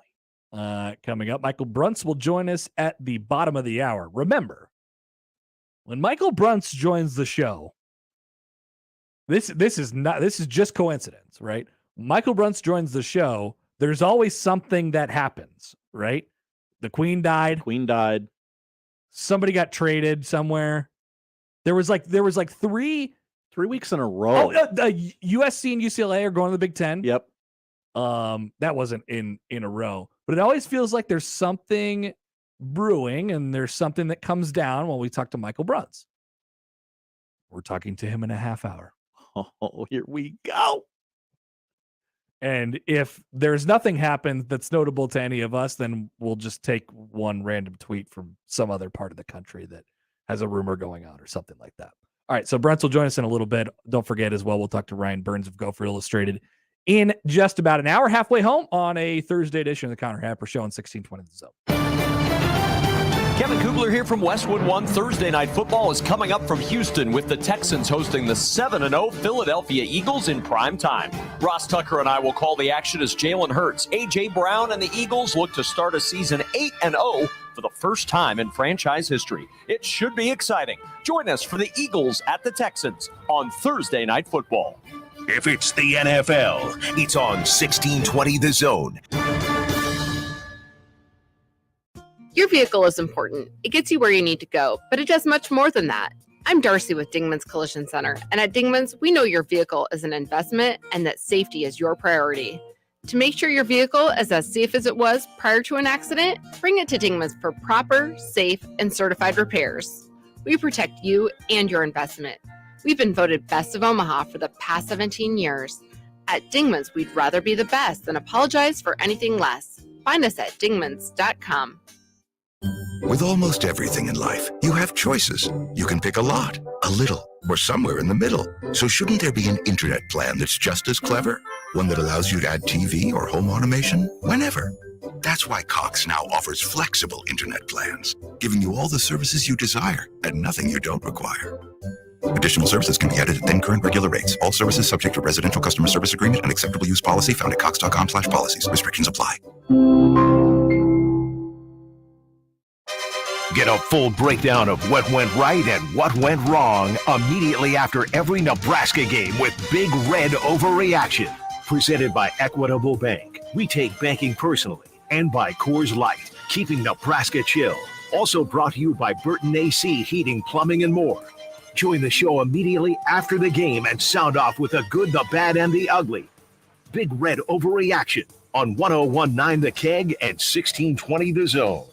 Coming up, Michael Bruntz will join us at the bottom of the hour. Remember, when Michael Bruntz joins the show, this is just coincidence, right? Michael Bruntz joins the show. There's always something that happens, right? The Queen died. Somebody got traded somewhere. There was like 3 weeks in a row. Oh, USC and UCLA are going to the Big Ten. Yep. That wasn't in a row, but it always feels like there's something brewing and there's something that comes down when we talk to Michael Bruntz. We're talking to him in a half hour. Oh, here we go. And if there's nothing happened that's notable to any of us, then we'll just take one random tweet from some other part of the country that has a rumor going on or something like that. All right, so Bruntz will join us in a little bit. Don't forget as well, we'll talk to Ryan Burns of Gopher Illustrated in just about an hour, halfway home on a Thursday edition of the Connor Happer Show on 1620 The Zone. Kevin Coogler here from Westwood One. Thursday Night Football is coming up from Houston with the Texans hosting the 7-0 Philadelphia Eagles in prime time. Ross Tucker and I will call the action as Jalen Hurts, A.J. Brown, and the Eagles look to start a season 8-0 for the first time in franchise history. It should be exciting. Join us for the Eagles at the Texans on Thursday Night Football. If it's the NFL, it's on 1620 The Zone. Your vehicle is important. It gets you where you need to go, but it does much more than that. I'm Darcy with Dingman's Collision Center, and at Dingman's, we know your vehicle is an investment and that safety is your priority. To make sure your vehicle is as safe as it was prior to an accident, bring it to Dingman's for proper, safe, and certified repairs. We protect you and your investment. We've been voted Best of Omaha for the past 17 years. At Dingman's, we'd rather be the best than apologize for anything less. Find us at dingmans.com. With almost everything in life, you have choices. You can pick a lot, a little, or somewhere in the middle. So shouldn't there be an internet plan that's just as clever? One that allows you to add TV or home automation whenever. That's why Cox now offers flexible internet plans, giving you all the services you desire at nothing you don't require. Additional services can be added at then current regular rates. All services subject to residential customer service agreement and acceptable use policy found at cox.com/policies. Restrictions apply. Get a full breakdown of what went right and what went wrong immediately after every Nebraska game with Big Red Overreaction. Presented by Equitable Bank. We take banking personally. And by Coors Light, keeping Nebraska chill. Also brought to you by Burton AC Heating, Plumbing, and more. Join the show immediately after the game and sound off with the good, the bad, and the ugly. Big Red Overreaction on 1019 The Keg and 1620 The Zone.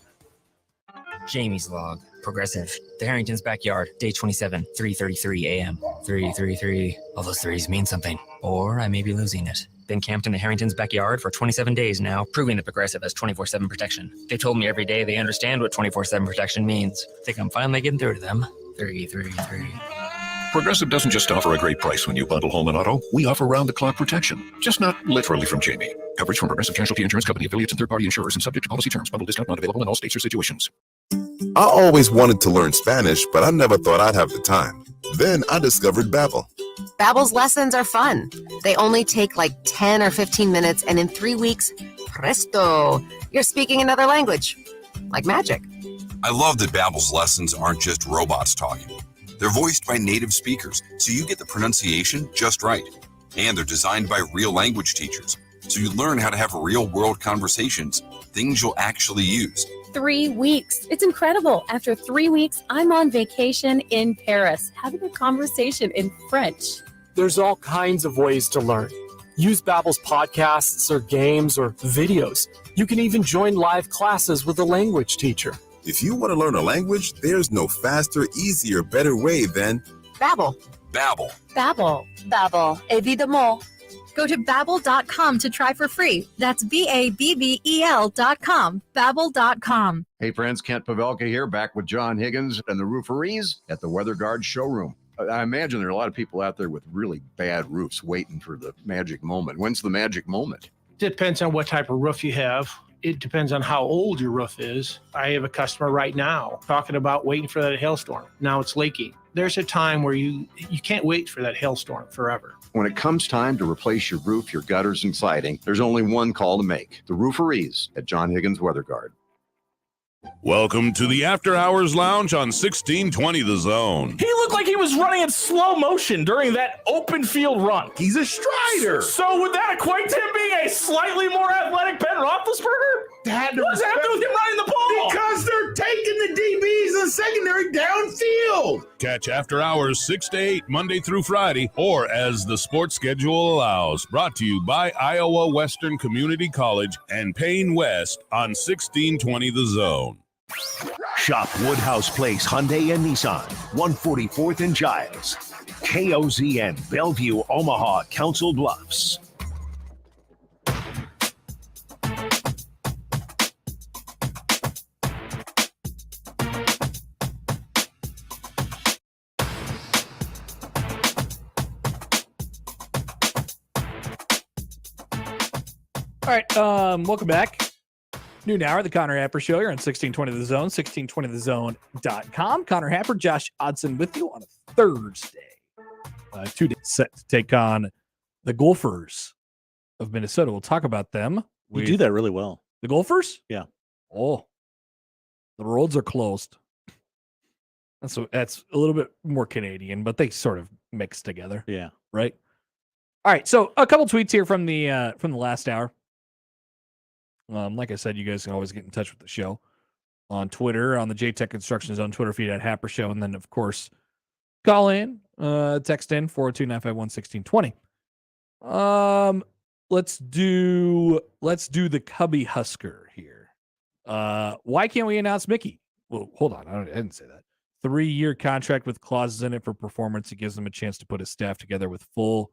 Jamie's log. Progressive. The Harrington's backyard. Day 27, 3:33 a.m. 333. All those threes mean something. Or I may be losing it. Been camped in the Harrington's backyard for 27 days now, proving that Progressive has 24/7 protection. They told me every day they understand what 24/7 protection means. Think I'm finally getting through to them. 333. Progressive doesn't just offer a great price when you bundle home and auto. We offer round-the-clock protection, just not literally from Jamie. Coverage from Progressive Casualty Insurance Company, affiliates, and third-party insurers, and subject to policy terms. Bundle discount not available in all states or situations. I always wanted to learn Spanish, but I never thought I'd have the time. Then I discovered Babbel. Babbel's lessons are fun. They only take like 10 or 15 minutes, and in 3 weeks, presto, you're speaking another language. Like magic. I love that Babbel's lessons aren't just robots talking. They're voiced by native speakers, so you get the pronunciation just right. And they're designed by real language teachers, so you learn how to have real-world conversations, things you'll actually use. 3 weeks. It's incredible. After 3 weeks, I'm on vacation in Paris, having a conversation in French. There's all kinds of ways to learn. Use Babbel's podcasts or games or videos. You can even join live classes with a language teacher. If you want to learn a language, there's no faster, easier, better way than Babbel. Babbel. Babbel. Babbel. Évidemment. Go to Babbel.com to try for free. That's Babbel.com. Babbel.com. Hey friends, Kent Pavelka here, back with John Higgins and the Rooferees at the Weather Guard showroom. I imagine there are a lot of people out there with really bad roofs waiting for the magic moment. When's the magic moment? Depends on what type of roof you have. It depends on how old your roof is. I have a customer right now talking about waiting for that hailstorm. Now it's leaking. There's a time where you can't wait for that hailstorm forever. When it comes time to replace your roof, your gutters, and siding, there's only one call to make. The Rooferees at John Higgins Weather Guard. Welcome to the After Hours Lounge on 1620 The Zone. He looked like he was running in slow motion during that open field run. He's a strider. So would that equate to him being a slightly more athletic Ben Roethlisberger? What's happening with him running the ball? Because they're taking the DBs and secondary downfield. Catch After Hours 6 to 8 Monday through Friday, or as the sports schedule allows. Brought to you by Iowa Western Community College and Payne West on 1620 The Zone. Shop Woodhouse Place Hyundai and Nissan, 144th and Giles. KOZN, Bellevue, Omaha, Council Bluffs. All right, welcome back. Noon hour, the Connor Happer Show. You're on 1620 The Zone, 1620thezone.com. Connor Happer, Josh Odson with you on a Thursday. 2 days set to take on the Gophers of Minnesota. We'll talk about them. We do that really well. The Gophers? Yeah. Oh, the roads are closed. That's a little bit more Canadian, but they sort of mix together. Yeah. Right? All right, so a couple tweets here from the last hour. Like I said, you guys can always get in touch with the show on Twitter, on the JTech Construction Zone Twitter feed at Happer Show, and then, of course, call in, text in, 402-951-1620. Let's do the Cubby Husker here. Why can't we announce Mickey? Well, hold on. I didn't say that. 3-year contract with clauses in it for performance. It gives them a chance to put his staff together with full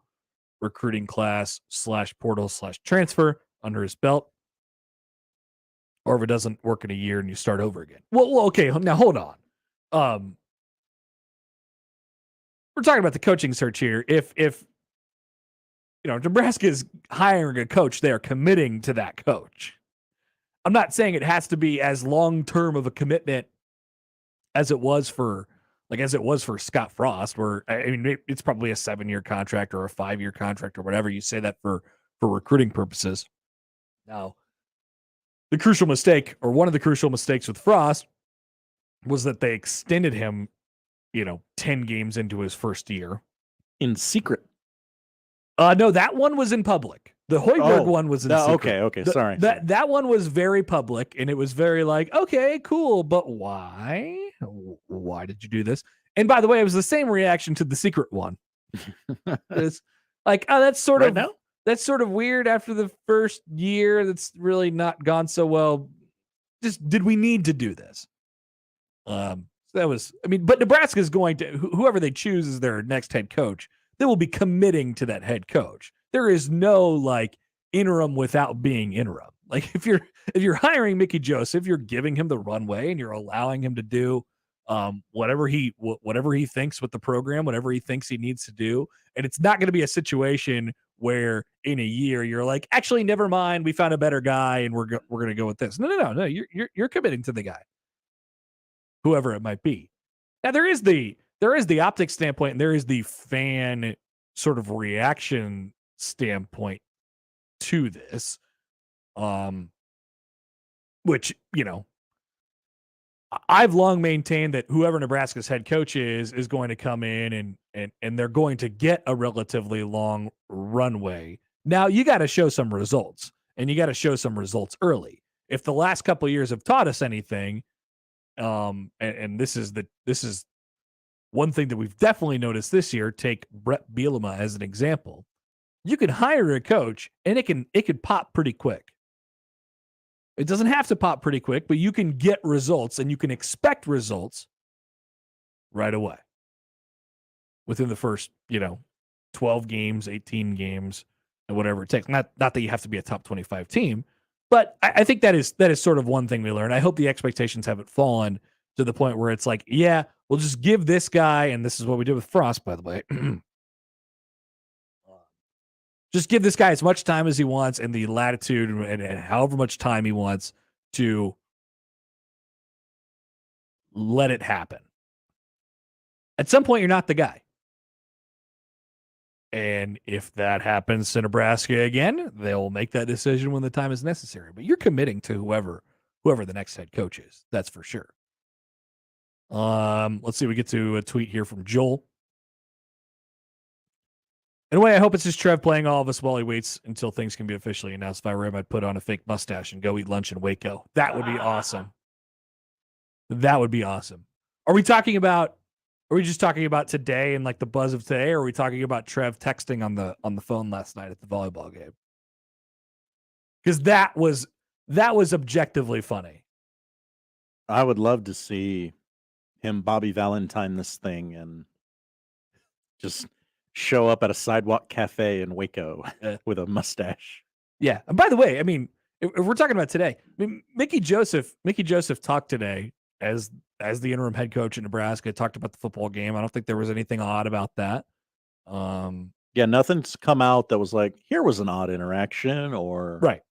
recruiting class /portal/transfer under his belt. Or if it doesn't work in a year and you start over again. Well, okay, now hold on. We're talking about the coaching search here. If Nebraska is hiring a coach, they are committing to that coach. I'm not saying it has to be as long-term of a commitment as it was for Scott Frost, where it's probably a 7-year contract or a 5-year contract or whatever. You say that for recruiting purposes. Now, the crucial mistake, or one of the crucial mistakes with Frost, was that they extended him, 10 games into his first year. In secret. No, that one was in public. The Hoiberg one was in secret. Okay, sorry. That one was very public, and it was very like, okay, cool, but why? Why did you do this? And by the way, it was the same reaction to the secret one. It's like, oh, that's sort of that's sort of weird after the first year. That's really not gone so well. Just did we need to do this? So that was, I mean, but Nebraska is going to, whoever they choose as their next head coach, they will be committing to that head coach. There is no like interim without being interim. Like if you're hiring Mickey Joseph, you're giving him the runway and you're allowing him to do whatever he thinks with the program, whatever he thinks he needs to do. And it's not going to be a situation where in a year you're like, actually, never mind, we found a better guy and we're going to go with this. No. You're committing to the guy, whoever it might be. Now there is the optics standpoint and there is the fan sort of reaction standpoint to this, which, you know, I've long maintained that whoever Nebraska's head coach is going to come in and they're going to get a relatively long runway. Now you got to show some results, and you got to show some results early. If the last couple of years have taught us anything, and this is one thing that we've definitely noticed this year. Take Brett Bielema as an example. You can hire a coach and it can pop pretty quick. It doesn't have to pop pretty quick, but you can get results and you can expect results right away within the first, 12 games, 18 games, and whatever it takes. Not that you have to be a top 25 team, but I think that is sort of one thing we learned. I hope the expectations haven't fallen to the point where it's like, yeah, we'll just give this guy, and this is what we did with Frost, by the way. Just give this guy as much time as he wants and the latitude and however much time he wants to let it happen. At some point, you're not the guy. And if that happens to Nebraska again, they'll make that decision when the time is necessary. But you're committing to whoever the next head coach is. That's for sure. Let's see. We get to a tweet here from Joel. Anyway, I hope it's just Trev playing all of us while he waits until things can be officially announced. If I were him, I'd put on a fake mustache and go eat lunch in Waco. That would be awesome. That would be awesome. Are we just talking about today and like the buzz of today, or are we talking about Trev texting on the phone last night at the volleyball game? Because that was objectively funny. I would love to see him Bobby Valentine this thing and just show up at a sidewalk cafe in Waco with a mustache. Yeah. And by the way, I mean, if we're talking about today, I mean, Mickey Joseph talked today as the interim head coach in Nebraska, talked about the football game. I don't think there was anything odd about that. Yeah, nothing's come out that was like, here was an odd interaction or right.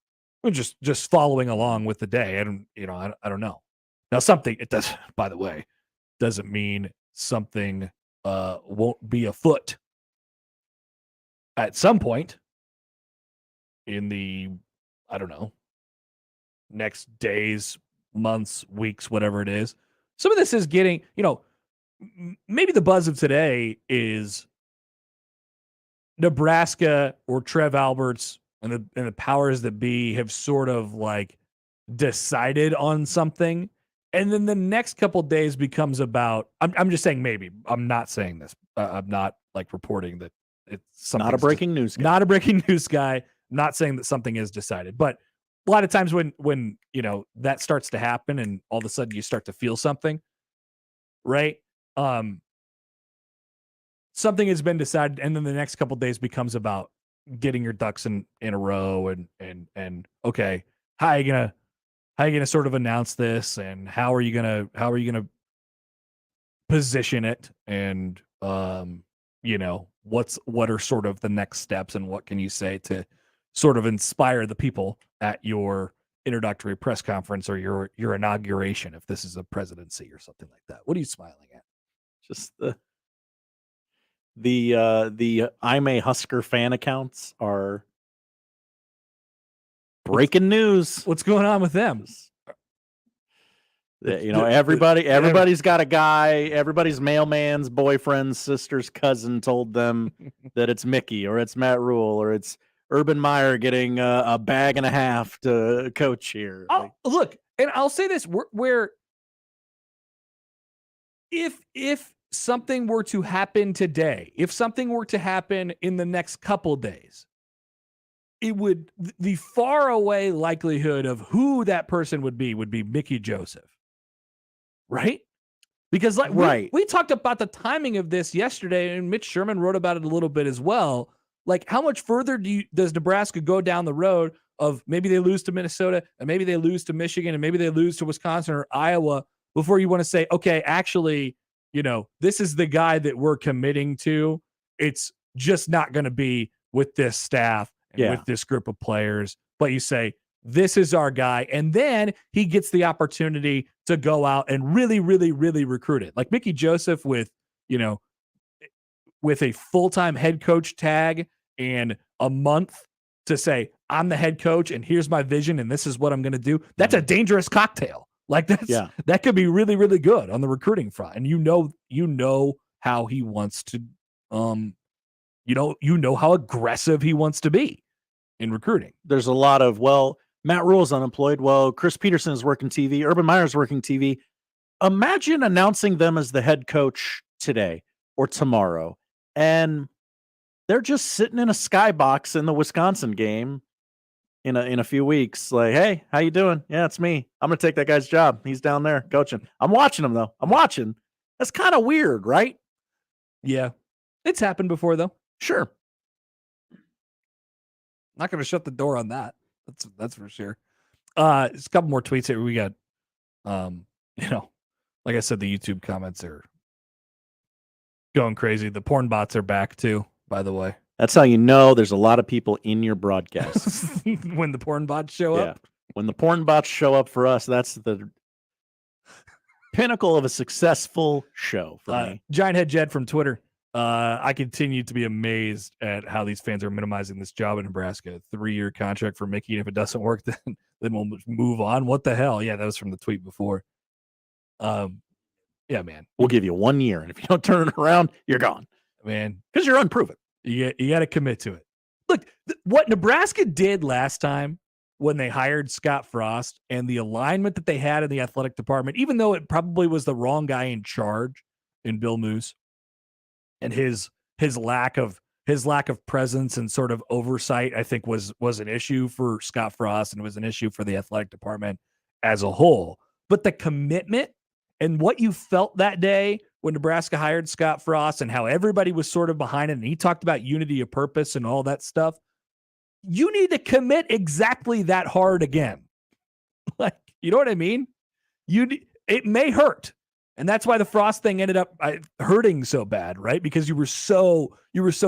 We're just following along with the day. I don't know. Now something it does, by the way, doesn't mean something won't be afoot at some point in the, I don't know, next days, months, weeks, whatever it is. Some of this is getting, maybe the buzz of today is Nebraska or Trev Alberts and the powers that be have sort of like decided on something. And then the next couple of days becomes about, I'm just saying maybe, I'm not saying this. I'm not like reporting that it's not a breaking news guy. Not a breaking news guy. Not saying that something is decided, but a lot of times when that starts to happen and all of a sudden you start to feel something, right? Something has been decided, and then the next couple of days becomes about getting your ducks in a row and okay, how are you gonna sort of announce this, and how are you gonna position it, and what are sort of the next steps, and what can you say to sort of inspire the people at your introductory press conference or your inauguration, if this is a presidency or something like that. What are you smiling at? Just the I'm a Husker fan accounts are breaking news. What's going on with them? Everybody's got a guy. Everybody's mailman's boyfriend's sister's cousin told them that it's Mickey or it's Matt Rule or it's Urban Meyer getting a bag and a half to coach here. Look, and I'll say this: where if something were to happen today, if something were to happen in the next couple days, the far away likelihood of who that person would be Mickey Joseph, right? Because like we talked about the timing of this yesterday, and Mitch Sherman wrote about it a little bit as well. Like, how much further does Nebraska go down the road of maybe they lose to Minnesota, and maybe they lose to Michigan, and maybe they lose to Wisconsin or Iowa before you want to say, okay, actually, this is the guy that we're committing to. It's just not going to be with this staff and with this group of players. But you say, this is our guy. And then he gets the opportunity to go out and really, really, really recruit it. Like Mickey Joseph with a full-time head coach tag and a month to say, I'm the head coach and here's my vision and this is what I'm going to do. That's a dangerous cocktail. Like that could be really, really good on the recruiting front. And you know how he wants to, how aggressive he wants to be in recruiting. There's a lot of, Matt Rule's unemployed. Chris Peterson is working TV. Urban Meyer's working TV. Imagine announcing them as the head coach today or tomorrow, and they're just sitting in a skybox in the Wisconsin game in a few weeks. Like, hey, how you doing? Yeah, it's me. I'm going to take that guy's job. He's down there coaching. I'm watching him, though. I'm watching. That's kind of weird, right? Yeah. It's happened before, though. Sure. Not going to shut the door on that. That's for sure. There's a couple more tweets here. We got, like I said, the YouTube comments are going crazy. The porn bots are back too, by the way. That's how you know there's a lot of people in your broadcast. When the porn bots show up. When the porn bots show up for us, that's the pinnacle of a successful show for me. Giant Head Jed from Twitter. I continue to be amazed at how these fans are minimizing this job in Nebraska. 3-year contract for Mickey, and if it doesn't work, then we'll move on. What the hell? Yeah, that was from the tweet before. Yeah, man. We'll give you 1 year, and if you don't turn it around, you're gone. Man. Because you're unproven. You got to commit to it. Look, what Nebraska did last time when they hired Scott Frost and the alignment that they had in the athletic department, even though it probably was the wrong guy in charge in Bill Moose, and his lack of presence and sort of oversight, I think was an issue for Scott Frost, and it was an issue for the athletic department as a whole. But the commitment and what you felt that day when Nebraska hired Scott Frost and how everybody was sort of behind it, and he talked about unity of purpose and all that stuff, you need to commit exactly that hard again. Like, you know what I mean? It may hurt. And that's why the Frost thing ended up hurting so bad, right? Because you were so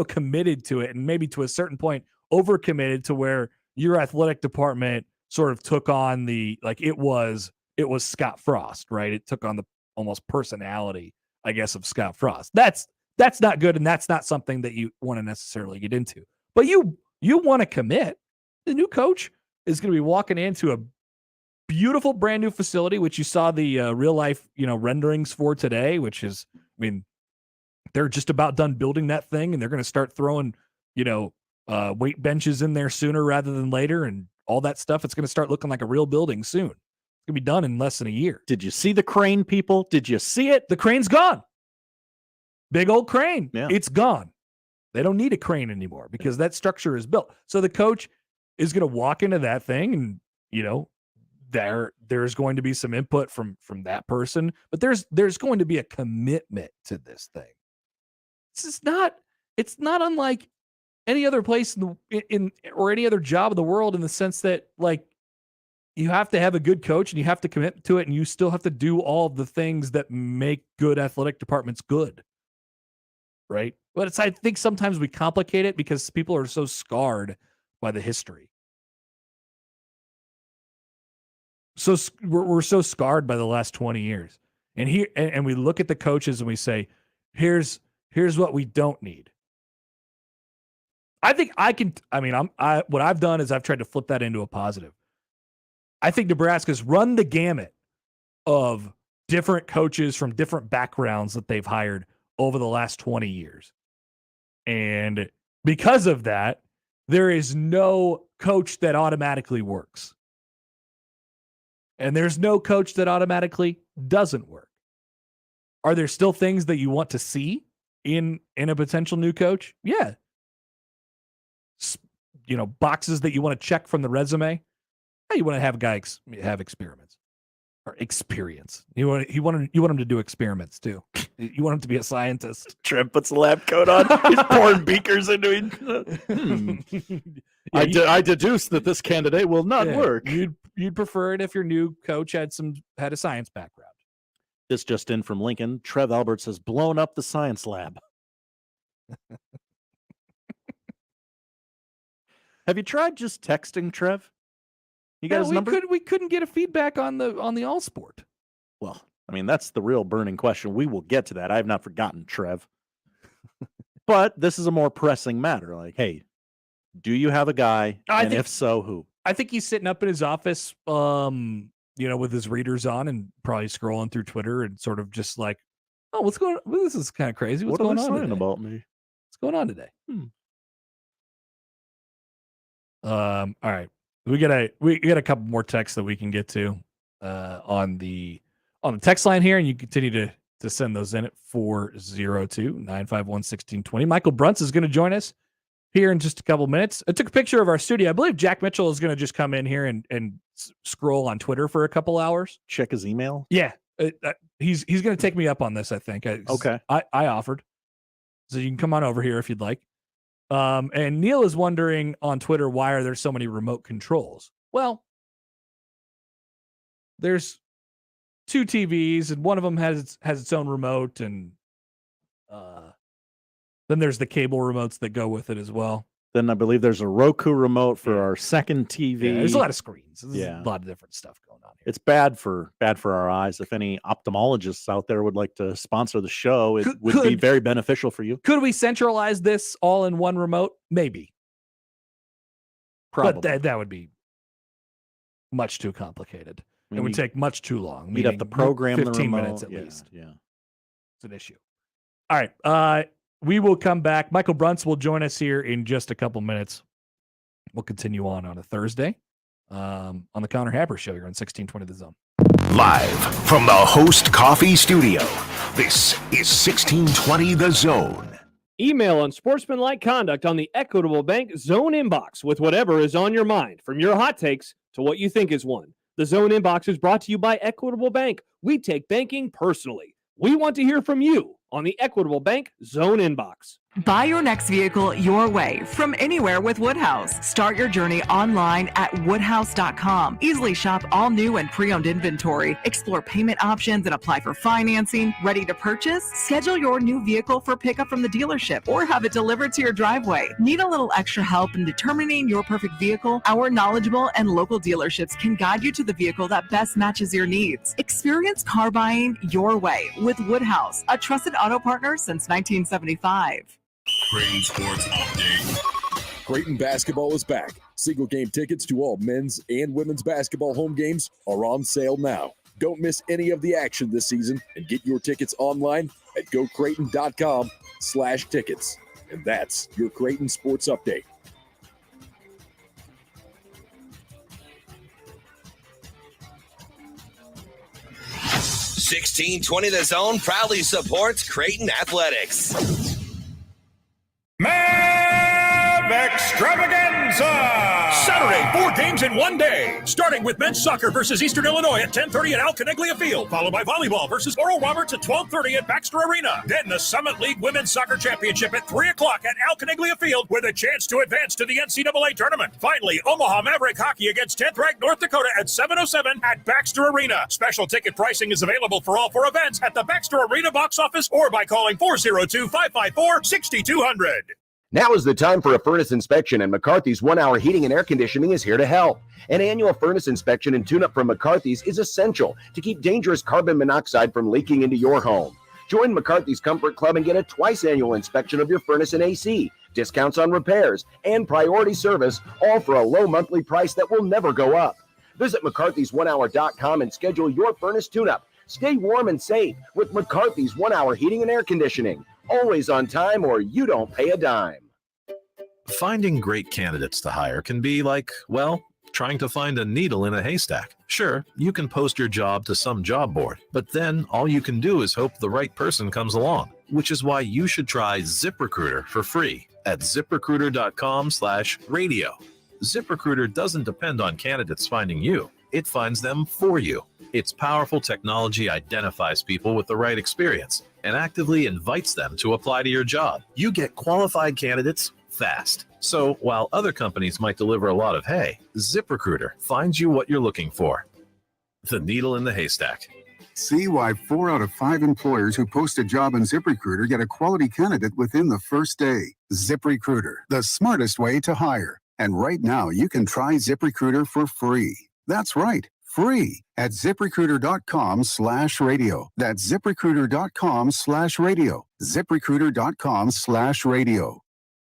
committed to it, and maybe to a certain point overcommitted to where your athletic department sort of took on it was Scott Frost, right? It took on the almost personality, I guess, of Scott Frost. That's not good, and that's not something that you want to necessarily get into. But you want to commit. The new coach is going to be walking into a beautiful brand new facility, which you saw the real life, renderings for today, which is, they're just about done building that thing, and they're going to start throwing, weight benches in there sooner rather than later, and all that stuff. It's going to start looking like a real building soon. It's going to be done in less than a year. Did you see the crane, people? Did you see it? The crane's gone. Big old crane. Yeah. It's gone. They don't need a crane anymore because that structure is built. So the coach is going to walk into that thing, and, there's going to be some input from that person, but there's going to be a commitment to this thing. It's not unlike any other place in or any other job in the world, in the sense that, like, you have to have a good coach and you have to commit to it, and you still have to do all the things that make good athletic departments good. Right? But I think sometimes we complicate it because people are so scarred by the history. So we're so scarred by the last 20 years. And we look at the coaches and we say, here's what we don't need. I think what I've done is I've tried to flip that into a positive. I think Nebraska's run the gamut of different coaches from different backgrounds that they've hired over the last 20 years. And because of that, there is no coach that automatically works. And there's no coach that automatically doesn't work. Are there still things that you want to see in a potential new coach? Yeah. boxes that you want to check from the resume. You want to have a guy have experiments or experience. You want him to do experiments too. You want him to be a scientist. Trev puts a lab coat on. He's pouring beakers into it. I deduce that this candidate will not work. You'd prefer it if your new coach had a science background. This just in from Lincoln. Trev Alberts has blown up the science lab. Have you tried just texting Trev? You got his number? We couldn't get a feedback on the All Sport. Well, I mean, that's the real burning question. We will get to that. I have not forgotten, Trev. But this is a more pressing matter. Like, hey, do you have a guy? If so, who? I think he's sitting up in his office, with his readers on and probably scrolling through Twitter and sort of just like, oh, what's going on? Well, this is kind of crazy. What's going on today? About me? What's going on today? All right. We got a couple more texts that we can get to on the text line here, and you continue to send those in at 402-951-1620. Michael Bruntz is going to join us here in just a couple minutes. I took a picture of our studio. I believe Jack Mitchell is going to just come in here and scroll on Twitter for a couple hours. Check his email. Yeah. He's going to take me up on this, I think. Okay. I offered. So you can come on over here if you'd like. And Neil is wondering on Twitter, why are there so many remote controls? Well, there's 2 TVs, and one of them has its own remote, and then there's the cable remotes that go with it as well. Then I believe there's a Roku remote for our second TV. Yeah, there's a lot of screens. There's a lot of different stuff going on here. It's bad for our eyes. If any ophthalmologists out there would like to sponsor the show, it would be very beneficial for you. Could we centralize this all in one remote? Maybe. Probably. But that would be much too complicated. It would take much too long. You'd have to program 15 the remote. minutes at least. Yeah. It's an issue. All right. We will come back. Michael Bruntz will join us here in just a couple minutes. We'll continue on a Thursday on the Connor Happer Show here on 1620 The Zone. Live from the Host Coffee Studio, this is 1620 The Zone. Email unsportsmanlike conduct on the Equitable Bank Zone inbox with whatever is on your mind, from your hot takes to what you think is one. The Zone inbox is brought to you by Equitable Bank. We take banking personally. We want to hear from you on the Equitable Bank Zone inbox. Buy your next vehicle your way from anywhere with Woodhouse. Start your journey online at woodhouse.com. Easily shop all new and pre-owned inventory. Explore payment options and apply for financing. Ready to purchase? Schedule your new vehicle for pickup from the dealership or have it delivered to your driveway. Need a little extra help in determining your perfect vehicle? Our knowledgeable and local dealerships can guide you to the vehicle that best matches your needs. Experience car buying your way with Woodhouse, a trusted auto partner since 1975. Creighton Sports Update. Creighton basketball is back. Single game tickets to all men's and women's basketball home games are on sale now. Don't miss any of the action this season and get your tickets online at gocreighton.com/tickets. And that's your Creighton Sports Update. $16.20 The Zone proudly supports Creighton Athletics. Mav Extravaganza! Saturday, 4 games in one day. Starting with men's soccer versus Eastern Illinois at 10:30 at Al Caniglia Field, followed by volleyball versus Oral Roberts at 12:30 at Baxter Arena. Then the Summit League Women's Soccer Championship at 3 o'clock at Al Caniglia Field with a chance to advance to the NCAA tournament. Finally, Omaha Maverick Hockey against 10th-ranked North Dakota at 7:07 at Baxter Arena. Special ticket pricing is available for all 4 events at the Baxter Arena box office or by calling 402-554-6200. Now is the time for a furnace inspection, and McCarthy's 1-hour heating and air conditioning is here to help. An annual furnace inspection and tune-up from McCarthy's is essential to keep dangerous carbon monoxide from leaking into your home. Join McCarthy's Comfort Club and get a twice-annual inspection of your furnace and AC, discounts on repairs, and priority service, all for a low monthly price that will never go up. Visit McCarthy's1hour.com and schedule your furnace tune-up. Stay warm and safe with McCarthy's 1-hour heating and air conditioning. Always on time or you don't pay a dime. Finding great candidates to hire can be like, well, trying to find a needle in a haystack. Sure, you can post your job to some job board, but then all you can do is hope the right person comes along, which is why you should try ZipRecruiter for free. at ZipRecruiter.com/radio. ZipRecruiter doesn't depend on candidates finding you. It finds them for you. Its powerful technology identifies people with the right experience and actively invites them to apply to your job. You get qualified candidates fast. So while other companies might deliver a lot of hay, ZipRecruiter finds you what you're looking for. The needle in the haystack. See why 4 out of 5 employers who post a job on ZipRecruiter get a quality candidate within the first day. ZipRecruiter, the smartest way to hire. And right now, you can try ZipRecruiter for free. That's right, free at ZipRecruiter.com/radio. That's ZipRecruiter.com/radio. ZipRecruiter.com/radio.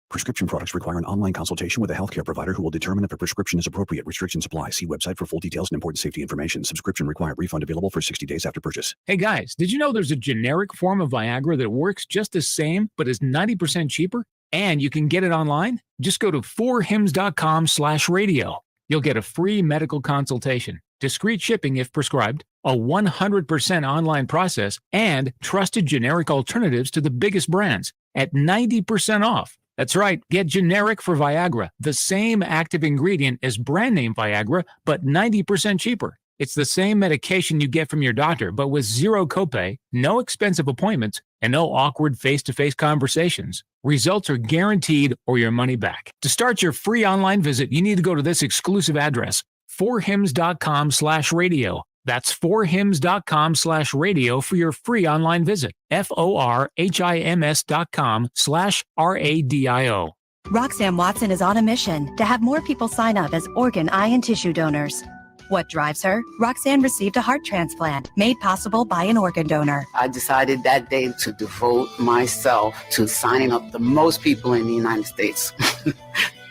Prescription products require an online consultation with a healthcare provider who will determine if a prescription is appropriate. Restrictions apply. See website for full details and important safety information. Subscription required. Refund available for 60 days after purchase. Hey guys, did you know there's a generic form of Viagra that works just the same but is 90% cheaper? And you can get it online? Just go to 4hims.com/radio. You'll get a free medical consultation, discreet shipping if prescribed, a 100% online process, and trusted generic alternatives to the biggest brands at 90% off. That's right, get generic for Viagra, the same active ingredient as brand name Viagra, but 90% cheaper. It's the same medication you get from your doctor, but with zero copay, no expensive appointments, and no awkward face-to-face conversations. Results are guaranteed or your money back. To start your free online visit, you need to go to this exclusive address, 4hims.com/radio. That's 4hims.com/radio for your free online visit. FORHIMS.com/RADIO. Roxanne Watson is on a mission to have more people sign up as organ, eye, and tissue donors. What drives her? Roxanne received a heart transplant made possible by an organ donor. I decided that day to devote myself to signing up the most people in the United States.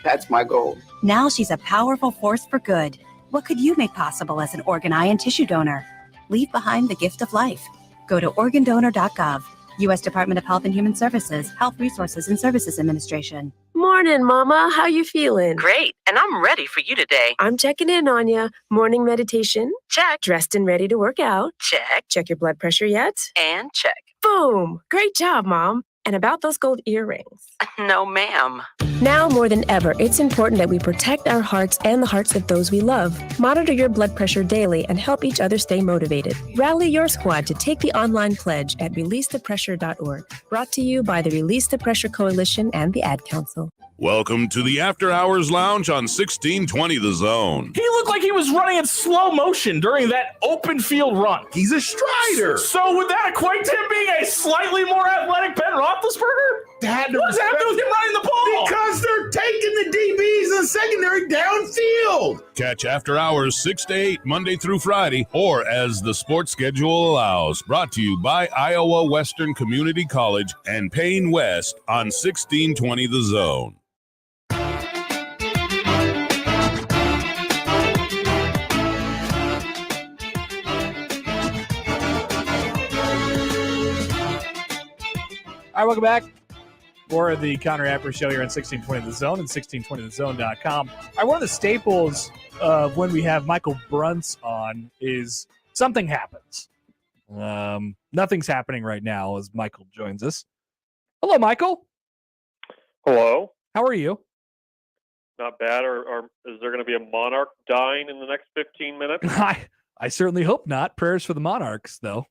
That's my goal. Now she's a powerful force for good. What could you make possible as an organ, eye, and tissue donor? Leave behind the gift of life. Go to organdonor.gov. U.S. Department of Health and Human Services, Health Resources and Services Administration. Morning, Mama. How you feeling? Great, and I'm ready for you today. I'm checking in on you. Morning meditation? Check. Dressed and ready to work out? Check. Check your blood pressure yet? And check. Boom! Great job, Mom. And about those gold earrings? No, ma'am. Now more than ever, it's important that we protect our hearts and the hearts of those we love. Monitor your blood pressure daily and help each other stay motivated. Rally your squad to take the online pledge at releasethepressure.org. Brought to you by the Release the Pressure Coalition and the Ad Council. Welcome to the After Hours Lounge on 1620 The Zone. He looked like he was running in slow motion during that open field run. He's a strider. So would that equate to him being a slightly more athletic Ben Roethlisberger? What's happening with him running the ball? Because they're taking the DBs and secondary downfield. Catch After Hours 6 to 8 Monday through Friday, or as the sports schedule allows. Brought to you by Iowa Western Community College and Payne West on 1620 The Zone. All right, welcome back for the Connor Happer Show here on 1620 The Zone and 1620thezone.com. All right, one of the staples of when we have Michael Bruntz on is something happens. Nothing's happening right now as Michael joins us. Hello, Michael. Hello. How are you? Not bad. Or is there going to be a monarch dying in the next 15 minutes? I certainly hope not. Prayers for the Monarchs, though.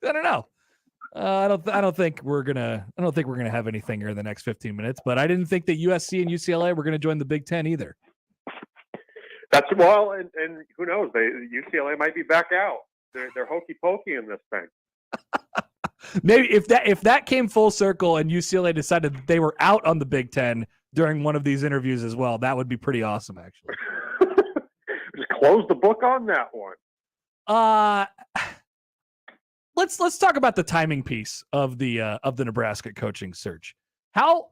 I don't know. I don't think we're gonna have anything here in the next 15 minutes. But I didn't think that USC and UCLA were going to join the Big Ten either. That's well, and who knows? UCLA might be back out. They're hokey pokey in this thing. Maybe if that came full circle and UCLA decided that they were out on the Big Ten during one of these interviews as well, that would be pretty awesome, actually. Just close the book on that one. Let's talk about the timing piece of the Nebraska coaching search. How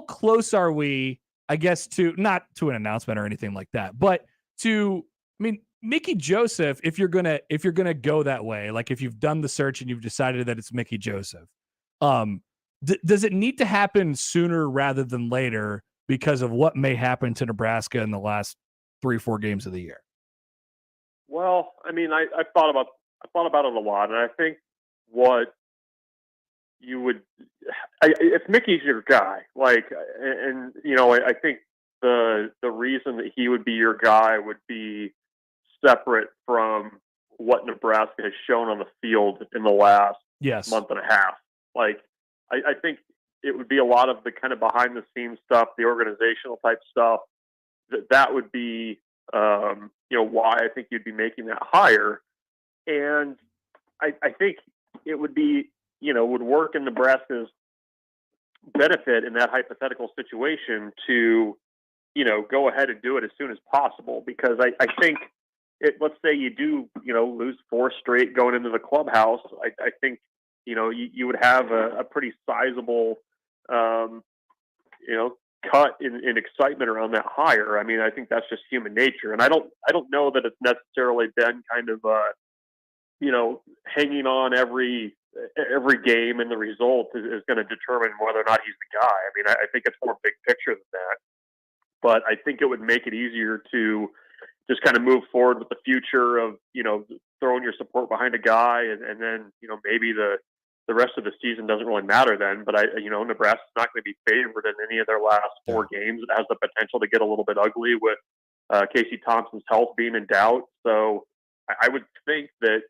close are we, I guess, to not to an announcement or anything like that, but to, I mean, Mickey Joseph, if you're gonna go that way, like if you've done the search and you've decided that it's Mickey Joseph, does it need to happen sooner rather than later because of what may happen to Nebraska in the last 3-4 games of the year? Well, I mean, I thought about it a lot, and I think what you would, if Mickey's your guy, like, and I think the reason that he would be your guy would be separate from what Nebraska has shown on the field in the last month and a half. Like, I think it would be a lot of the kind of behind the scenes stuff, the organizational type stuff. That would be, why I think you'd be making that hire. And I think it would be, would work in Nebraska's benefit in that hypothetical situation to, go ahead and do it as soon as possible. Because I think let's say you do, lose 4 straight going into the clubhouse. I think, you would have a pretty sizable, cut in excitement around that hire. I mean, I think that's just human nature. And I don't know that it's necessarily been kind of, hanging on every game and the result is going to determine whether or not he's the guy. I mean, I think it's more big picture than that. But I think it would make it easier to just kind of move forward with the future of, throwing your support behind a guy and then, maybe the rest of the season doesn't really matter then. But Nebraska's not going to be favored in any of their last 4 games. It has the potential to get a little bit ugly with Casey Thompson's health being in doubt. So I would think that,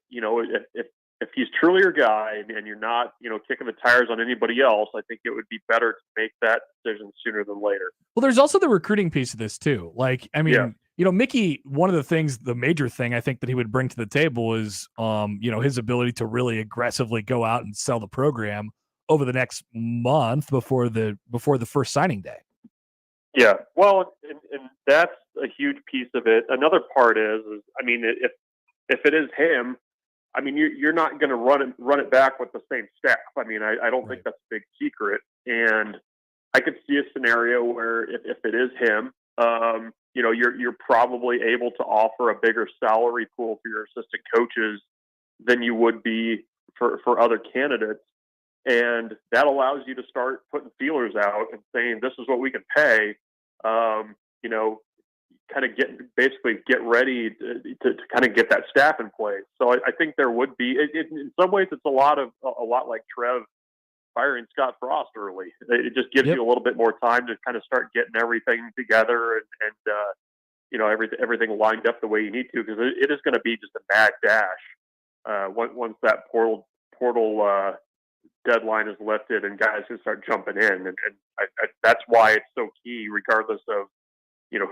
if he's truly your guy and you're not, kicking the tires on anybody else, I think it would be better to make that decision sooner than later. Well, there's also the recruiting piece of this too. Like, I mean, Mickey, one of the things, the major thing I think that he would bring to the table is, his ability to really aggressively go out and sell the program over the next month before the first signing day. Yeah. Well, and that's a huge piece of it. Another part is I mean, if it is him, I mean, you're not going to run it back with the same staff. I mean, I don't think that's a big secret. And I could see a scenario where if it is him, you're probably able to offer a bigger salary pool for your assistant coaches than you would be for other candidates. And that allows you to start putting feelers out and saying, this is what we can pay, kind of get ready to kind of get that staff in place. So I think there would be, in some ways, it's a lot like Trev firing Scott Frost early. It just gives you a little bit more time to kind of start getting everything together and everything lined up the way you need to, because it is going to be just a mad dash once that portal deadline is lifted and guys can start jumping in. And that's why it's so key, regardless of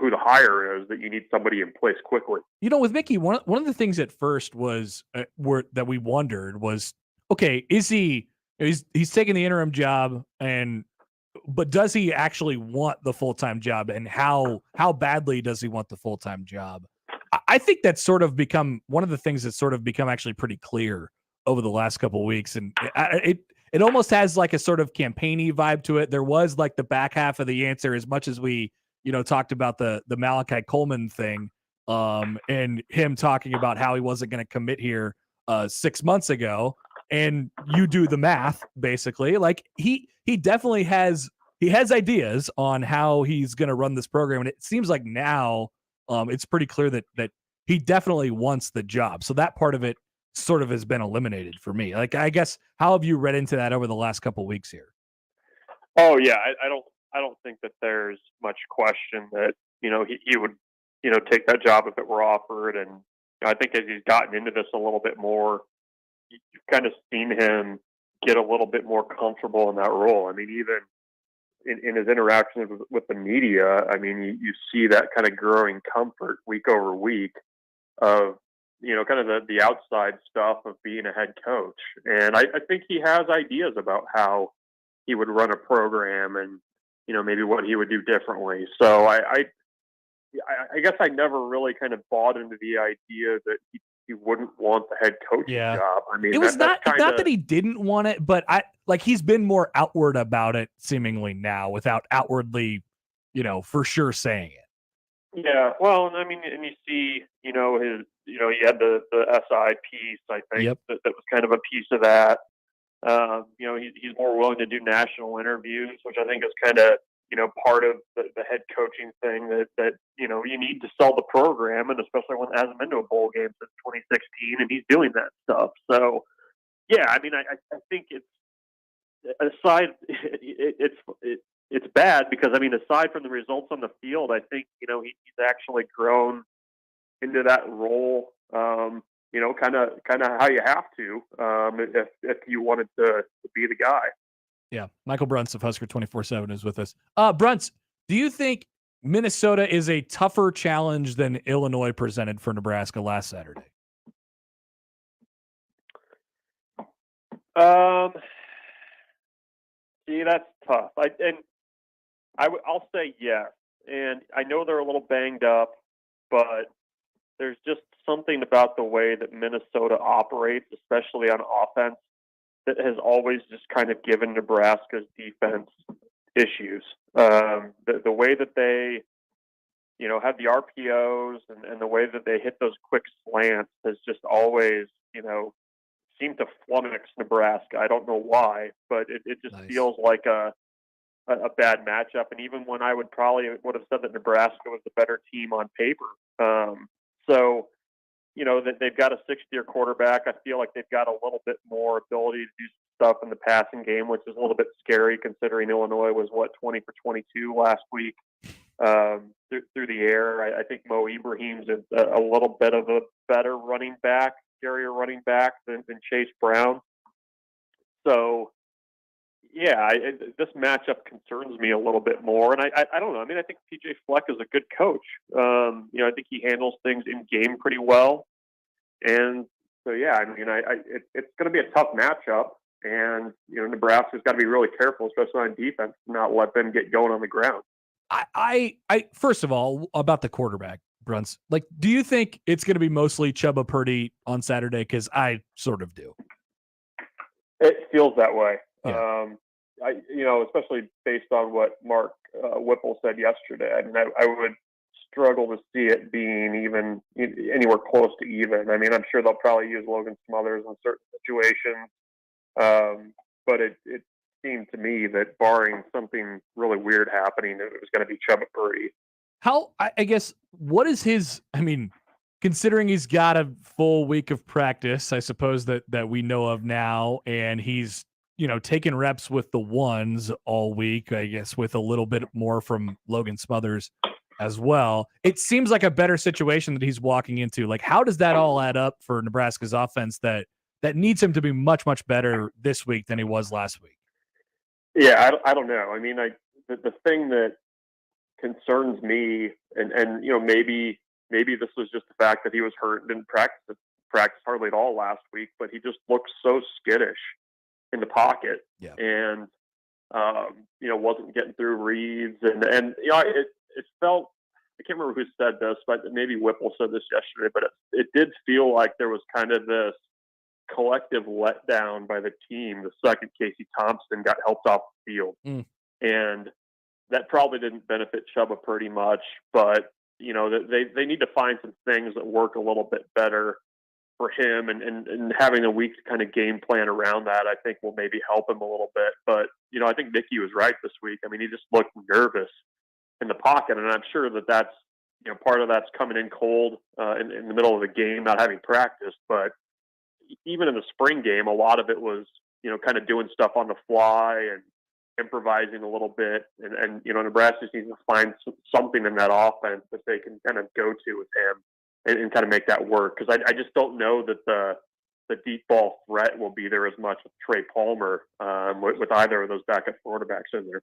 who the hire is, that you need somebody in place quickly. With Mickey, one of the things at first was that we wondered was, okay, is he's taking the interim job, but does he actually want the full-time job, and how badly does he want the full-time job? I think that's sort of become one of the things that's sort of become actually pretty clear over the last couple of weeks. And it almost has like a sort of campaigny vibe to it. There was like the back half of the answer, as much as we, talked about the Malachi Coleman thing, and him talking about how he wasn't going to commit here 6 months ago. And you do the math, basically. Like he definitely has ideas on how he's going to run this program. And it seems like now it's pretty clear that he definitely wants the job. So that part of it sort of has been eliminated for me. Like, I guess, how have you read into that over the last couple of weeks here? Oh yeah. I don't think that there's much question that, he would, take that job if it were offered. And I think as he's gotten into this a little bit more, you've kind of seen him get a little bit more comfortable in that role. I mean, even in his interactions with the media, I mean, you see that kind of growing comfort week over week of, kind of the outside stuff of being a head coach. And I think he has ideas about how he would run a program and, maybe what he would do differently. So I guess I never really kind of bought into the idea that he wouldn't want the head coaching job. I mean, it was not that he didn't want it, but he's been more outward about it seemingly now, without outwardly, for sure saying it. Yeah. Well, I mean, and you see, he had the SI piece, I think, that was kind of a piece of that. He's more willing to do national interviews, which I think is kind of, part of the head coaching thing that you need to sell the program, and especially when it hasn't been to a bowl game since 2016, and he's doing that stuff. So, yeah, I mean, I think aside, it's bad because, I mean, aside from the results on the field, I think, he's actually grown into that role, kind of how you have to, if you wanted to be the guy. Yeah. Michael Bruntz of Husker 24/7 is with us. Bruntz, do you think Minnesota is a tougher challenge than Illinois presented for Nebraska last Saturday? See, that's tough. I'll say yes. And I know they're a little banged up, but there's just something about the way that Minnesota operates, especially on offense, that has always just kind of given Nebraska's defense issues. The way that they, have the RPOs and the way that they hit those quick slants has just always, seemed to flummox Nebraska. I don't know why, but it just feels like a bad matchup. And even when I would have said that Nebraska was the better team on paper. So, that they've got a sixth-year quarterback. I feel like they've got a little bit more ability to do stuff in the passing game, which is a little bit scary considering Illinois was, 20 for 22 last week through the air. I think Mo Ibrahim's a little bit of a better running back, scarier running back than Chase Brown. So, yeah, this matchup concerns me a little bit more. And I don't know. I mean, I think PJ Fleck is a good coach. I think he handles things in game pretty well. And so, yeah, I mean, it's going to be a tough matchup. And, Nebraska's got to be really careful, especially on defense, not let them get going on the ground. I first of all, about the quarterback, Bruns, do you think it's going to be mostly Chubba Purdy on Saturday? Because I sort of do. It feels that way. Yeah. Especially based on what Mark Whipple said yesterday. I mean, I would struggle to see it being even anywhere close to even. I mean, I'm sure they'll probably use Logan Smothers in certain situations. But it seemed to me that barring something really weird happening, it was going to be Chubba Purdy. I guess, what is his, considering he's got a full week of practice, I suppose that we know of now, and he's, taking reps with the ones all week, I guess, with a little bit more from Logan Smothers as well. It seems like a better situation that he's walking into. How does that all add up for Nebraska's offense that needs him to be much, much better this week than he was last week? Yeah, I don't know. I mean, the thing that concerns me, and maybe this was just the fact that he was hurt and didn't practice hardly at all last week, but he just looked so skittish in the pocket, and wasn't getting through reads, and it felt, I can't remember who said this, but maybe Whipple said this yesterday, but it did feel like there was kind of this collective letdown by the team the second Casey Thompson got helped off the field, and that probably didn't benefit Chubba Purdy much, but they need to find some things that work a little bit better for him, and having a week to kind of game plan around that, I think will maybe help him a little bit. But, I think Mickey was right this week. I mean, he just looked nervous in the pocket, and I'm sure that's, part of that's coming in cold in the middle of the game, not having practice. But even in the spring game, a lot of it was, kind of doing stuff on the fly and improvising a little bit. And Nebraska just needs to find something in that offense that they can kind of go to with him and kind of make that work. Because I just don't know that the deep ball threat will be there as much with Trey Palmer, with either of those backup quarterbacks in there.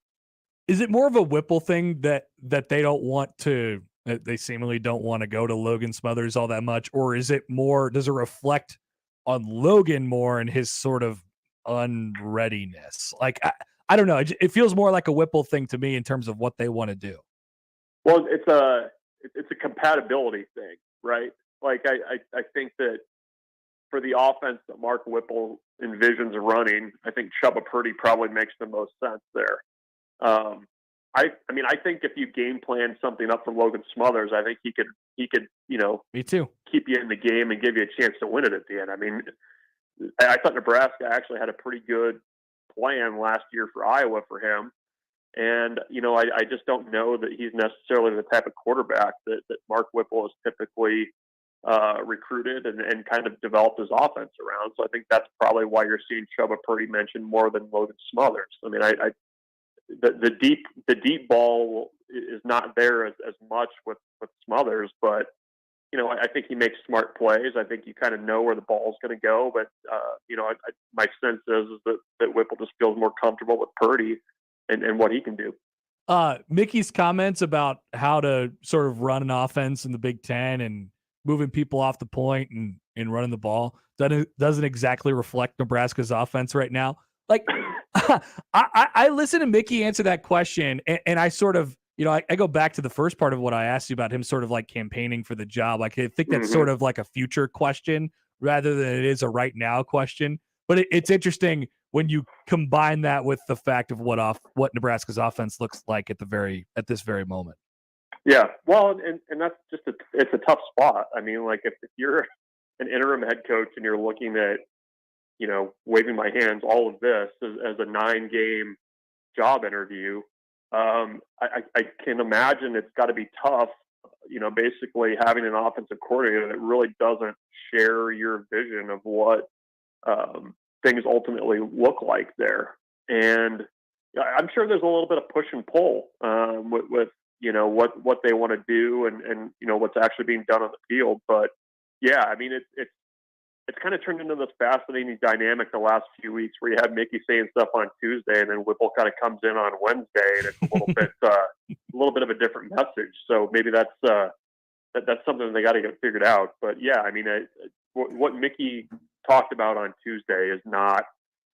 Is it more of a Whipple thing that they don't want to, they seemingly don't want to go to Logan Smothers all that much? Or is it more, does it reflect on Logan more and his sort of unreadiness? I don't know. It feels more like a Whipple thing to me in terms of what they want to do. Well, it's a compatibility thing, right? I think that for the offense that Mark Whipple envisions running, I think Chubba Purdy probably makes the most sense there. I think if you game plan something up for Logan Smothers, I think he could, me too, keep you in the game and give you a chance to win it at the end. I mean, I thought Nebraska actually had a pretty good plan last year for Iowa for him. And, I just don't know that he's necessarily the type of quarterback that Mark Whipple has typically recruited and kind of developed his offense around. So I think that's probably why you're seeing Chubba Purdy mentioned more than Logan Smothers. I mean, the deep ball is not there as much with Smothers, but I think he makes smart plays. I think you kind of know where the ball's going to go, but my sense is that Whipple just feels more comfortable with Purdy and what he can do. Mickey's comments about how to sort of run an offense in the Big Ten and moving people off the point and running the ball doesn't exactly reflect Nebraska's offense right now. Like, I listen to Mickey answer that question, and I sort of, I go back to the first part of what I asked you about him sort of like campaigning for the job. Like, I think that's sort of like a future question rather than it is a right now question. But it's interesting when you combine that with the fact of what Nebraska's offense looks like at this very moment. Yeah, well, and that's just it's a tough spot. I mean, like if you're an interim head coach and you're looking at, waving my hands, all of this as a 9-game job interview, I can imagine it's got to be tough, basically having an offensive coordinator that really doesn't share your vision of what things ultimately look like there. And I'm sure there's a little bit of push and pull with what they want to do and what's actually being done on the field. But yeah, I mean, it's kind of turned into this fascinating dynamic the last few weeks where you have Mickey saying stuff on Tuesday and then Whipple kind of comes in on Wednesday and it's a little bit of a different message. So maybe that's something they got to get figured out. But yeah, I mean, what Mickey talked about on Tuesday is not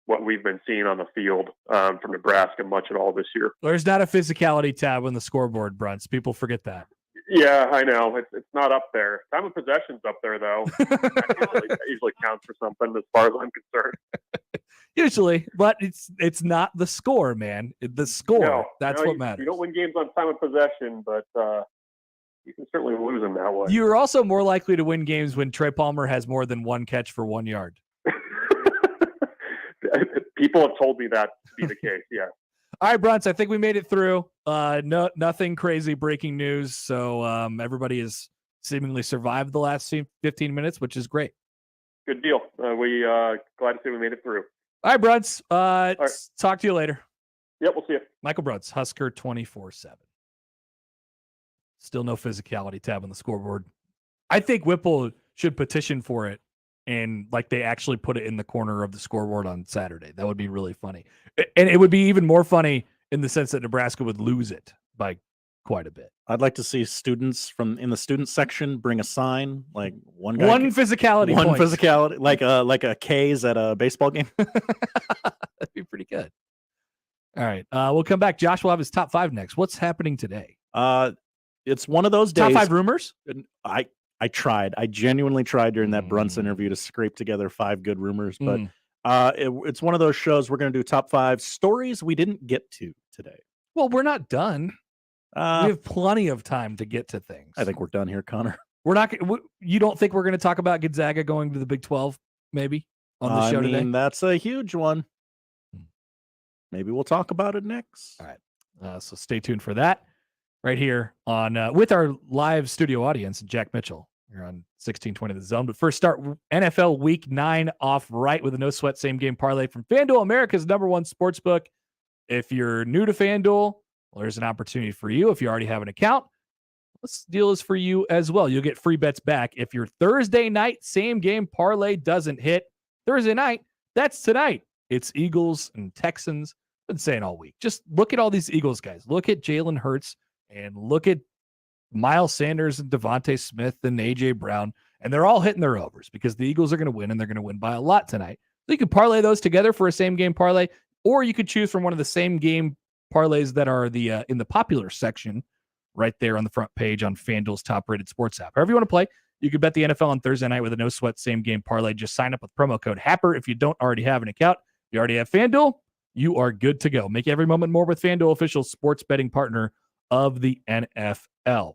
what we've been seeing on the field from Nebraska much at all this year. There's not a physicality tab on the scoreboard, Bruntz. People forget that. Yeah, I know. It's not up there. Time of possession's up there, though. That usually counts for something as far as I'm concerned. Usually, but it's not the score, man. The score, that's what matters. You don't win games on time of possession, but you can certainly lose them that way. You're also more likely to win games when Trey Palmer has more than one catch for 1 yard. People have told me that to be the case, yeah. All right, Bruntz, I think we made it through. Nothing crazy breaking news. So everybody has seemingly survived the last 15 minutes, which is great. Good deal. We glad to say we made it through. All right, Bruntz. All right. Talk to you later. Yep, we'll see you. Michael Bruntz, Husker 24/7. Still no physicality tab on the scoreboard. I think Whipple should petition for it. And like they actually put it in the corner of the scoreboard on Saturday. That would be really funny. And it would be even more funny in the sense that Nebraska would lose it by quite a bit. I'd like to see students in the student section bring a sign, like one physicality, like a K's at a baseball game. That'd be pretty good. All right. We'll come back. Josh will have his top 5 next. What's happening today? It's one of those days. Top 5 rumors? I tried. I genuinely tried during that Bruntz interview to scrape together 5 good rumors, but it's one of those shows we're going to do top 5 stories we didn't get to today. Well, we're not done. We have plenty of time to get to things. I think we're done here, Connor. We're not. You don't think we're going to talk about Gonzaga going to the Big 12 maybe on the show today? That's a huge one. Maybe we'll talk about it next. All right. So stay tuned for that right here on with our live studio audience, Jack Mitchell. You're on 1620 The Zone. But first, start NFL Week 9 off right with a no-sweat same-game parlay from FanDuel, America's #1 sportsbook. If you're new to FanDuel, well, there's an opportunity for you. If you already have an account, this deal is for you as well. You'll get free bets back if your Thursday night same-game parlay doesn't hit. Thursday night, that's tonight. It's Eagles and Texans. I've been saying all week. Just look at all these Eagles guys. Look at Jalen Hurts and look at Miles Sanders and Devontae Smith and A.J. Brown, and they're all hitting their overs because the Eagles are going to win, and they're going to win by a lot tonight. So you can parlay those together for a same-game parlay, or you could choose from one of the same-game parlays that are the in the popular section right there on the front page on FanDuel's top-rated sports app. However you want to play, you can bet the NFL on Thursday night with a no-sweat same-game parlay. Just sign up with promo code Happer if you don't already have an account. If you already have FanDuel, you are good to go. Make every moment more with FanDuel, official sports betting partner of the NFL.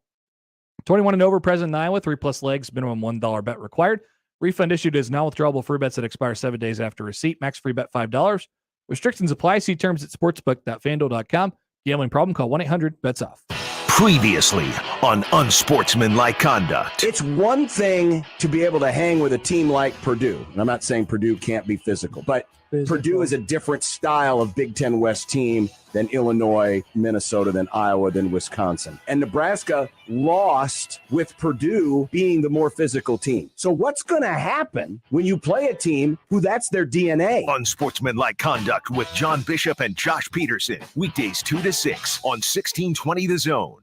21 and over, present in Iowa, 3+ legs, minimum $1 bet required. Refund issued as non-withdrawable free bets that expire 7 days after receipt. Max free bet $5. Restrictions apply. See terms at sportsbook.fanduel.com. Gambling problem? Call 1-800-BETS-OFF. Previously on Unsportsmanlike Conduct. It's one thing to be able to hang with a team like Purdue. And I'm not saying Purdue can't be physical, but Purdue is a different style of Big Ten West team than Illinois, Minnesota, than Iowa, than Wisconsin. And Nebraska lost with Purdue being the more physical team. So what's going to happen when you play a team who that's their DNA? Unsportsmanlike Conduct with John Bishop and Josh Peterson. Weekdays 2 to 6 on 1620 The Zone.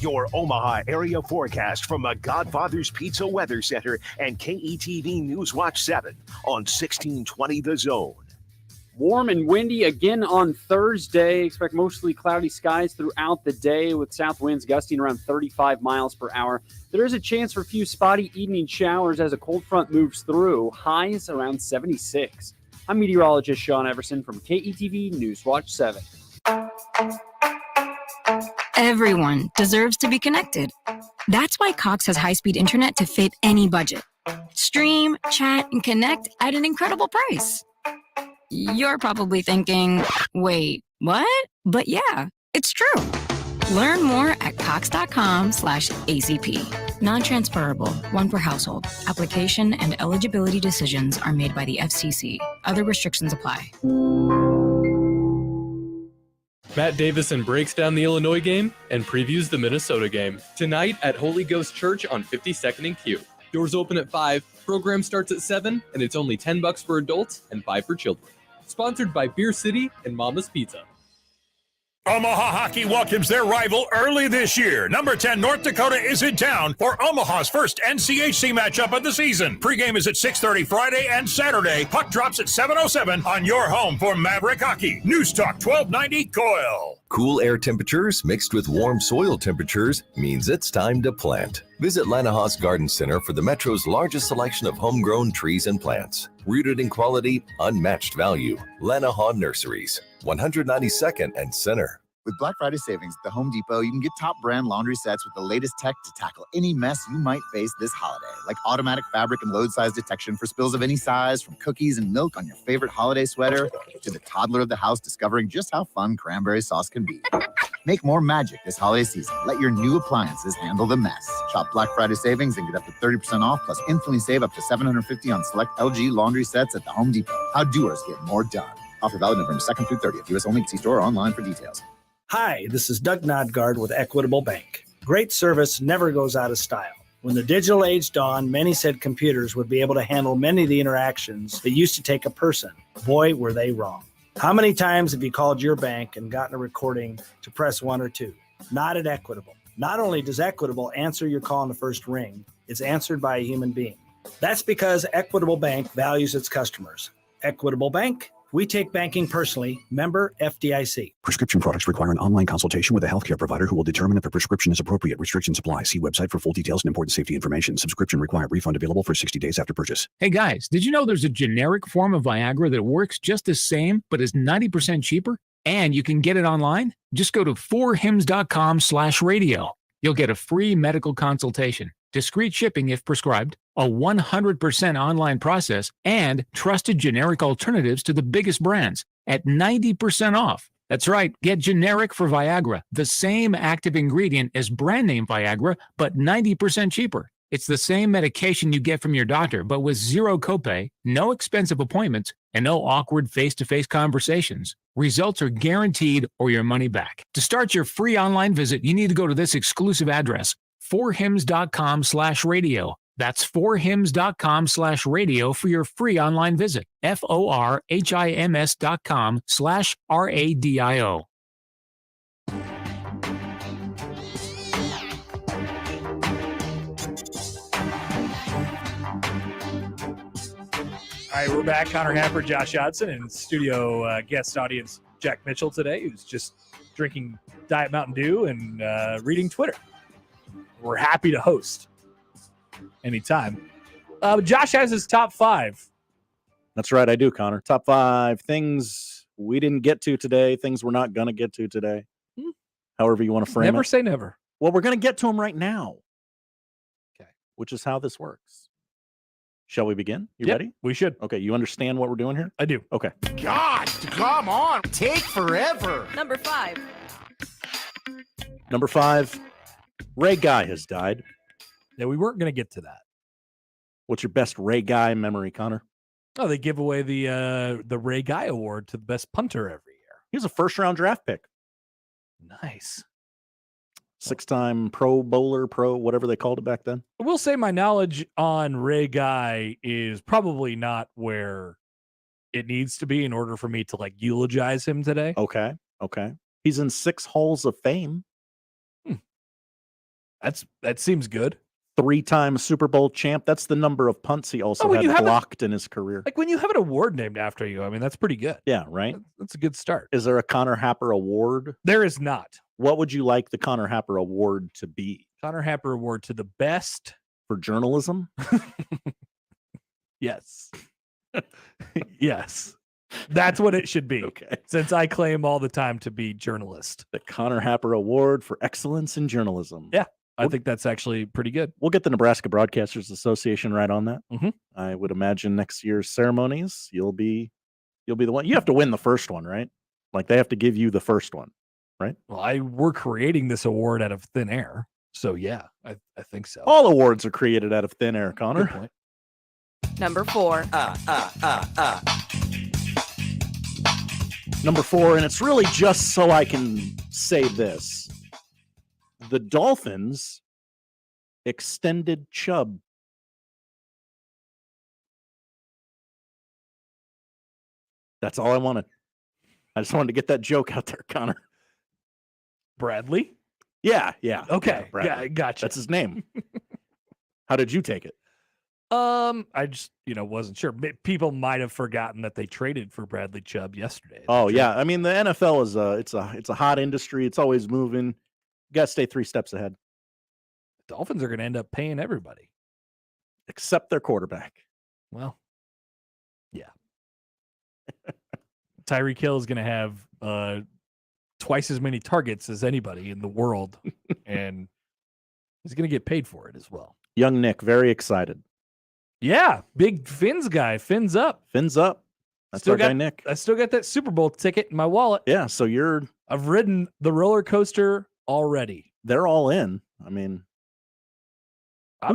Your Omaha area forecast from a Godfather's Pizza Weather Center and KETV News Watch 7 on 1620 The Zone. Warm and windy again on Thursday. Expect mostly cloudy skies throughout the day with south winds gusting around 35 miles per hour. There is a chance for a few spotty evening showers as a cold front moves through. Highs around 76. I'm meteorologist Sean Everson from KETV News Watch 7. Everyone deserves to be connected. That's why Cox has high-speed internet to fit any budget. Stream, chat, and connect at an incredible price. You're probably thinking, wait, what? But yeah, it's true. Learn more at cox.com/ACP. Non-transferable, one per household. Application and eligibility decisions are made by the FCC. Other restrictions apply. Matt Davison breaks down the Illinois game and previews the Minnesota game. Tonight at Holy Ghost Church on 52nd and Q. Doors open at 5, program starts at 7, and it's only $10 for adults and $5 for children. Sponsored by Beer City and Mama's Pizza. Omaha Hockey welcomes their rival early this year. Number 10 North Dakota is in town for Omaha's first NCHC matchup of the season. Pregame is at 6:30 Friday and Saturday. Puck drops at 7:07 on your home for Maverick Hockey. News Talk 1290 Coil. Cool air temperatures mixed with warm soil temperatures means it's time to plant. Visit Lanahaas Garden Center for the Metro's largest selection of homegrown trees and plants. Rooted in quality, unmatched value. Lanahaas Nurseries, 192nd and Center. With Black Friday savings at the Home Depot, you can get top brand laundry sets with the latest tech to tackle any mess you might face this holiday, like automatic fabric and load size detection for spills of any size, from cookies and milk on your favorite holiday sweater to the toddler of the house discovering just how fun cranberry sauce can be. Make more magic this holiday season. Let your new appliances handle the mess. Shop Black Friday savings and get up to 30% off, plus instantly save up to $750 on select LG laundry sets at the Home Depot. How doers get more done. Offer valid November 2nd through 30th. U.S. only. See store or online for details. Hi, this is Doug Nodgard with Equitable Bank. Great service never goes out of style. When the digital age dawned, many said computers would be able to handle many of the interactions that used to take a person. Boy, were they wrong. How many times have you called your bank and gotten a recording to press 1 or 2? Not at Equitable. Not only does Equitable answer your call in the first ring, it's answered by a human being. That's because Equitable Bank values its customers. Equitable Bank, we take banking personally. Member FDIC. Prescription products require an online consultation with a healthcare provider who will determine if a prescription is appropriate. Restrictions apply. See website for full details and important safety information. Subscription required. Refund available for 60 days after purchase. Hey guys, did you know there's a generic form of Viagra that works just the same, but is 90% cheaper? And you can get it online? Just go to 4hims.com/radio. You'll get a free medical consultation, discreet shipping if prescribed, a 100% online process, and trusted generic alternatives to the biggest brands at 90% off. That's right, get generic for Viagra, the same active ingredient as brand name Viagra, but 90% cheaper. It's the same medication you get from your doctor, but with zero copay, no expensive appointments, and no awkward face-to-face conversations. Results are guaranteed or your money back. To start your free online visit, you need to go to this exclusive address, 4hims.com/radio. That's 4hims.com/radio for your free online visit. FORHIMS.com/RADIO. All right, we're back. Connor Happer, Josh Hodson, and studio guest audience Jack Mitchell today, who's just drinking Diet Mountain Dew and reading Twitter. We're happy to host anytime. Josh has his top 5. That's right, I do, Connor. Top 5 things we didn't get to today, things we're not going to get to today. However you want to frame it. Never say never. Well, we're going to get to them right now. Okay. Which is how this works. Shall we begin? You ready? We should. Okay, you understand what we're doing here? I do. Okay. God, come on. Take forever. Number 5. Number 5, Ray Guy has died. Yeah, we weren't going to get to that. What's your best Ray Guy memory, Connor? Oh, they give away the Ray Guy Award to the best punter every year. He was a first-round draft pick. Nice. 6-time Pro Bowler, whatever they called it back then. I will say my knowledge on Ray Guy is probably not where it needs to be in order for me to like eulogize him today. Okay. He's in 6 Halls of Fame. That seems good. 3-time Super Bowl champ. That's the number of punts he also had blocked in his career. Like when you have an award named after you, I mean, that's pretty good. Yeah, right? That's a good start. Is there a Connor Happer Award? There is not. What would you like the Connor Happer Award to be? Connor Happer Award to the best. For journalism? Yes. Yes. That's what it should be. Okay. Since I claim all the time to be journalist. The Connor Happer Award for excellence in journalism. Yeah. I think that's actually pretty good. We'll get the Nebraska Broadcasters Association right on that. Mm-hmm. I would imagine next year's ceremonies, you'll be the one. You have to win the first one, right? Like they have to give you the first one, right? Well, we're creating this award out of thin air. So yeah, I think so. All awards are created out of thin air, Connor. Good point. Number 4. Number 4, and it's really just so I can say this. The Dolphins extended Chubb. That's all I wanted. I just wanted to get that joke out there, Connor. Bradley? Yeah. Okay. Bradley. Yeah, gotcha. That's his name. How did you take it? I just, wasn't sure. People might have forgotten that they traded for Bradley Chubb yesterday. Oh, yeah. I mean, the NFL is it's a hot industry. It's always moving. You got to stay 3 steps ahead. The Dolphins are going to end up paying everybody. Except their quarterback. Well, yeah. Tyreek Hill is going to have twice as many targets as anybody in the world, and he's going to get paid for it as well. Young Nick, very excited. Yeah, big Fins guy. Fins up. Fins up. That's our guy, Nick. I still got that Super Bowl ticket in my wallet. Yeah, so I've ridden the roller coaster already. They're all in. I mean,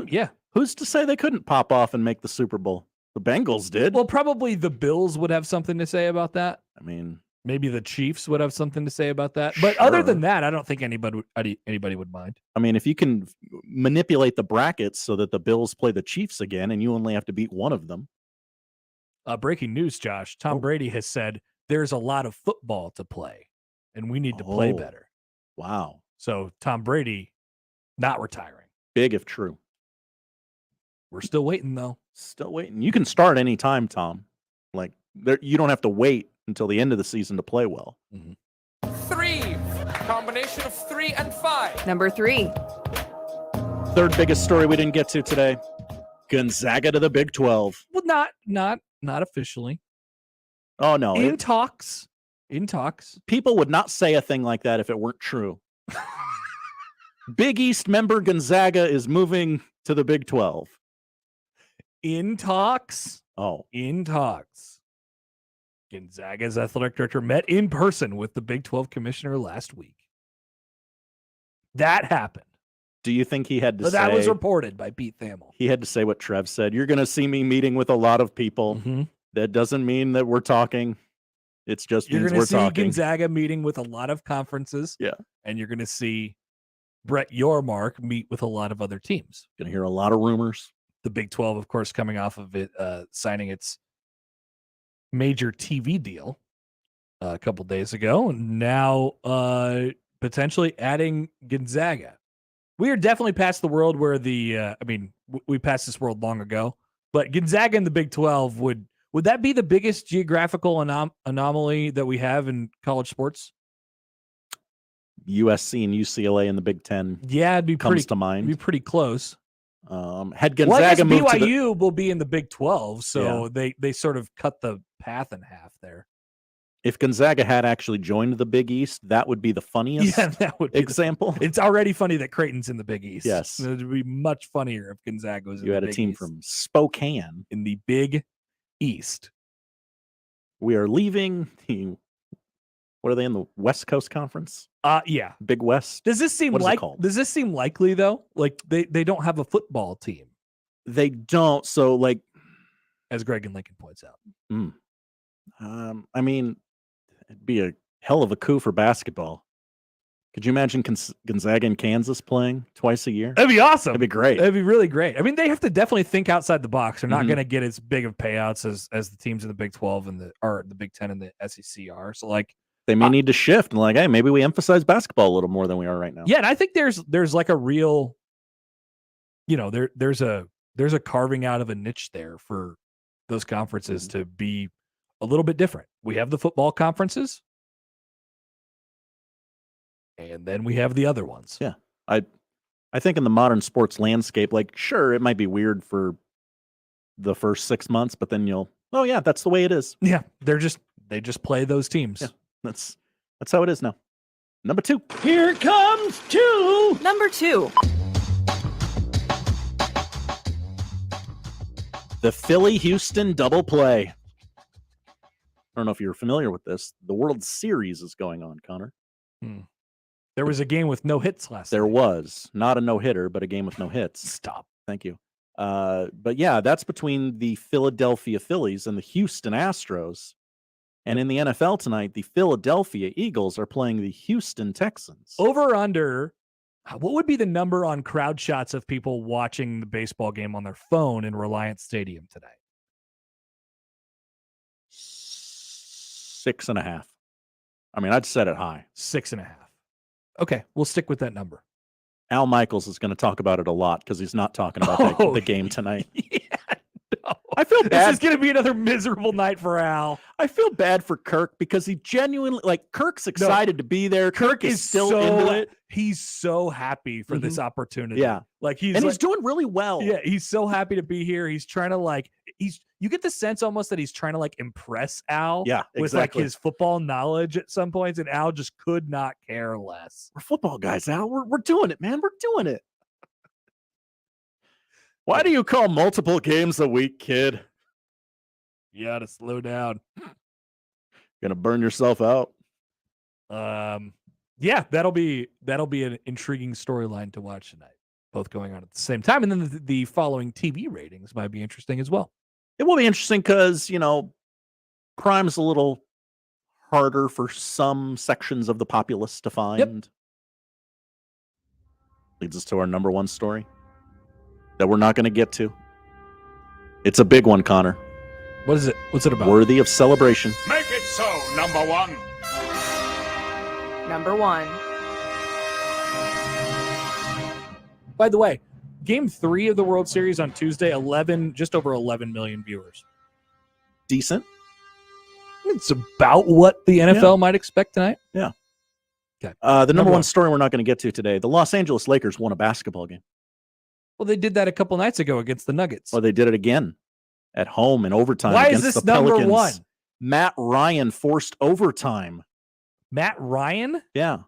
yeah. Who's to say they couldn't pop off and make the Super Bowl? The Bengals did. Well, probably the Bills would have something to say about that. I mean, maybe the Chiefs would have something to say about that. But other than that, I don't think anybody would mind. I mean, if you can manipulate the brackets so that the Bills play the Chiefs again and you only have to beat one of them. Breaking news, Josh. Tom Brady has said there's a lot of football to play, and we need to play better. Wow. So Tom Brady not retiring. Big if true. We're still waiting, though. Still waiting. You can start any time, Tom. Like, you don't have to wait until the end of the season to play well. Mm-hmm. 3. Combination of 3 and 5. Number 3. Third biggest story we didn't get to today. Gonzaga to the Big 12. Well, not officially. Oh, no. In talks. People would not say a thing like that if it weren't true. Big East member Gonzaga is moving to the Big 12. In talks. Oh. In talks. Gonzaga's athletic director met in person with the Big 12 commissioner last week. That happened. Do you think he had to say... That was reported by Pete Thamel. He had to say what Trev said. You're going to see me meeting with a lot of people. Mm-hmm. That doesn't mean that we're talking. It's just you're means going we're to see talking. Gonzaga meeting with a lot of conferences. Yeah. And you're going to see Brett Yormark meet with a lot of other teams. Going to hear a lot of rumors. The Big 12, of course, coming off of it, signing its major TV deal a couple days ago, and now potentially adding Gonzaga. We are definitely past the world where we passed this world long ago, but Gonzaga in the Big 12 would that be the biggest geographical anomaly that we have in college sports? USC and UCLA in the Big 10. Yeah, it'd be comes to mind. It'd be pretty close. Had Gonzaga moved to BYU will be in the Big 12, so they sort of cut the path in half there. If Gonzaga had actually joined the Big East, that would be the funniest that would be example. It's already funny that Creighton's in the Big East. Yes. It would be much funnier if Gonzaga was in the Big East. You had a team from Spokane. In the Big East. We are leaving the What are they in the West Coast Conference? Yeah. Big West. Does this seem What is it called? Does this seem likely though? Like they don't have a football team. They don't. So like, as Greg and Lincoln points out. I mean, it'd be a hell of a coup for basketball. Could you imagine Gonzaga and Kansas playing twice a year? That'd be awesome. That'd be great. That'd be really great. I mean, they have to definitely think outside the box. They're not going to get as big of payouts as the teams in the Big 12 and the Big 10 and the SEC are. So like they may need to shift and like, hey, maybe we emphasize basketball a little more than we are right now. Yeah, and I think there's like a real, there's a carving out of a niche there for those conferences to be a little bit different. We have the football conferences. And then we have the other ones. Yeah. I think in the modern sports landscape, like, sure, it might be weird for the first 6 months, but then oh yeah, that's the way it is. Yeah. They just play those teams. Yeah. That's how it is now. Number 2. Here comes 2. Number 2. The Philly-Houston double play. I don't know if you're familiar with this. The World Series is going on, Connor. There was a game with no hits last There night. was. Not a no-hitter, but a game with no hits. Stop. Thank you. But yeah, that's between the Philadelphia Phillies and the Houston Astros. And in the NFL tonight, the Philadelphia Eagles are playing the Houston Texans. Over under, what would be the number on crowd shots of people watching the baseball game on their phone in Reliance Stadium today? 6.5. I mean, I'd set it high. 6.5. Okay, we'll stick with that number. Al Michaels is going to talk about it a lot because he's not talking about the game tonight. I feel bad. This is going to be another miserable night for Al. I feel bad for Kirk because he genuinely, Kirk's excited to be there. Kirk is still into it. He's so happy for this opportunity. Yeah. He's doing really well. Yeah, he's so happy to be here. He's trying to you get the sense almost that he's trying to impress Al with his football knowledge at some points, and Al just could not care less. We're football guys, Al. We're doing it, man. We're doing it. Why do you call multiple games a week, kid? You got to slow down. Gonna burn yourself out. Yeah, that'll be an intriguing storyline to watch tonight. Both going on at the same time, and then the following TV ratings might be interesting as well. It will be interesting because crime's a little harder for some sections of the populace to find. Yep. Leads us to our number 1 story that we're not going to get to. It's a big one, Connor. What is it? What's it about? Worthy of celebration. Make it so, number 1. Number 1. By the way, Game 3 of the World Series on Tuesday, just over 11 million viewers. Decent. It's about what the NFL might expect tonight. Yeah. Okay. The number 1 story we're not going to get to today. The Los Angeles Lakers won a basketball game. Well, they did that a couple nights ago against the Nuggets. Well, they did it again at home in overtime. Why against is this the number Pelicans. 1? Matt Ryan forced overtime. Matt Ryan? Yeah.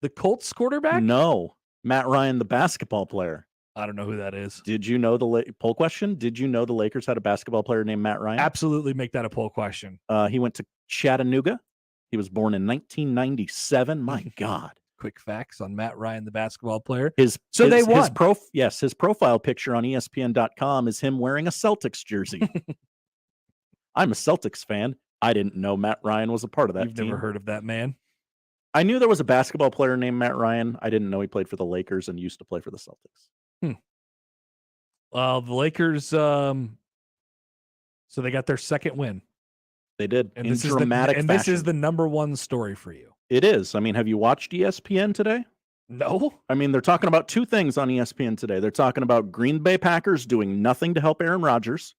The Colts quarterback? No. Matt Ryan, the basketball player. I don't know who that is. Did you know poll question? Did you know the Lakers had a basketball player named Matt Ryan? Absolutely make that a poll question. He went to Chattanooga. He was born in 1997. My God. Quick facts on Matt Ryan, the basketball player. They won. His profile picture on ESPN.com is him wearing a Celtics jersey. I'm a Celtics fan. I didn't know Matt Ryan was a part of that team. You've never heard of that man? I knew there was a basketball player named Matt Ryan. I didn't know he played for the Lakers and used to play for the Celtics. Well, the Lakers, so they got their second win. They did. And in this dramatic is fashion. This is the number 1 story for you. It is. I mean, have you watched ESPN today? No. I mean, they're talking about 2 things on ESPN today. They're talking about Green Bay Packers doing nothing to help Aaron Rodgers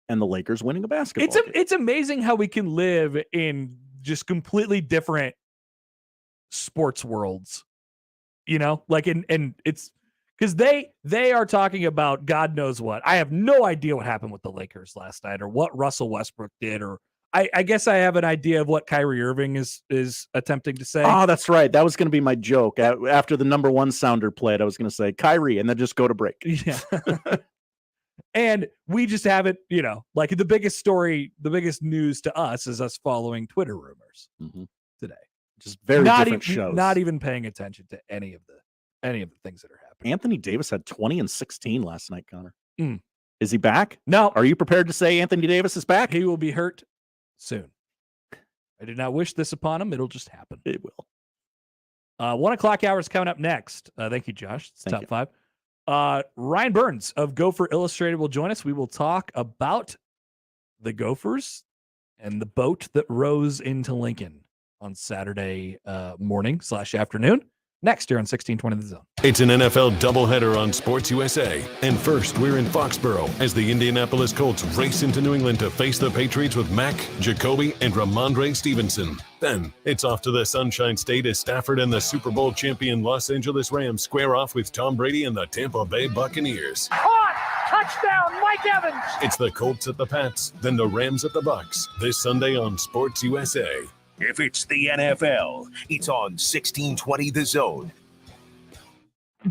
and the Lakers winning a basketball game. It's amazing how we can live in just completely different sports worlds, and it's because they are talking about God knows what. I have no idea what happened with the Lakers last night or what Russell Westbrook did, or I guess I have an idea of what Kyrie Irving is attempting to say. Oh, that's right. That was going to be my joke. After the number 1 sounder played, I was going to say Kyrie and then just go to break. Yeah. And we just haven't, like the biggest story, the biggest news to us is us following Twitter rumors today. Just very different shows. Not even paying attention to any of the things that are happening. Anthony Davis had 20 and 16 last night, Connor. Is he back? No. Are you prepared to say Anthony Davis is back? He will be hurt soon. I did not wish this upon him. It'll just happen. It will. 1 o'clock hour is coming up next. Thank you, Josh. It's top 5. Ryan Burns of Gopher Illustrated will join us. We will talk about the Gophers and the boat that rose into Lincoln on Saturday morning/afternoon. Next year on 1620 The Zone. It's an NFL doubleheader on Sports USA. And first, we're in Foxborough as the Indianapolis Colts race into New England to face the Patriots with Mack, Jacoby, and Ramondre Stevenson. Then, it's off to the Sunshine State as Stafford and the Super Bowl champion Los Angeles Rams square off with Tom Brady and the Tampa Bay Buccaneers. Caught! Touchdown, Mike Evans! It's the Colts at the Pats, then the Rams at the Bucs. This Sunday on Sports USA. If it's the NFL, it's on 1620 The Zone.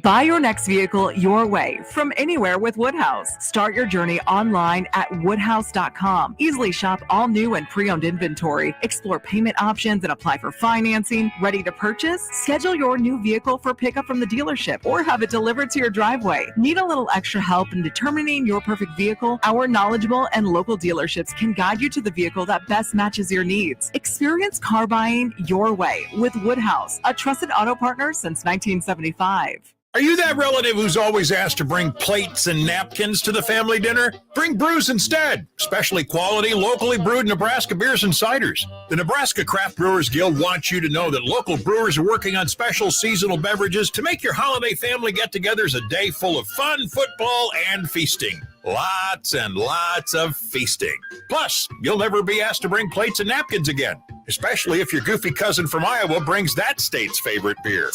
Buy your next vehicle your way from anywhere with Woodhouse. Start your journey online at woodhouse.com. Easily shop all new and pre-owned inventory. Explore payment options and apply for financing. Ready to purchase? Schedule your new vehicle for pickup from the dealership or have it delivered to your driveway. Need a little extra help in determining your perfect vehicle? Our knowledgeable and local dealerships can guide you to the vehicle that best matches your needs. Experience car buying your way with Woodhouse, a trusted auto partner since 1975. Are you that relative who's always asked to bring plates and napkins to the family dinner? Bring brews instead, especially quality, locally brewed Nebraska beers and ciders. The Nebraska Craft Brewers Guild wants you to know that local brewers are working on special seasonal beverages to make your holiday family get-togethers a day full of fun, football, and feasting. Lots and lots of feasting. Plus, you'll never be asked to bring plates and napkins again, especially if your goofy cousin from Iowa brings that state's favorite beer.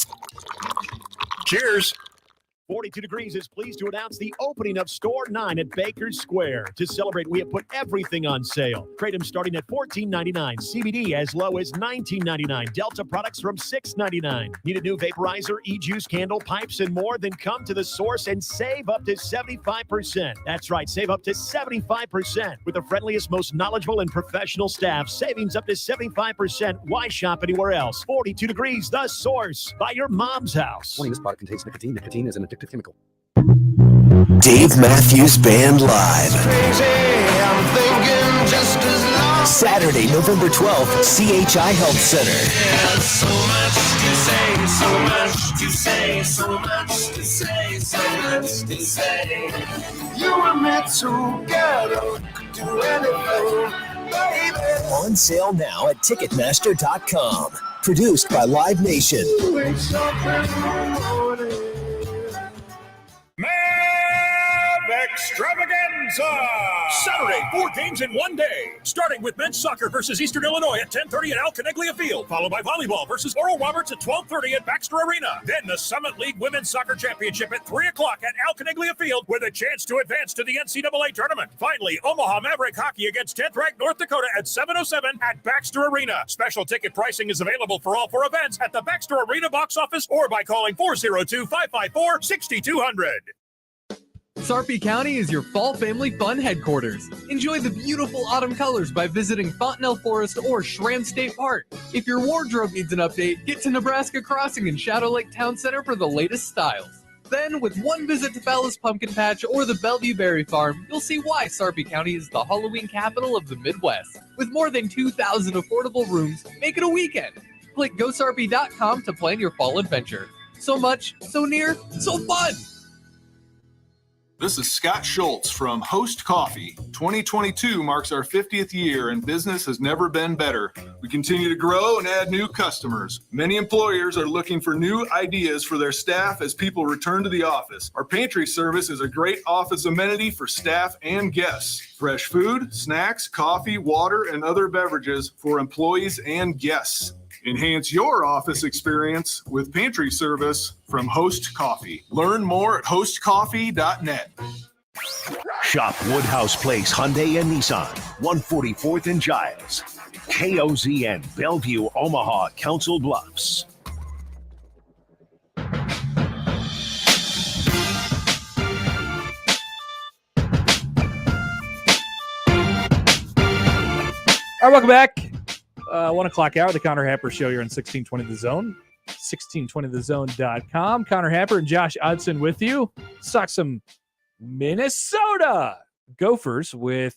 Cheers. 42 Degrees is pleased to announce the opening of Store 9 at Bakers Square. To celebrate, we have put everything on sale. Kratom starting at $14.99. CBD as low as $19.99. Delta products from $6.99. Need a new vaporizer, e-juice, candle, pipes, and more? Then come to the source and save up to 75%. That's right, save up to 75%. With the friendliest, most knowledgeable, and professional staff, savings up to 75%. Why shop anywhere else? 42 Degrees, the source. By your mom's house. Warning, this product contains nicotine. Nicotine is an addictive chemical. Dave Matthews Band Live. Saturday, November 12th, CHI Health Center. So much to say, so much to say, so much to say, so much to say. You were meant together, could do anything, baby. On sale now at Ticketmaster.com. Produced by Live Nation. Extravaganza! Saturday, 4 games in one day. Starting with men's soccer versus Eastern Illinois at 10:30 at Al Caniglia Field, followed by volleyball versus Oral Roberts at 12:30 at Baxter Arena. Then the Summit League Women's Soccer Championship at 3 o'clock at Al Caniglia Field with a chance to advance to the NCAA tournament. Finally, Omaha Maverick Hockey against 10th-ranked North Dakota at 7:07 at Baxter Arena. Special ticket pricing is available for all 4 events at the Baxter Arena box office or by calling 402-554-6200. Sarpy County is your fall family fun headquarters. Enjoy the beautiful autumn colors by visiting Fontenelle Forest or Schramm State Park. If your wardrobe needs an update, get to Nebraska Crossing in Shadow Lake Town Center for the latest styles. Then, with one visit to Bella's Pumpkin Patch or the Bellevue Berry Farm, you'll see why Sarpy County is the Halloween capital of the Midwest. With more than 2,000 affordable rooms, make it a weekend. Click GoSarpy.com to plan your fall adventure. So much, so near, so fun! This is Scott Schultz from Host Coffee. 2022 marks our 50th year and business has never been better. We continue to grow and add new customers. Many employers are looking for new ideas for their staff as people return to the office. Our pantry service is a great office amenity for staff and guests. Fresh food, snacks, coffee, water, and other beverages for employees and guests. Enhance your office experience with pantry service from Host Coffee. Learn more at hostcoffee.net. Shop Woodhouse Place Hyundai and Nissan, 144th and Giles. KOZN, Bellevue, Omaha, Council Bluffs. All right, welcome back. 1 o'clock hour, the Connor Happer Show here on 1620 The Zone. 1620thezone.com. Connor Happer and Josh Odson with you. Let's talk some Minnesota Gophers with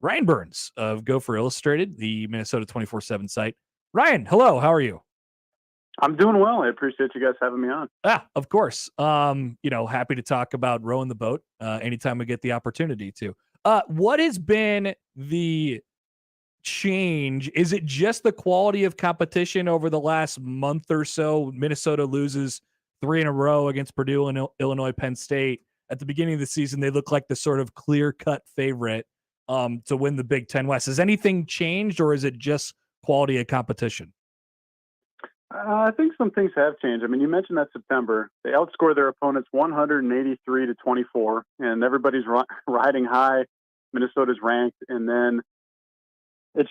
Ryan Burns of Gopher Illustrated, the Minnesota 24/7 site. Ryan, hello. How are you? I'm doing well. I appreciate you guys having me on. Of course. Happy to talk about rowing the boat anytime we get the opportunity to. What has been the change? Is it just the quality of competition over the last month or so? Minnesota loses 3 in a row against Purdue and Illinois, Penn State. At the beginning of the season, they look like the sort of clear-cut favorite to win the Big Ten West. Has anything changed, or is it just quality of competition? I think some things have changed. I mean, you mentioned that September. They outscored their opponents 183-24, and everybody's riding high. Minnesota's ranked, and then it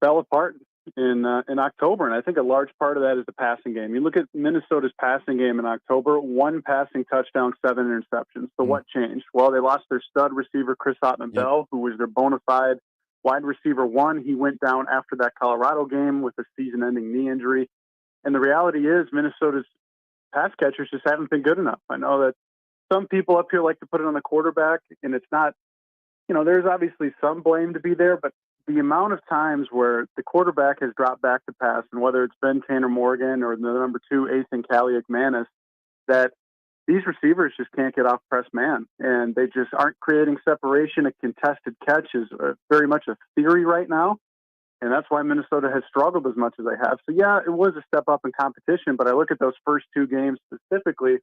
fell apart in October, and I think a large part of that is the passing game. You look at Minnesota's passing game in October: 1 passing touchdown, 7 interceptions. So what changed? Well, they lost their stud receiver, Chris Ottman-Bell, who was their bona fide wide receiver 1. He went down after that Colorado game with a season-ending knee injury. And the reality is Minnesota's pass catchers just haven't been good enough. I know that some people up here like to put it on the quarterback, and it's not, there's obviously some blame to be there, but the amount of times where the quarterback has dropped back to pass, and whether it's Ben Tanner Morgan or the number 2 Athan Kaliak-Manis, that these receivers just can't get off press man, and they just aren't creating separation. A contested catch is very much a theory right now, and that's why Minnesota has struggled as much as they have. So, yeah, it was a step up in competition, but I look at those first 2 games specifically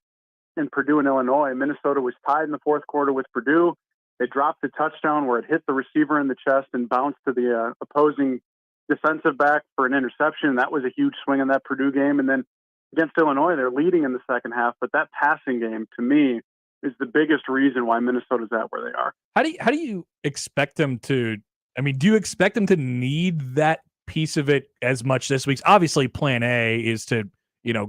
in Purdue and Illinois. Minnesota was tied in the fourth quarter with Purdue. They dropped the touchdown where it hit the receiver in the chest and bounced to the opposing defensive back for an interception. That was a huge swing in that Purdue game. And then against Illinois, they're leading in the second half. But that passing game, to me, is the biggest reason why Minnesota's at where they are. How do you expect them to – I mean, do you expect them to need that piece of it as much this week? Obviously, plan A is to,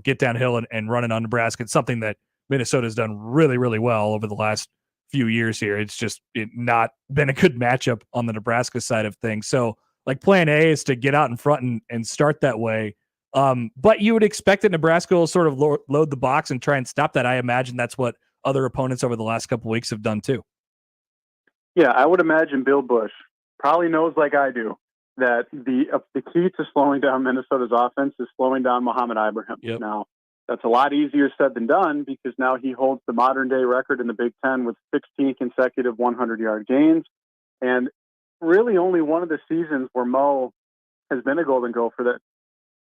get downhill and run it on Nebraska. It's something that Minnesota's done really, really well over the last few years here. It's just not been a good matchup on the Nebraska side of things. So, plan A is to get out in front and start that way. But you would expect that Nebraska will sort of load the box and try and stop that. I imagine that's what other opponents over the last couple of weeks have done too. Yeah, I would imagine Bill Busch probably knows, like I do, that the key to slowing down Minnesota's offense is slowing down Mohamed Ibrahim. Yep. Now, that's a lot easier said than done, because now he holds the modern-day record in the Big Ten with 16 consecutive 100-yard gains. And really only one of the seasons where Mo has been a Golden Gopher that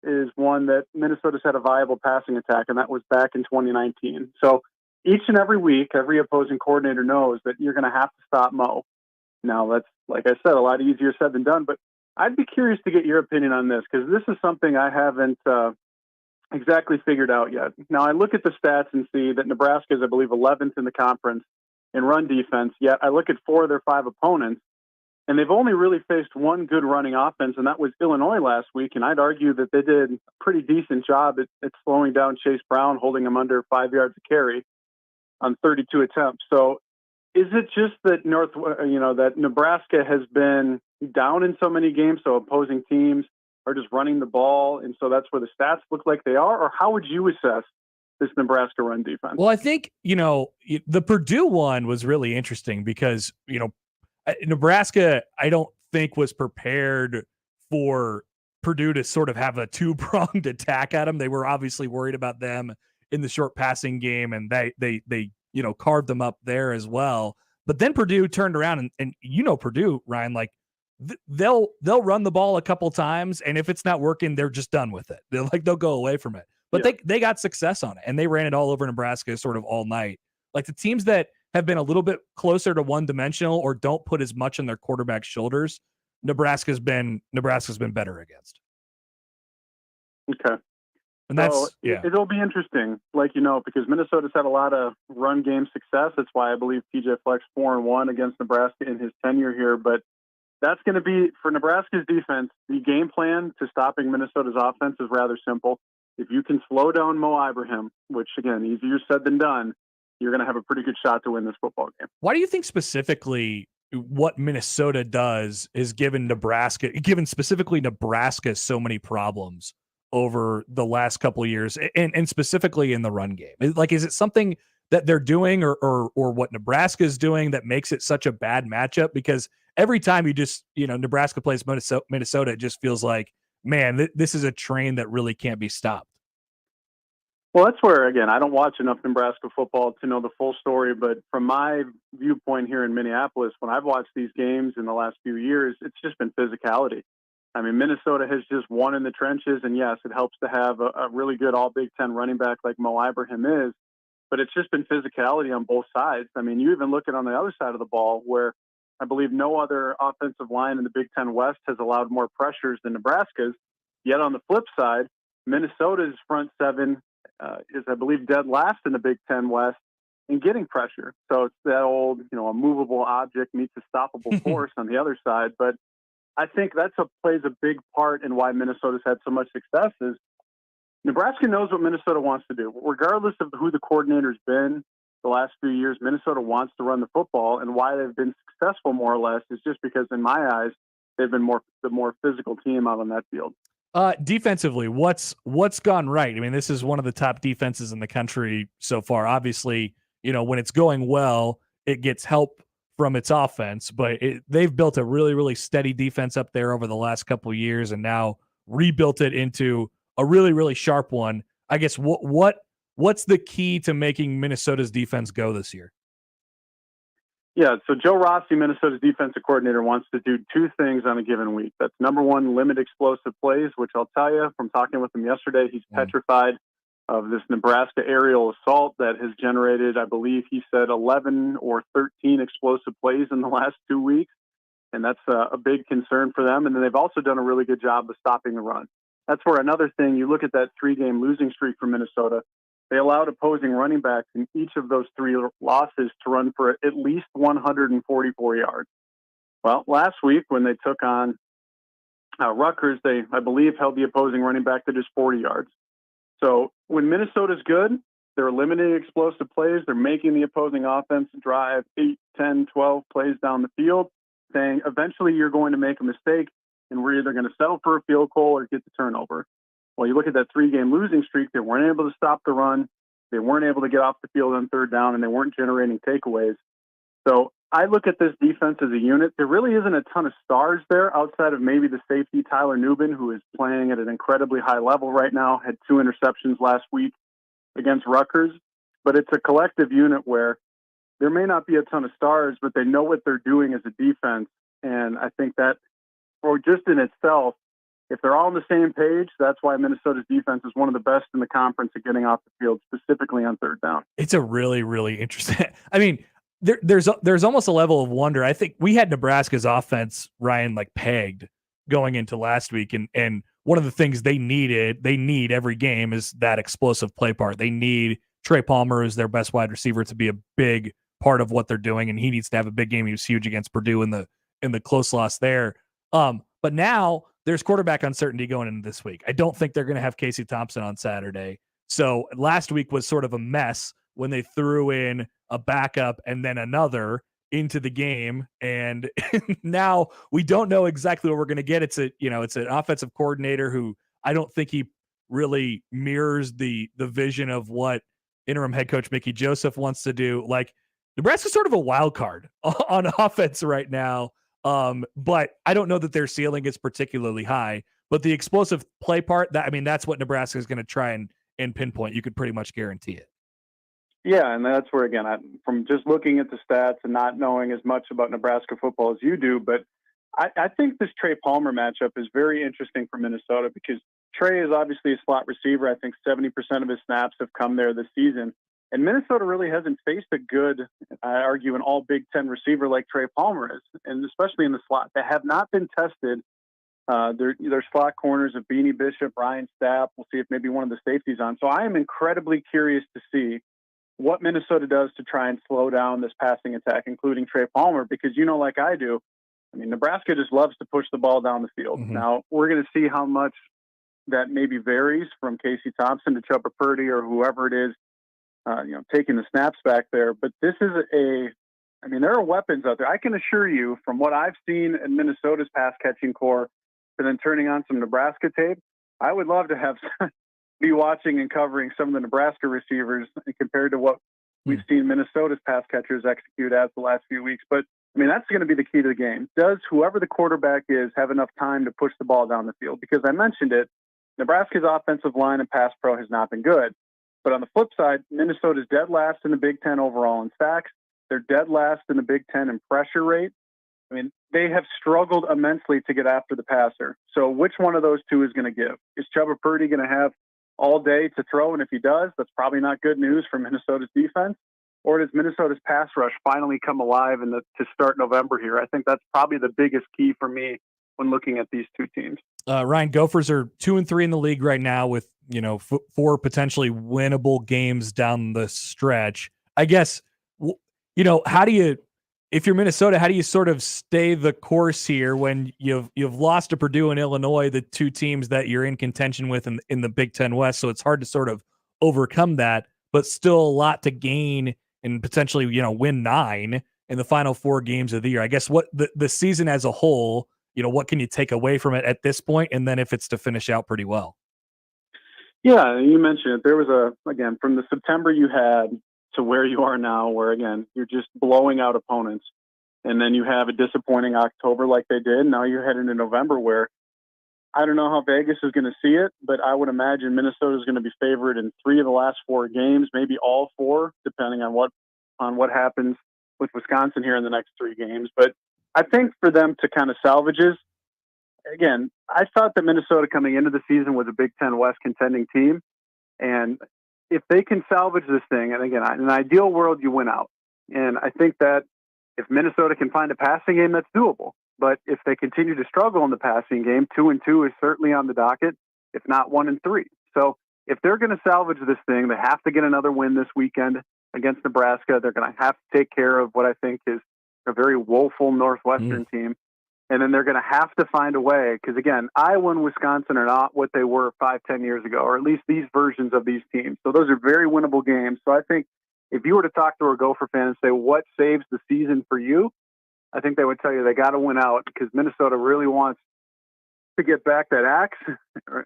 is one that Minnesota's had a viable passing attack, and that was back in 2019. So each and every week, every opposing coordinator knows that you're going to have to stop Mo. Now, that's, like I said, a lot easier said than done, but I'd be curious to get your opinion on this, because this is something I haven't exactly figured out yet. Now, I look at the stats and see that Nebraska is, I believe, 11th in the conference in run defense, yet I look at 4 of their 5 opponents, and they've only really faced one good running offense, and that was Illinois last week, and I'd argue that they did a pretty decent job at slowing down Chase Brown, holding him under 5 yards a carry on 32 attempts. So is it just that that Nebraska has been down in so many games, so opposing teams are just running the ball, and so that's where the stats look like they are? Or how would you assess this Nebraska run defense? Well, I think, the Purdue one was really interesting because, Nebraska, I don't think was prepared for Purdue to sort of have a 2-pronged attack at them. They were obviously worried about them in the short passing game, and they carved them up there as well. But then Purdue turned around and Purdue, Ryan, they'll run the ball a couple times, and if it's not working, they're just done with it. They'll go away from it. But they got success on it, and they ran it all over Nebraska sort of all night. Like the teams that have been a little bit closer to one-dimensional or don't put as much on their quarterback's shoulders, Nebraska's been better against. Okay. And that's, so it'll be interesting, because Minnesota's had a lot of run game success. That's why I believe PJ Fleck's 4-1 against Nebraska in his tenure here. But that's going to be, for Nebraska's defense, the game plan to stopping Minnesota's offense is rather simple. If you can slow down Mo Ibrahim, which, again, easier said than done, you're going to have a pretty good shot to win this football game. Why do you think specifically, what Minnesota does is given specifically Nebraska so many problems over the last couple of years, and specifically in the run game. Like, is it something that they're doing or what Nebraska is doing that makes it such a bad matchup? Because every time Nebraska plays Minnesota, it just feels like, man, this is a train that really can't be stopped. Well, that's where, again, I don't watch enough Nebraska football to know the full story, but from my viewpoint here in Minneapolis, when I've watched these games in the last few years, it's just been physicality. I mean, Minnesota has just won in the trenches, and yes, it helps to have a really good all Big Ten running back like Mo Ibrahim is, but it's just been physicality on both sides. I mean, you even look at on the other side of the ball where I believe no other offensive line in the Big Ten West has allowed more pressures than Nebraska's, yet on the flip side, Minnesota's front seven is, I believe, dead last in the Big Ten West in getting pressure. So it's that old, a movable object meets a stoppable force on the other side. But I think plays a big part in why Minnesota's had so much success is Nebraska knows what Minnesota wants to do. Regardless of who the coordinator's been the last few years, Minnesota wants to run the football, and why they've been successful more or less is just because, in my eyes, they've been the more physical team out on that field. Defensively, what's gone right? I mean, this is one of the top defenses in the country so far. Obviously, when it's going well, it gets help from its offense, but they've built a really, really steady defense up there over the last couple of years, and now rebuilt it into a really, really sharp one. I guess what's the key to making Minnesota's defense go this year? Yeah, so Joe Rossi, Minnesota's defensive coordinator, wants to do two things on a given week. That's number one, limit explosive plays, which I'll tell you from talking with him yesterday, he's petrified of this Nebraska aerial assault that has generated, I believe he said, 11 or 13 explosive plays in the last 2 weeks. And that's a big concern for them. And then they've also done a really good job of stopping the run. That's where another thing, you look at that 3-game losing streak for Minnesota, they allowed opposing running backs in each of those 3 losses to run for at least 144 yards. Well, last week when they took on Rutgers, they, I believe, held the opposing running back to just 40 yards. So when Minnesota's good, they're eliminating explosive plays. They're making the opposing offense drive 8, 10, 12 plays down the field, saying eventually you're going to make a mistake and we're either going to settle for a field goal or get the turnover. Well, you look at that 3-game losing streak, they weren't able to stop the run. They weren't able to get off the field on third down, and they weren't generating takeaways. So I look at this defense as a unit. There really isn't a ton of stars there outside of maybe the safety, Tyler Nubin, who is playing at an incredibly high level right now, had 2 interceptions last week against Rutgers. But it's a collective unit where there may not be a ton of stars, but they know what they're doing as a defense. And I think that, or just in itself, if they're all on the same page, that's why Minnesota's defense is one of the best in the conference at getting off the field, specifically on third down. It's a really, really interesting. I mean, there's almost a level of wonder. I think we had Nebraska's offense, Ryan, like pegged going into last week, and one of the things they need every game is that explosive play part. They need Trey Palmer as their best wide receiver to be a big part of what they're doing, and he needs to have a big game. He was huge against Purdue in the close loss there. But now there's quarterback uncertainty going into this week. I don't think they're going to have Casey Thompson on Saturday. So last week was sort of a mess when they threw in a backup and then another into the game. And now we don't know exactly what we're going to get. It's an offensive coordinator who I don't think he really mirrors the vision of what interim head coach Mickey Joseph wants to do. Like, Nebraska's sort of a wild card on offense right now. But I don't know that their ceiling is particularly high, but the explosive play part, that's what Nebraska is going to try and pinpoint. You could pretty much guarantee it. Yeah. And that's where, again, from just looking at the stats and not knowing as much about Nebraska football as you do, but I think this Trey Palmer matchup is very interesting for Minnesota because Trey is obviously a slot receiver. I think 70% of his snaps have come there this season. And Minnesota really hasn't faced a good, I argue, an all Big Ten receiver like Trey Palmer is, and especially in the slot. They have not been tested. Their slot corners of Beanie Bishop, Ryan Stapp. We'll see if maybe one of the safeties on. So I am incredibly curious to see what Minnesota does to try and slow down this passing attack, including Trey Palmer, because like I do, Nebraska just loves to push the ball down the field. Mm-hmm. Now, we're going to see how much that maybe varies from Casey Thompson to Chubba Purdy or whoever it is, taking the snaps back there. But this is there are weapons out there. I can assure you, from what I've seen in Minnesota's pass catching core, and then turning on some Nebraska tape, I would love to have be watching and covering some of the Nebraska receivers compared to what we've seen Minnesota's pass catchers execute as the last few weeks. But I mean, that's going to be the key to the game. Does whoever the quarterback is have enough time to push the ball down the field? Because I mentioned it, Nebraska's offensive line and pass pro has not been good. But on the flip side, Minnesota's dead last in the Big Ten overall in sacks. They're dead last in the Big Ten in pressure rate. I mean, they have struggled immensely to get after the passer. So which one of those two is going to give? Is Chuba Purdy going to have all day to throw? And if he does, that's probably not good news for Minnesota's defense. Or does Minnesota's pass rush finally come alive to start November here? I think that's probably the biggest key for me when looking at these two teams. Ryan, Gophers are 2-3 in the league right now with, 4 potentially winnable games down the stretch. I guess, how do you, if you're Minnesota, how do you sort of stay the course here when you've lost to Purdue and Illinois, the two teams that you're in contention with in the Big Ten West? So it's hard to sort of overcome that, but still a lot to gain and potentially, win 9 in the final 4 games of the year. I guess what the season as a whole, what can you take away from it at this point? And then if it's to finish out pretty well. Yeah, you mentioned it. There was again, from the September you had to where you are now, where again, you're just blowing out opponents. And then you have a disappointing October like they did. Now you're heading into November where I don't know how Vegas is going to see it, but I would imagine Minnesota is going to be favored in 3 of the last 4 games, maybe all 4, depending on what happens with Wisconsin here in the next 3 games. But I think for them to kind of salvage this, again, I thought that Minnesota coming into the season was a Big Ten West contending team. And if they can salvage this thing, and again, in an ideal world, you win out. And I think that if Minnesota can find a passing game, that's doable. But if they continue to struggle in the passing game, 2-2 is certainly on the docket, if not 1-3. So if they're going to salvage this thing, they have to get another win this weekend against Nebraska. They're going to have to take care of what I think is a very woeful Northwestern team. And then they're going to have to find a way, because again, Iowa and Wisconsin are not what they were 5-10 years ago, or at least these versions of these teams. So those are very winnable games. So I think if you were to talk to a Gopher fan and say, what saves the season for you? I think they would tell you they got to win out, because Minnesota really wants to get back that axe,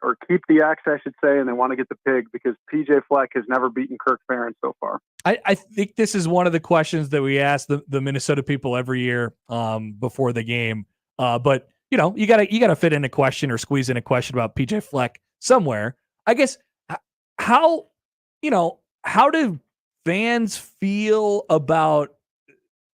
or keep the axe, I should say, and they want to get the pig, because PJ Fleck has never beaten Kirk Ferentz so far. I think this is one of the questions that we ask the Minnesota people every year before the game. But you gotta fit in a question or squeeze in a question about PJ Fleck somewhere. I guess how do fans feel about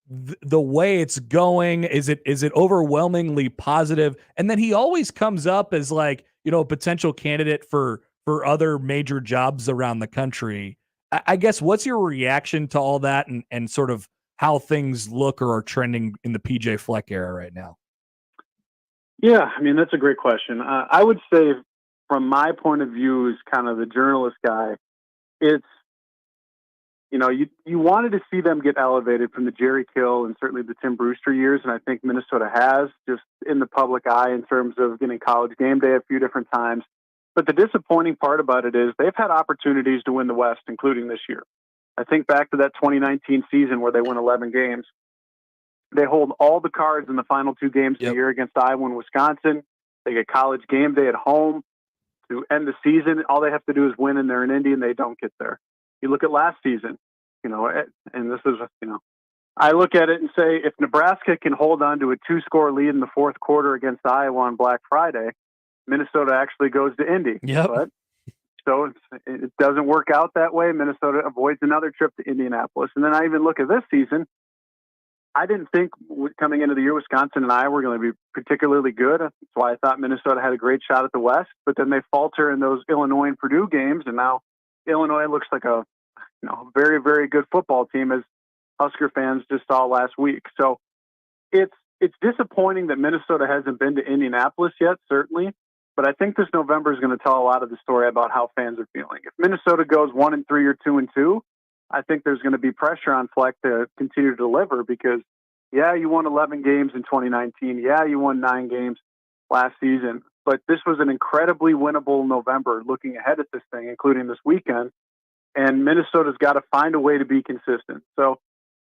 the way it's going? Is it overwhelmingly positive? And then he always comes up as a potential candidate for other major jobs around the country. I guess what's your reaction to all that and sort of how things look or are trending in the PJ Fleck era right now? Yeah, I mean, that's a great question. I would say from my point of view as kind of the journalist guy, it's, you wanted to see them get elevated from the Jerry Kill and certainly the Tim Brewster years. And I think Minnesota has, just in the public eye, in terms of getting College Game Day a few different times. But the disappointing part about it is they've had opportunities to win the West, including this year. I think back to that 2019 season where they won 11 games. They hold all the cards in the final 2 games of the year against Iowa and Wisconsin. They get College Game Day at home to end the season. All they have to do is win, and they're in Indy, and they don't get there. You look at last season, and this is, I look at it and say, if Nebraska can hold on to a 2-score lead in the 4th quarter against Iowa on Black Friday, Minnesota actually goes to Indy. Yep. But, so it doesn't work out that way. Minnesota avoids another trip to Indianapolis. And then I even look at this season. I didn't think coming into the year Wisconsin and Iowa were going to be particularly good. That's why I thought Minnesota had a great shot at the West. But then they falter in those Illinois and Purdue games, and now Illinois looks like a very, very good football team, as Husker fans just saw last week. So it's disappointing that Minnesota hasn't been to Indianapolis yet, certainly. But I think this November is going to tell a lot of the story about how fans are feeling. If Minnesota goes 1-3 or 2-2, I think there's going to be pressure on Fleck to continue to deliver, because, you won 11 games in 2019. You won 9 games last season. But this was an incredibly winnable November looking ahead at this thing, including this weekend. And Minnesota's got to find a way to be consistent. So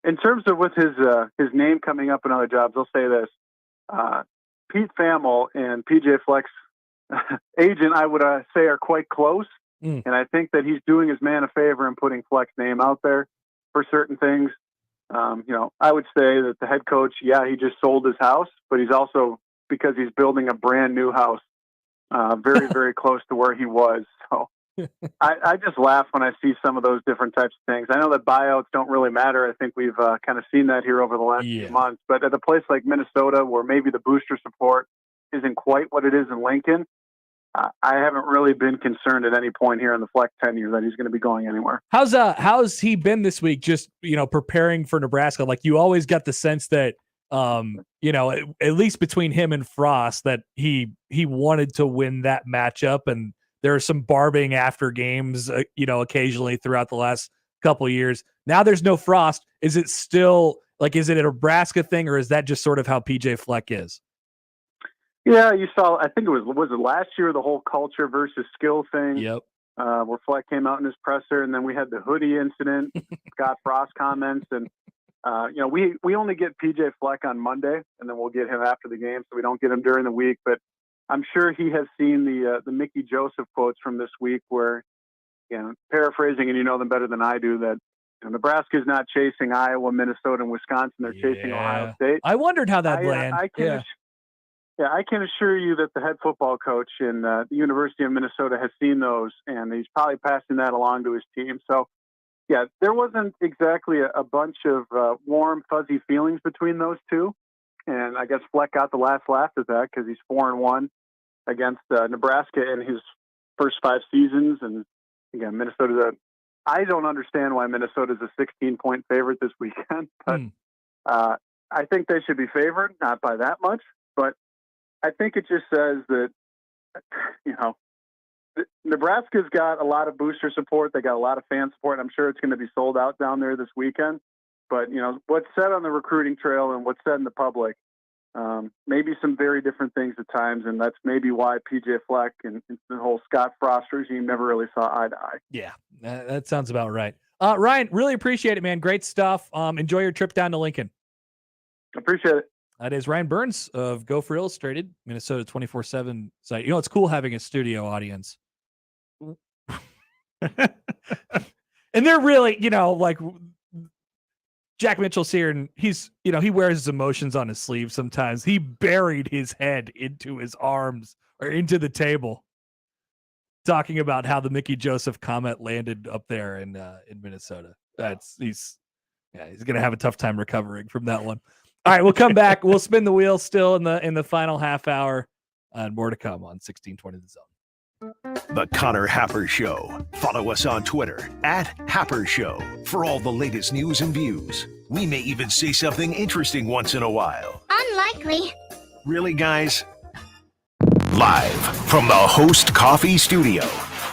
in terms of with his name coming up in other jobs, I'll say this. Pete Thamel and PJ Fleck's agent, I would say, are quite close. And I think that he's doing his man a favor and putting Fleck's name out there for certain things. I would say that the head coach, he just sold his house, but he's also, because he's building a brand new house, very, very close to where he was. So I just laugh when I see some of those different types of things. I know that buyouts don't really matter. I think we've kind of seen that here over the last few months. But at a place like Minnesota, where maybe the booster support isn't quite what it is in Lincoln, I haven't really been concerned at any point here in the Fleck tenure that he's going to be going anywhere. How's he been this week? Just, preparing for Nebraska. Like, you always got the sense that, at least between him and Frost, that he wanted to win that matchup. And there are some barbing after games, occasionally throughout the last couple of years. Now there's no Frost. Is it still is it a Nebraska thing, or is that just sort of how PJ Fleck is? Yeah, you saw, I think it was it last year, the whole culture versus skill thing. Yep. Where Fleck came out in his presser, and then we had the hoodie incident, Scott Frost comments. And, we only get PJ Fleck on Monday, and then we'll get him after the game, so we don't get him during the week. But I'm sure he has seen the Mickey Joseph quotes from this week where, paraphrasing, and you know them better than I do, that Nebraska is not chasing Iowa, Minnesota, and Wisconsin. They're chasing Ohio State. I wondered how that landed. I can assure you that the head football coach in the University of Minnesota has seen those, and he's probably passing that along to his team. So, there wasn't exactly a bunch of warm, fuzzy feelings between those two. And I guess Fleck got the last laugh at that because he's 4-1 against Nebraska in his first 5 seasons. And again, I don't understand why Minnesota's a 16-point favorite this weekend, but I think they should be favored, not by that much, but I think it just says that, Nebraska's got a lot of booster support. They got a lot of fan support. I'm sure it's going to be sold out down there this weekend. But, what's said on the recruiting trail and what's said in the public, maybe some very different things at times. And that's maybe why PJ Fleck and the whole Scott Frost regime never really saw eye to eye. Yeah, that sounds about right. Ryan, really appreciate it, man. Great stuff. Enjoy your trip down to Lincoln. Appreciate it. That is Ryan Burns of Go for Illustrated, Minnesota 24/7 site. It's cool having a studio audience. And they're really, Jack Mitchell's here, and he's, he wears his emotions on his sleeve sometimes. He buried his head into his arms or into the table, talking about how the Mickey Joseph comment landed up there in Minnesota. He's going to have a tough time recovering from that one. All right, we'll come back. We'll spin the wheel still in the final half hour, and more to come on 1620 The Zone. The Connor Happer Show. Follow us on Twitter @Happer Show for all the latest news and views. We may even say something interesting once in a while. Unlikely. Really, guys? Live from the Host Coffee Studio,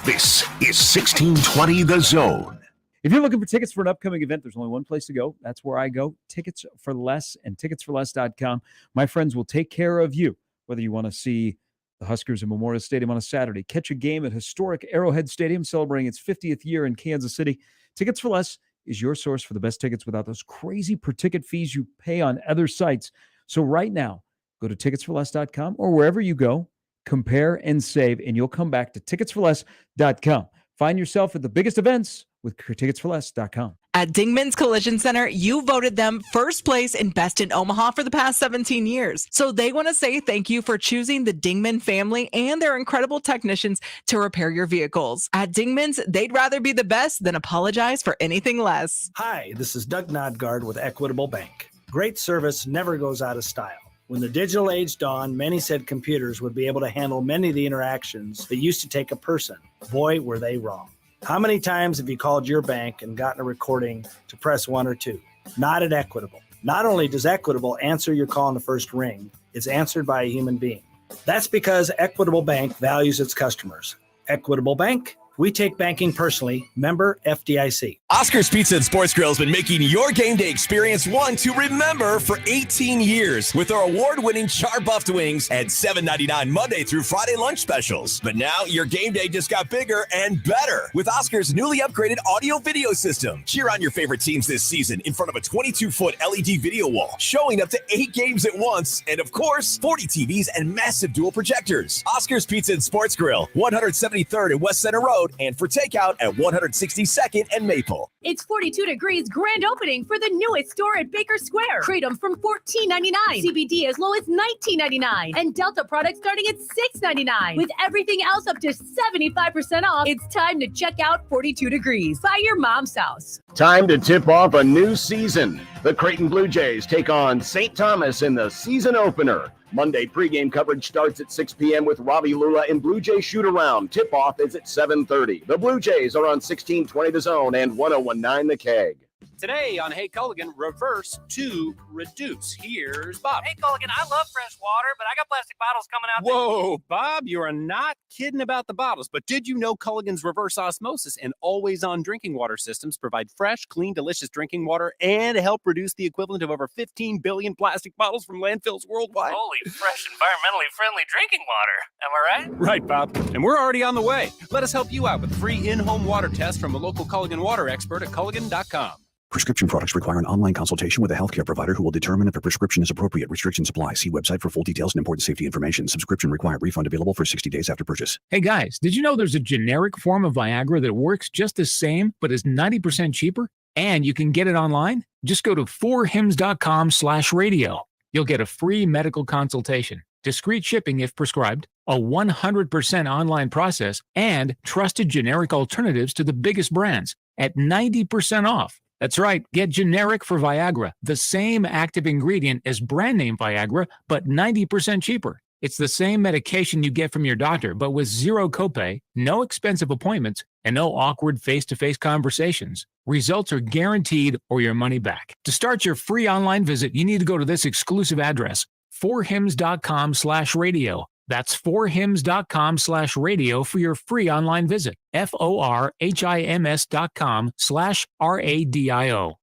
this is 1620 The Zone. If you're looking for tickets for an upcoming event, there's only one place to go. That's where I go. Tickets for Less and ticketsforless.com. My friends will take care of you, whether you want to see the Huskers in Memorial Stadium on a Saturday, catch a game at historic Arrowhead Stadium celebrating its 50th year in Kansas City. Tickets for Less is your source for the best tickets without those crazy per-ticket fees you pay on other sites. So right now, go to ticketsforless.com or wherever you go, compare and save, and you'll come back to ticketsforless.com. Find yourself at the biggest events with ticketsforless.com. At Dingman's Collision Center, you voted them first place in Best in Omaha for the past 17 years. So they want to say thank you for choosing the Dingman family and their incredible technicians to repair your vehicles. At Dingman's, they'd rather be the best than apologize for anything less. Hi, this is Doug Nodgaard with Equitable Bank. Great service never goes out of style. When the digital age dawned, many said computers would be able to handle many of the interactions that used to take a person. Boy, were they wrong. How many times have you called your bank and gotten a recording to press 1 or 2? Not at Equitable. Not only does Equitable answer your call in the first ring, it's answered by a human being. That's because Equitable Bank values its customers. Equitable Bank, we take banking personally. Member FDIC. Oscar's Pizza and Sports Grill has been making your game day experience one to remember for 18 years with our award-winning char-buffed wings and $7.99 Monday through Friday lunch specials. But now your game day just got bigger and better with Oscar's newly upgraded audio-video system. Cheer on your favorite teams this season in front of a 22-foot LED video wall, showing up to 8 games at once, and of course, 40 TVs and massive dual projectors. Oscar's Pizza and Sports Grill, 173rd and West Center Road, and for takeout at 162nd and Maple. It's 42 degrees grand opening for the newest store at Baker Square. Kratom from $14.99, CBD as low as $19.99, and Delta products starting at $6.99. With everything else up to 75% off, it's time to check out 42 degrees by your mom's house. Time to tip off a new season. The Creighton Blue Jays take on St. Thomas in the season opener. Monday pregame coverage starts at 6 p.m. with Robbie Lula and Blue Jay shoot-around. Tip-off is at 7:30. The Blue Jays are on 1620 The Zone and 1019 The Keg. Today on Hey Culligan, reverse to reduce. Here's Bob. Hey Culligan, I love fresh water, but I got plastic bottles coming out. Whoa, Bob, you are not kidding about the bottles. But did you know Culligan's reverse osmosis and always-on drinking water systems provide fresh, clean, delicious drinking water and help reduce the equivalent of over 15 billion plastic bottles from landfills worldwide? Holy fresh, environmentally friendly drinking water. Am I right? Right, Bob. And we're already on the way. Let us help you out with a free in-home water test from a local Culligan water expert at Culligan.com. Prescription products require an online consultation with a healthcare provider who will determine if a prescription is appropriate. Restrictions apply. See website for full details and important safety information. Subscription required. Refund available for 60 days after purchase. Hey guys, did you know there's a generic form of Viagra that works just the same, but is 90% cheaper? And you can get it online? Just go to 4hims.com/radio. You'll get a free medical consultation, discreet shipping if prescribed, a 100% online process, and trusted generic alternatives to the biggest brands at 90% off. That's right. Get generic for Viagra, the same active ingredient as brand name Viagra, but 90% cheaper. It's the same medication you get from your doctor, but with zero copay, no expensive appointments, and no awkward face-to-face conversations. Results are guaranteed or your money back. To start your free online visit, you need to go to this exclusive address, 4hims.com/radio. That's 4hims.com/radio for your free online visit. FORHIMS.com/RADIO.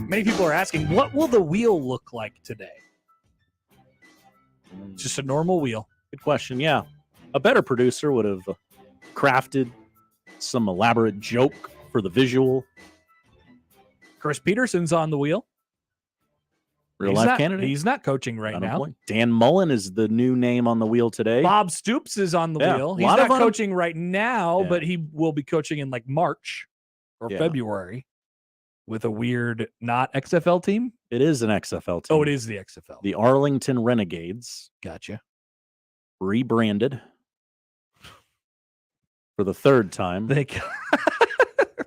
Many people are asking, what will the wheel look like today? Just a normal wheel. Good question. Yeah. A better producer would have crafted some elaborate joke for the visual. Chris Peterson's on the wheel. Real life candidate. He's not coaching right now. Dan Mullen is the new name on the wheel today. Bob Stoops is on the wheel. He's not coaching right now, but he will be coaching in like March or February with a weird not XFL team. It is an XFL team. Oh, it is the XFL. The Arlington Renegades. Gotcha. Rebranded for the third time.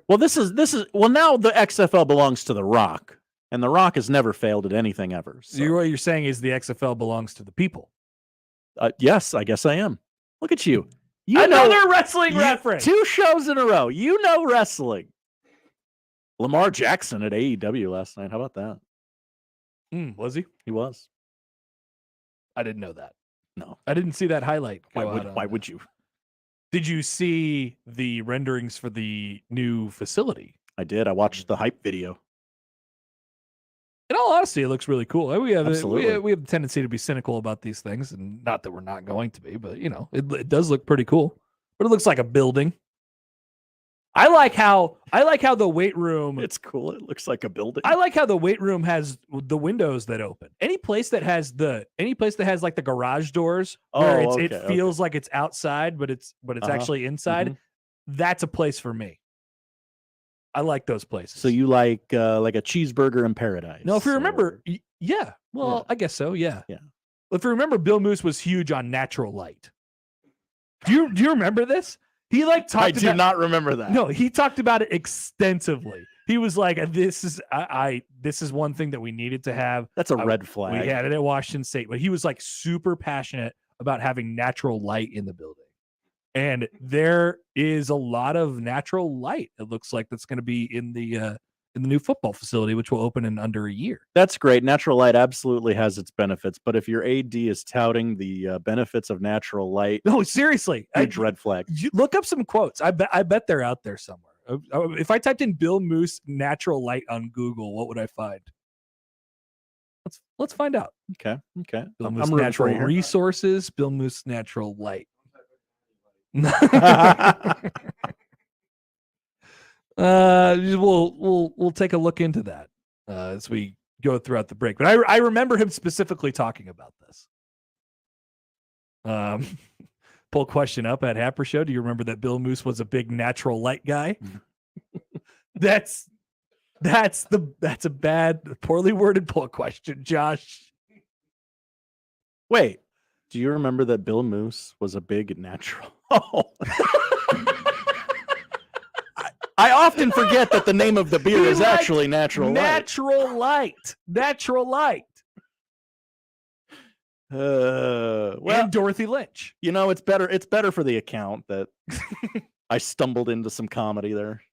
Well, this is now the XFL belongs to The Rock, and The Rock has never failed at anything ever. So what you're saying is the XFL belongs to the people. Yes, I guess I am. Look at you. Another wrestling reference. 2 shows in a row. You know wrestling. Lamar Jackson at AEW last night. How about that? Was he? He was. I didn't know that. No. I didn't see that highlight. Why would you? Did you see the renderings for the new facility? I did. I watched the hype video. In all honesty, it looks really cool. We have Absolutely. we have a tendency to be cynical about these things, and not that we're not going to be, but it does look pretty cool. But it looks like a building. I like how the weight room. It's cool. It looks like a building. I like how the weight room has the windows that open. Any place that has like the garage doors where it feels like it's outside, but it's actually inside. Mm-hmm. That's a place for me. I like those places. So you like a cheeseburger in paradise? No, if you remember, yeah. Well, I guess so. Yeah. Yeah. If you remember, Bill Moose was huge on natural light. Do you remember this? He talked. I do not remember that. No, he talked about it extensively. He was like, "This is this is one thing that we needed to have." That's a red flag. We had it at Washington State, but he was like super passionate about having natural light in the building. And there is a lot of natural light. It looks like that's going to be in the in the new football facility, which will open in under a year. That's great. Natural light absolutely has its benefits, but if your AD is touting the benefits of natural light, no, seriously, huge red flag. Look up some quotes. I bet they're out there somewhere. If I typed in Bill Moose natural light on Google, what would I find? Let's find out. Okay. Bill Moose natural resources. Bill Moose natural light. We'll take a look into that as we go throughout the break. But I remember him specifically talking about this. Pull question up at Happer Show. Do you remember that Bill Moose was a big natural light guy? That's a bad, poorly worded poll question, Josh. Wait, do you remember that Bill Moose was a big natural? I often forget that the name of the beer is actually Natural Light. Natural Light. And Dorothy Lynch. You know, it's better for the account that I stumbled into some comedy there.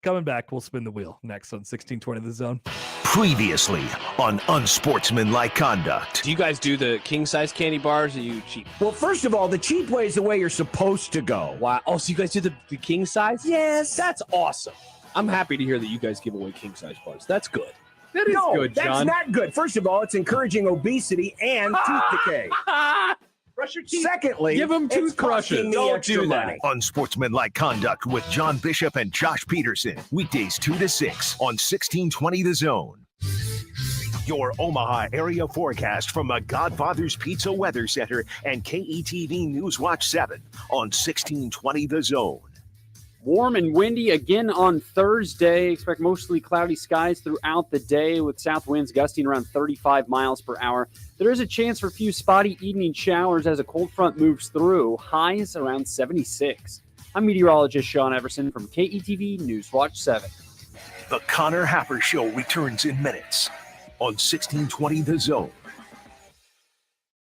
Coming back, we'll spin the wheel next on 1620 The Zone. Previously on Unsportsmanlike Conduct. Do you guys do the king-size candy bars, or you cheap? Well, first of all, the cheap way is the way you're supposed to go. Wow. Oh, so you guys do the king size? Yes. That's awesome. I'm happy to hear that you guys give away king-size bars. That's good. That is good, John. That's not good. First of all, it's encouraging obesity and tooth decay. Brush your teeth. Secondly, give them toothbrushes. Don't do that. Unsportsmanlike Conduct with John Bishop and Josh Peterson. Weekdays 2 to 6 on 1620 The Zone. Your Omaha area forecast from the Godfather's Pizza Weather Center and KETV News Watch 7 on 1620 The Zone. Warm and windy again on Thursday. Expect mostly cloudy skies throughout the day with south winds gusting around 35 miles per hour. There is a chance for a few spotty evening showers as a cold front moves through. Highs around 76. I'm meteorologist Sean Everson from KETV News Watch 7. The Connor Happer Show returns in minutes on 1620 The Zone.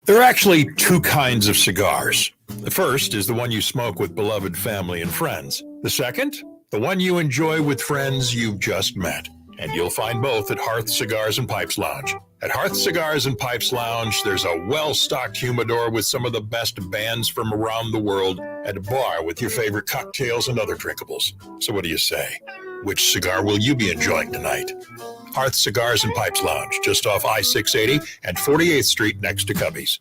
There are actually two kinds of cigars. The first is the one you smoke with beloved family and friends. The second, the one you enjoy with friends you've just met. And you'll find both at Hearth Cigars and Pipes Lounge. At Hearth Cigars and Pipes Lounge, there's a well-stocked humidor with some of the best bands from around the world and a bar with your favorite cocktails and other drinkables. So what do you say? Which cigar will you be enjoying tonight? Hearth Cigars and Pipes Lounge, just off I-680 and 48th Street next to Cubby's.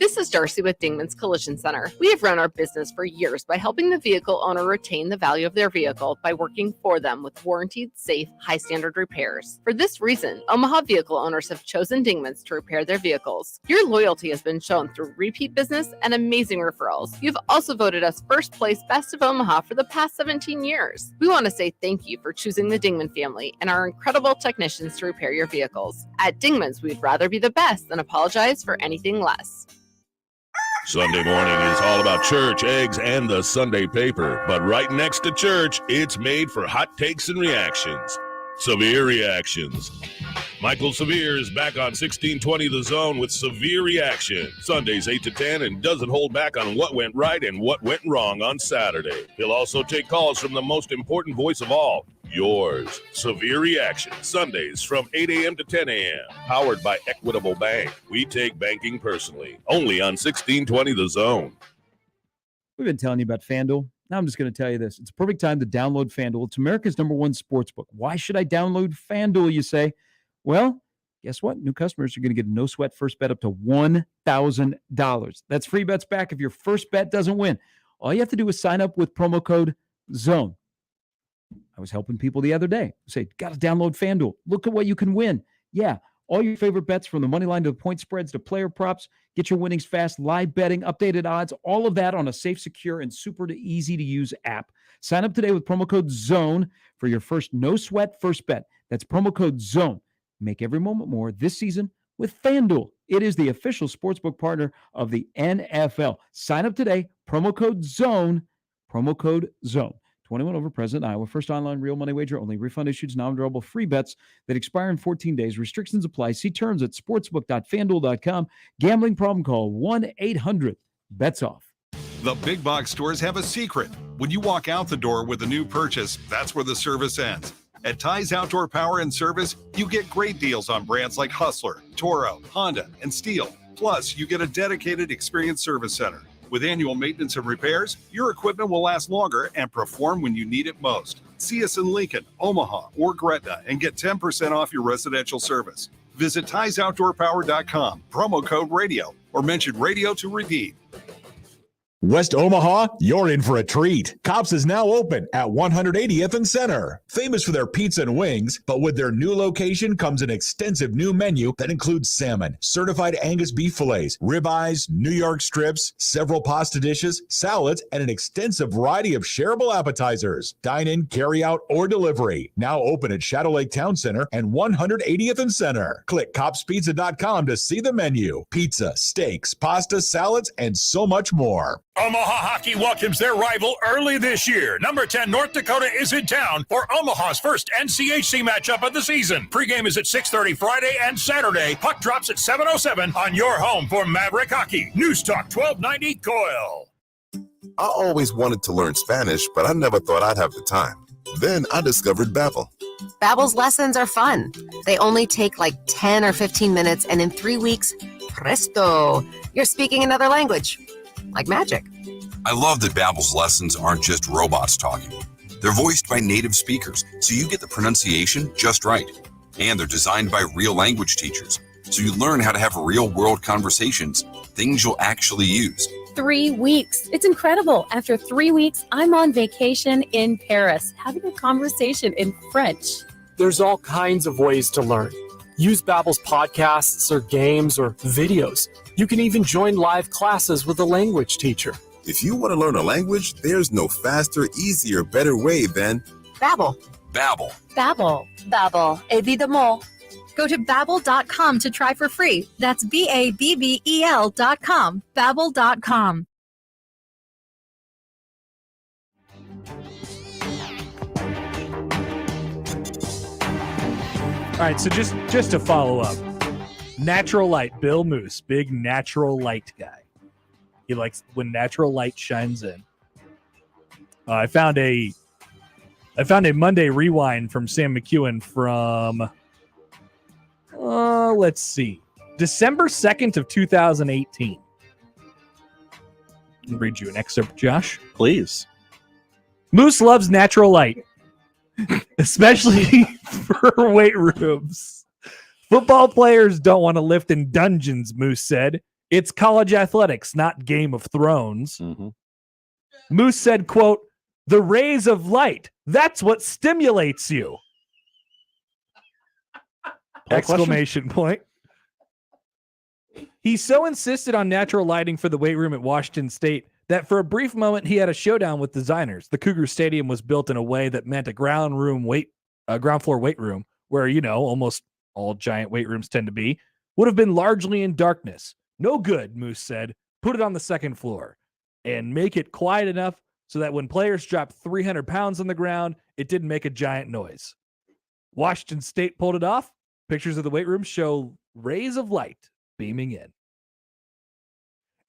This is Darcy with Dingman's Collision Center. We have run our business for years by helping the vehicle owner retain the value of their vehicle by working for them with warranted, safe, high-standard repairs. For this reason, Omaha vehicle owners have chosen Dingman's to repair their vehicles. Your loyalty has been shown through repeat business and amazing referrals. You've also voted us first place Best of Omaha for the past 17 years. We want to say thank you for choosing the Dingman family and our incredible technicians to repair your vehicles. At Dingman's, we'd rather be the best than apologize for anything less. Sunday morning is all about church, eggs, and the Sunday paper. But right next to church, it's made for hot takes and reactions. Severe Reactions. Michael Severe is back on 1620 The Zone with Severe Reaction. Sundays 8 to 10 and doesn't hold back on what went right and what went wrong on Saturday. He'll also take calls from the most important voice of all, yours. Severe Reaction. Sundays from 8 a.m. to 10 a.m. Powered by Equitable Bank. We take banking personally. Only on 1620 The Zone. We've been telling you about FanDuel. Now I'm just going to tell you this. It's a perfect time to download FanDuel. It's America's #1 sportsbook. Why should I download FanDuel, you say? Well, guess what? New customers are going to get a no-sweat first bet up to $1,000. That's free bets back if your first bet doesn't win. All you have to do is sign up with promo code ZONE. I was helping people the other day. Say, got to download FanDuel. Look at what you can win. Yeah, all your favorite bets from the money line to the point spreads to player props. Get your winnings fast, live betting, updated odds, all of that on a safe, secure, and super easy-to-use app. Sign up today with promo code ZONE for your first no-sweat first bet. That's promo code ZONE. Make every moment more this season with FanDuel. It is the official sportsbook partner of the NFL. Sign up today, promo code ZONE, promo code ZONE. 21 over present Iowa. First online real money wager only. Refund issued, non-withdrawable free bets that expire in 14 days. Restrictions apply. See terms at sportsbook.fanduel.com. Gambling problem, call 1-800-BETS-OFF. The big box stores have a secret. When you walk out the door with a new purchase, that's where the service ends. At Ties Outdoor Power and Service, you get great deals on brands like Hustler, Toro, Honda, and Steel. Plus, you get a dedicated, experienced service center. With annual maintenance and repairs, your equipment will last longer and perform when you need it most. See us in Lincoln, Omaha, or Gretna and get 10% off your residential service. Visit TiesOutdoorPower.com, promo code radio, or mention radio to redeem. West Omaha, you're in for a treat. Cops is now open at 180th and Center. Famous for their pizza and wings, but with their new location comes an extensive new menu that includes salmon, certified Angus beef fillets, ribeyes, New York strips, several pasta dishes, salads, and an extensive variety of shareable appetizers. Dine in, carry out, or delivery. Now open at Shadow Lake Town Center and 180th and Center. Click copspizza.com to see the menu. Pizza, steaks, pasta, salads, and so much more. Omaha Hockey welcomes their rival early this year. Number 10 North Dakota is in town for Omaha's first NCHC matchup of the season. Pregame is at 6:30 Friday and Saturday. Puck drops at 7:07 on your home for Maverick Hockey. News Talk 1290 Coil. I always wanted to learn Spanish, but I never thought I'd have the time. Then I discovered Babbel. Babbel's lessons are fun. They only take like 10 or 15 minutes, and in 3 weeks, presto, you're speaking another language. Like magic. I love that Babbel's lessons aren't just robots talking. They're voiced by native speakers, so you get the pronunciation just right. And they're designed by real language teachers, so you learn how to have real-world conversations, things you'll actually use. 3 weeks. It's incredible. After 3 weeks, I'm on vacation in Paris, having a conversation in French. There's all kinds of ways to learn. Use Babbel's podcasts or games or videos. You can even join live classes with a language teacher. If you want to learn a language, there's no faster, easier, better way than Babbel. Babbel. Babbel. Babbel. Évidemment. Go to Babbel.com to try for free. That's BABBEL.com. Babbel.com. All right, so just to follow up, natural light, Bill Moose, big natural light guy. He likes when natural light shines in. I found a Monday rewind from Sam McEwen from let's see, December 2nd of 2018. I'll read you an excerpt, Josh. Please. Moose loves natural light, especially for weight rooms. Football players don't want to lift in dungeons, Moose said. It's college athletics, not Game of Thrones. Mm-hmm. Moose said, quote, the rays of light, that's what stimulates you. Exclamation point. He so insisted on natural lighting for the weight room at Washington State that for a brief moment he had a showdown with designers. The Cougar Stadium was built in a way that meant a ground floor weight room, where, you know, almost all giant weight rooms tend to be, would have been largely in darkness. No good, Moose said. Put it on the second floor and make it quiet enough so that when players dropped 300 pounds on the ground, it didn't make a giant noise. Washington State pulled it off. Pictures of the weight room show rays of light beaming in.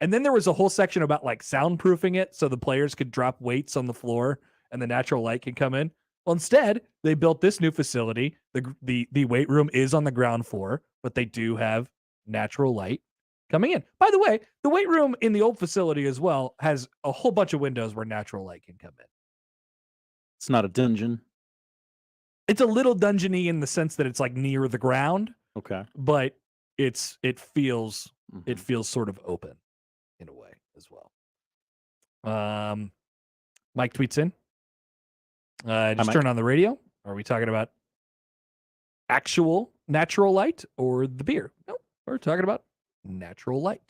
And then there was a whole section about like soundproofing it so the players could drop weights on the floor and the natural light can come in. Well, instead, they built this new facility. The weight room is on the ground floor, but they do have natural light coming in. By the way, the weight room in the old facility as well has a whole bunch of windows where natural light can come in. It's not a dungeon. It's a little dungeony in the sense that it's like near the ground. Okay. But it feels sort of open in a way as well. Mike tweets in. Just turn on the radio. Are we talking about actual natural light or the beer? No, we're talking about natural light.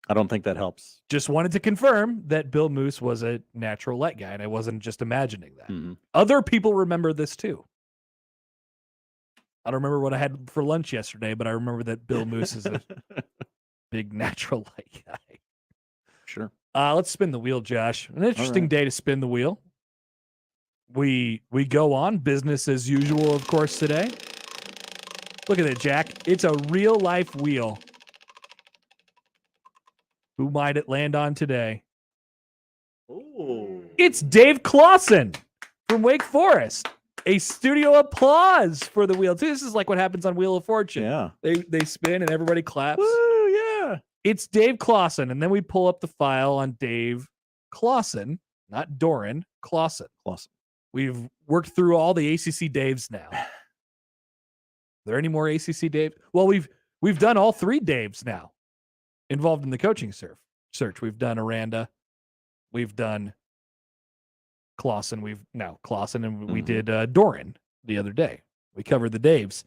I don't think that helps. Just wanted to confirm that Bill Moose was a natural light guy, and I wasn't just imagining that. Mm-hmm. Other people remember this too. I don't remember what I had for lunch yesterday, but I remember that Bill Moose is a big natural light guy. Sure. Let's spin the wheel, Josh. An interesting day to spin the wheel. We go on business as usual, of course, today. Look at it, Jack. It's a real life wheel. Who might it land on today? Ooh. It's Dave Clausen from Wake Forest. A studio applause for the wheel. This is like what happens on Wheel of Fortune. Yeah. They spin and everybody claps. Woo, yeah. It's Dave Clawson. And then we pull up the file on Dave Clawson, not Doran, Clawson. We've worked through all the ACC Daves now. Are there any more ACC Daves? Well, we've done all 3 Daves now involved in the coaching search. We've done Aranda. We've done Clawson. And we did Doran the other day. We covered the Daves.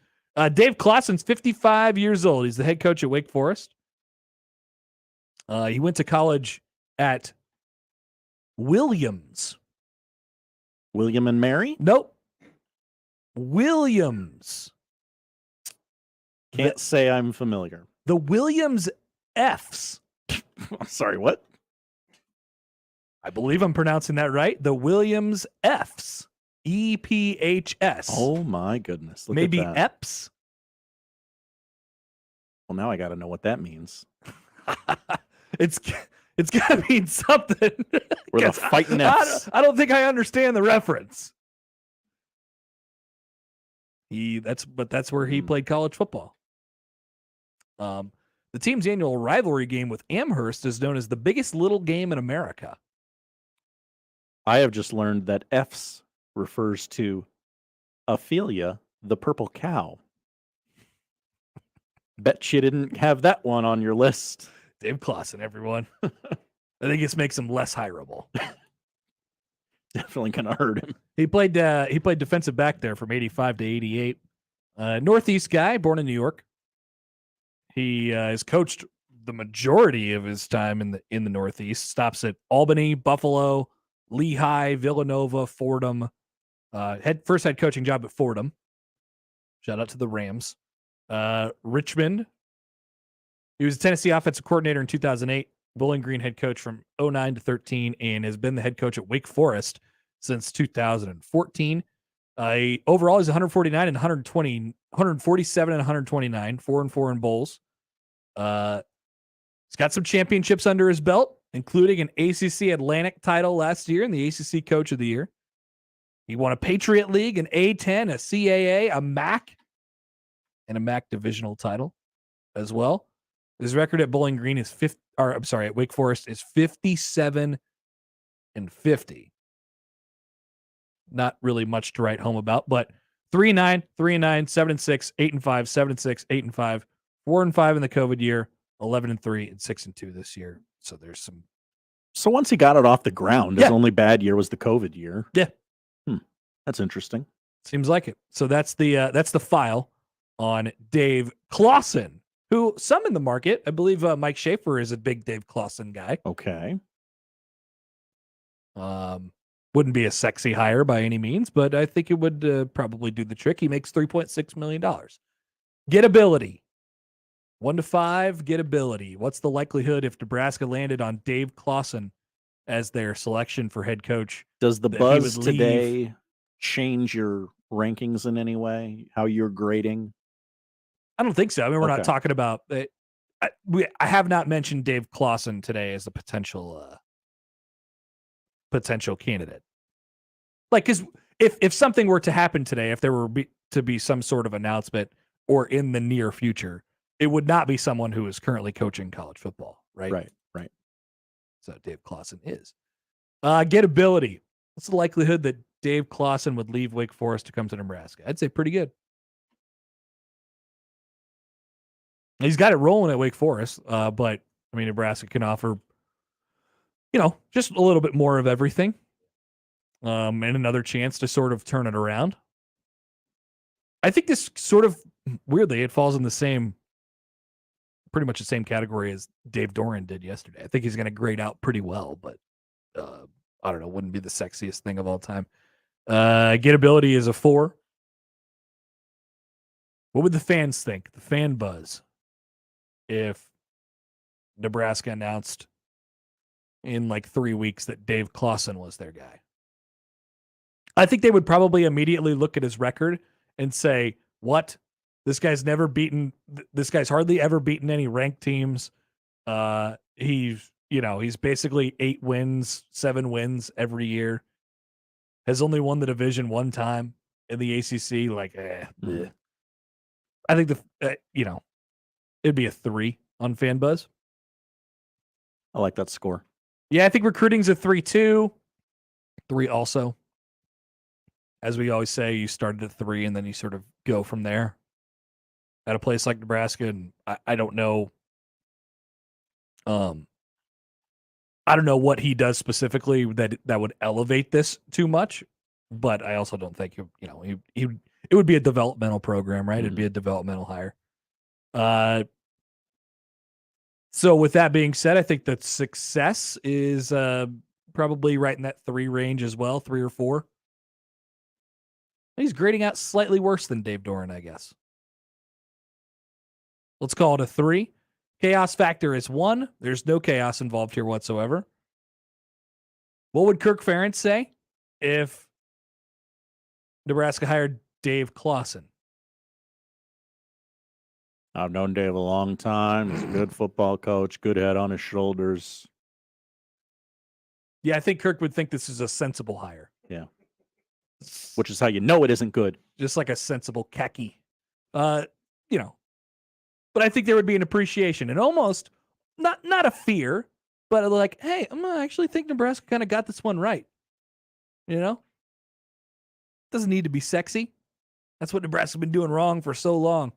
Dave Clawson's 55 years old. He's the head coach at Wake Forest. He went to college at Williams. William and Mary? Nope. Williams. Can't say I'm familiar. The Williams Fs. I'm sorry, what? I believe I'm pronouncing that right. The Williams Fs. EPHS. Oh my goodness. Look Maybe at that. EPS. Well, now I got to know what that means. It's got to mean something. We're the fighting Fs. I don't think I understand the reference. That's where he played college football. The team's annual rivalry game with Amherst is known as the biggest little game in America. I have just learned that Fs refers to Ophelia, the purple cow. Bet you didn't have that one on your list. Dave Clawson, everyone. I think this makes him less hireable. Definitely gonna hurt him. He played defensive back there from 85 to 88. Northeast guy, born in New York. He has coached the majority of his time in the Northeast. Stops at Albany, Buffalo, Lehigh, Villanova, Fordham. First head coaching job at Fordham. Shout out to the Rams. Richmond. He was a Tennessee offensive coordinator in 2008, Bowling Green head coach from 09 to 13, and has been the head coach at Wake Forest since 2014. Overall, he's 149 and 147 and 129, 4-4 in bowls. He's got some championships under his belt, including an ACC Atlantic title last year and the ACC Coach of the Year. He won a Patriot League, an A10, a CAA, a MAC, and a MAC divisional title as well. His record at Bowling Green is at Wake Forest is 57 and 50. Not really much to write home about, but 3-9, 3-9, 7-6, 8-5, 7-6, 8-5, 4-5 in the COVID year, 11-3, and 6-2 this year. So there's some. So once he got it off the ground, his only bad year was the COVID year. Yeah. That's interesting. Seems like it. So that's the file on Dave Clawson, who some in the market, I believe Mike Schaefer is a big Dave Clawson guy. Okay. Wouldn't be a sexy hire by any means, but I think it would probably do the trick. He makes $3.6 million. Gettability. 1 to 5, gettability. What's the likelihood if Nebraska landed on Dave Clawson as their selection for head coach? Does the buzz today change your rankings in any way? How you're grading? I don't think so. I mean, we're not talking about it. I have not mentioned Dave Clawson today as a potential candidate. Like, because if something were to happen today, if there were to be some sort of announcement or in the near future, it would not be someone who is currently coaching college football, right? Right. So Dave Clawson is. Gettability. What's the likelihood that Dave Clawson would leave Wake Forest to come to Nebraska? I'd say pretty good. He's got it rolling at Wake Forest, but I mean, Nebraska can offer, just a little bit more of everything, and another chance to sort of turn it around. I think this sort of weirdly, it falls in pretty much the same category as Dave Doran did yesterday. I think he's going to grade out pretty well, but I don't know, wouldn't be the sexiest thing of all time. Gettability is a 4. What would the fans think? The fan buzz, if Nebraska announced in like 3 weeks that Dave Clawson was their guy? I think they would probably immediately look at his record and say, what? This guy's hardly ever beaten any ranked teams. He's basically 8 wins, 7 wins every year. has only won the division one time in the ACC. Bleh. I think it'd be a 3 on FanBuzz. I like that score. Yeah, I think recruiting's a 3-2. 3 also. As we always say, you started at 3 and then you sort of go from there. At a place like Nebraska, and I don't know. I don't know what he does specifically that would elevate this too much, but I also don't think it would be a developmental program, right? It'd be a developmental hire. So with that being said, I think that success is probably right in that 3 range as well, 3 or 4. He's grading out slightly worse than Dave Doran, I guess. Let's call it a 3. Chaos factor is 1. There's no chaos involved here whatsoever. What would Kirk Ferentz say if Nebraska hired Dave Clawson? I've known Dave a long time. He's a good football coach, good head on his shoulders. Yeah, I think Kirk would think this is a sensible hire. Yeah. Which is how you know it isn't good. Just like a sensible khaki. But I think there would be an appreciation and almost not a fear, but like, hey, I'm gonna actually think Nebraska kind of got this one right. Doesn't need to be sexy. That's what Nebraska's been doing wrong for so long.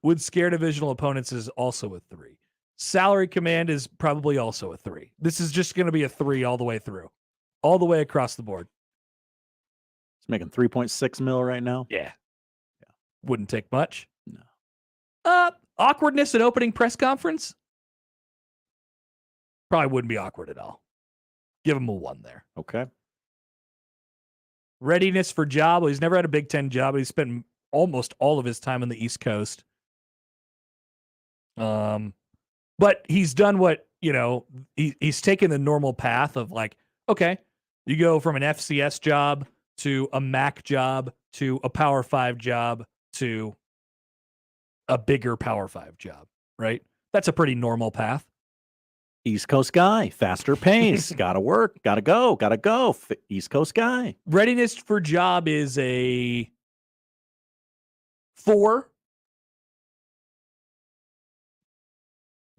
Would scare divisional opponents is also a 3. Salary command is probably also a 3. This is just going to be a 3 all the way through, all the way across the board. He's making $3.6 million right now. Yeah. Wouldn't take much. No. Awkwardness at opening press conference? Probably wouldn't be awkward at all. Give him a 1 there. Okay. Readiness for job. Well, he's never had a Big Ten job. He's spent almost all of his time on the East Coast. But he's done what, he's taken the normal path of like, okay, you go from an FCS job to a MAC job to a Power 5 job to a bigger Power 5 job, right? That's a pretty normal path. East Coast guy, faster pace, gotta work, gotta go. East Coast guy. Readiness for job is a 4.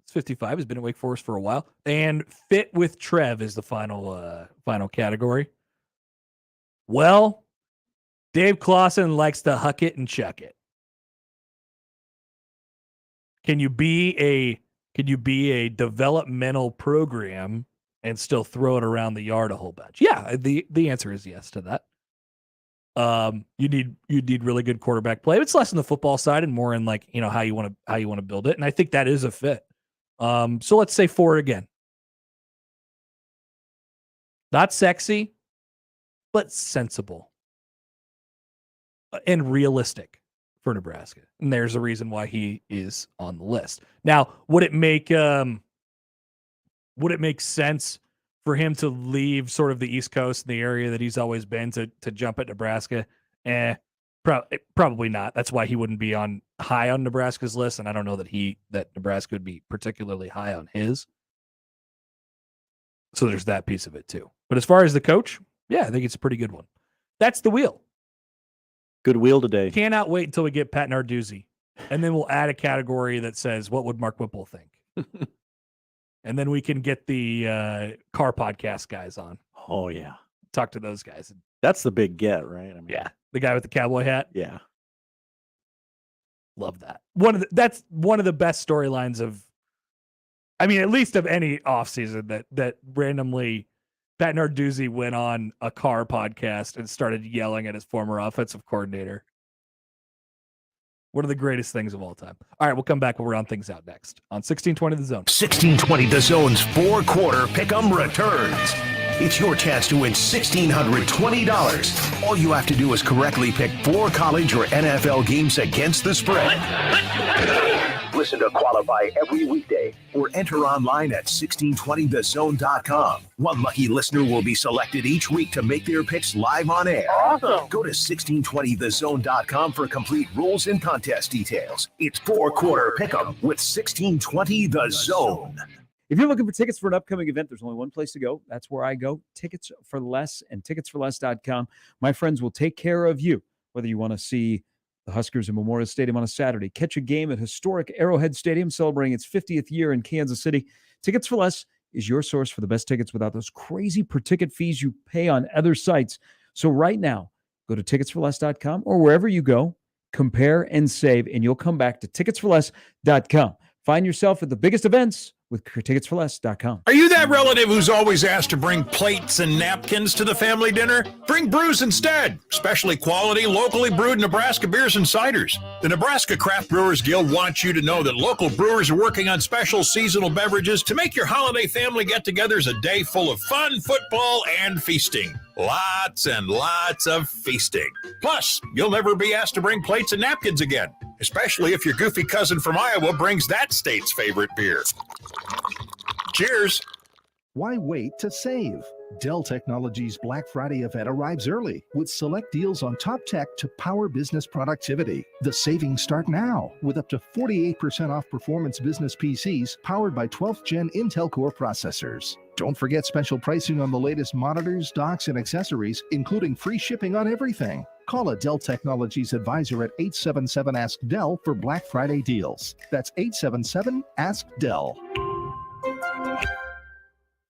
It's 55. Has been at Wake Forest for a while. And fit with Trev is the final category. Well, Dave Clawson likes to huck it and chuck it. Can you be a developmental program and still throw it around the yard a whole bunch? Yeah, the answer is yes to that. You need really good quarterback play. It's less on the football side and more in how you want to build it. And I think that is a fit. So let's say 4 again. Not sexy, but sensible and realistic for Nebraska. And there's a reason why he is on the list. Now, would it make sense for him to leave sort of the East Coast and the area that he's always been to jump at Nebraska? Probably not. That's why he wouldn't be high on Nebraska's list, and I don't know that Nebraska would be particularly high on his. So there's that piece of it too. But as far as the coach, yeah, I think it's a pretty good one. That's the wheel. Good wheel today. Cannot wait until we get Pat Narduzzi, and then we'll add a category that says, "What would Mark Whipple think?" And then we can get the car podcast guys on. Oh yeah, talk to those guys. That's the big get, right? Yeah, the guy with the cowboy hat. Yeah, love that. That's one of the best storylines of, at least of any offseason that randomly Pat Narduzzi went on a car podcast and started yelling at his former offensive coordinator. One of the greatest things of all time. All right, we'll come back. We'll round things out next on 1620 The Zone. 1620 The Zone's 4-quarter pick'em returns. It's your chance to win $1,620. All you have to do is correctly pick 4 college or NFL games against the spread. Listen to qualify every weekday or enter online at 1620thezone.com. One lucky listener will be selected each week to make their picks live on air. Awesome. Go to 1620thezone.com for complete rules and contest details. It's 4-quarter pick'em with 1620 The Zone. If you're looking for tickets for an upcoming event, there's only one place to go. That's where I go. Tickets for Less and ticketsforless.com. My friends will take care of you, whether you want to see the Huskers in Memorial Stadium on a Saturday, catch a game at historic Arrowhead Stadium celebrating its 50th year in Kansas City. Tickets for Less is your source for the best tickets without those crazy per-ticket fees you pay on other sites. So right now, go to ticketsforless.com or wherever you go, compare and save, and you'll come back to ticketsforless.com. Find yourself at the biggest events with ticketsforless.com. Are you that relative who's always asked to bring plates and napkins to the family dinner? Bring brews instead. Specially quality, locally brewed Nebraska beers and ciders. The Nebraska Craft Brewers Guild wants you to know that local brewers are working on special seasonal beverages to make your holiday family get-togethers a day full of fun, football, and feasting. Lots and lots of feasting. Plus, you'll never be asked to bring plates and napkins again, especially if your goofy cousin from Iowa brings that state's favorite beer. Cheers. Why wait to save? Dell Technologies Black Friday event arrives early with select deals on top tech to power business productivity. The savings start now with up to 48% off performance business PCs powered by 12th gen Intel Core processors. Don't forget special pricing on the latest monitors, docks, and accessories, including free shipping on everything. Call a Dell Technologies advisor at 877-ASK-DELL for Black Friday deals. That's 877-ASK-DELL.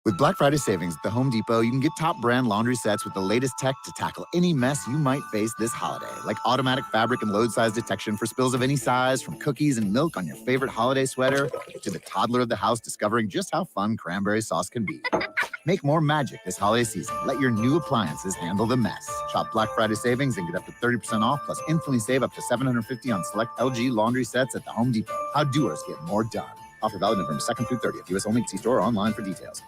With Black Friday savings at the Home Depot, you can get top brand laundry sets with the latest tech to tackle any mess you might face this holiday, like automatic fabric and load size detection for spills of any size, from cookies and milk on your favorite holiday sweater to the toddler of the house discovering just how fun cranberry sauce can be. Make more magic this holiday season. Let your new appliances handle the mess. Shop Black Friday savings and get up to 30% off, plus instantly save up to $750 on select LG laundry sets at the Home Depot. How doers get more done. Offer valid November 2nd through 30th. U.S. only. See store or online for details.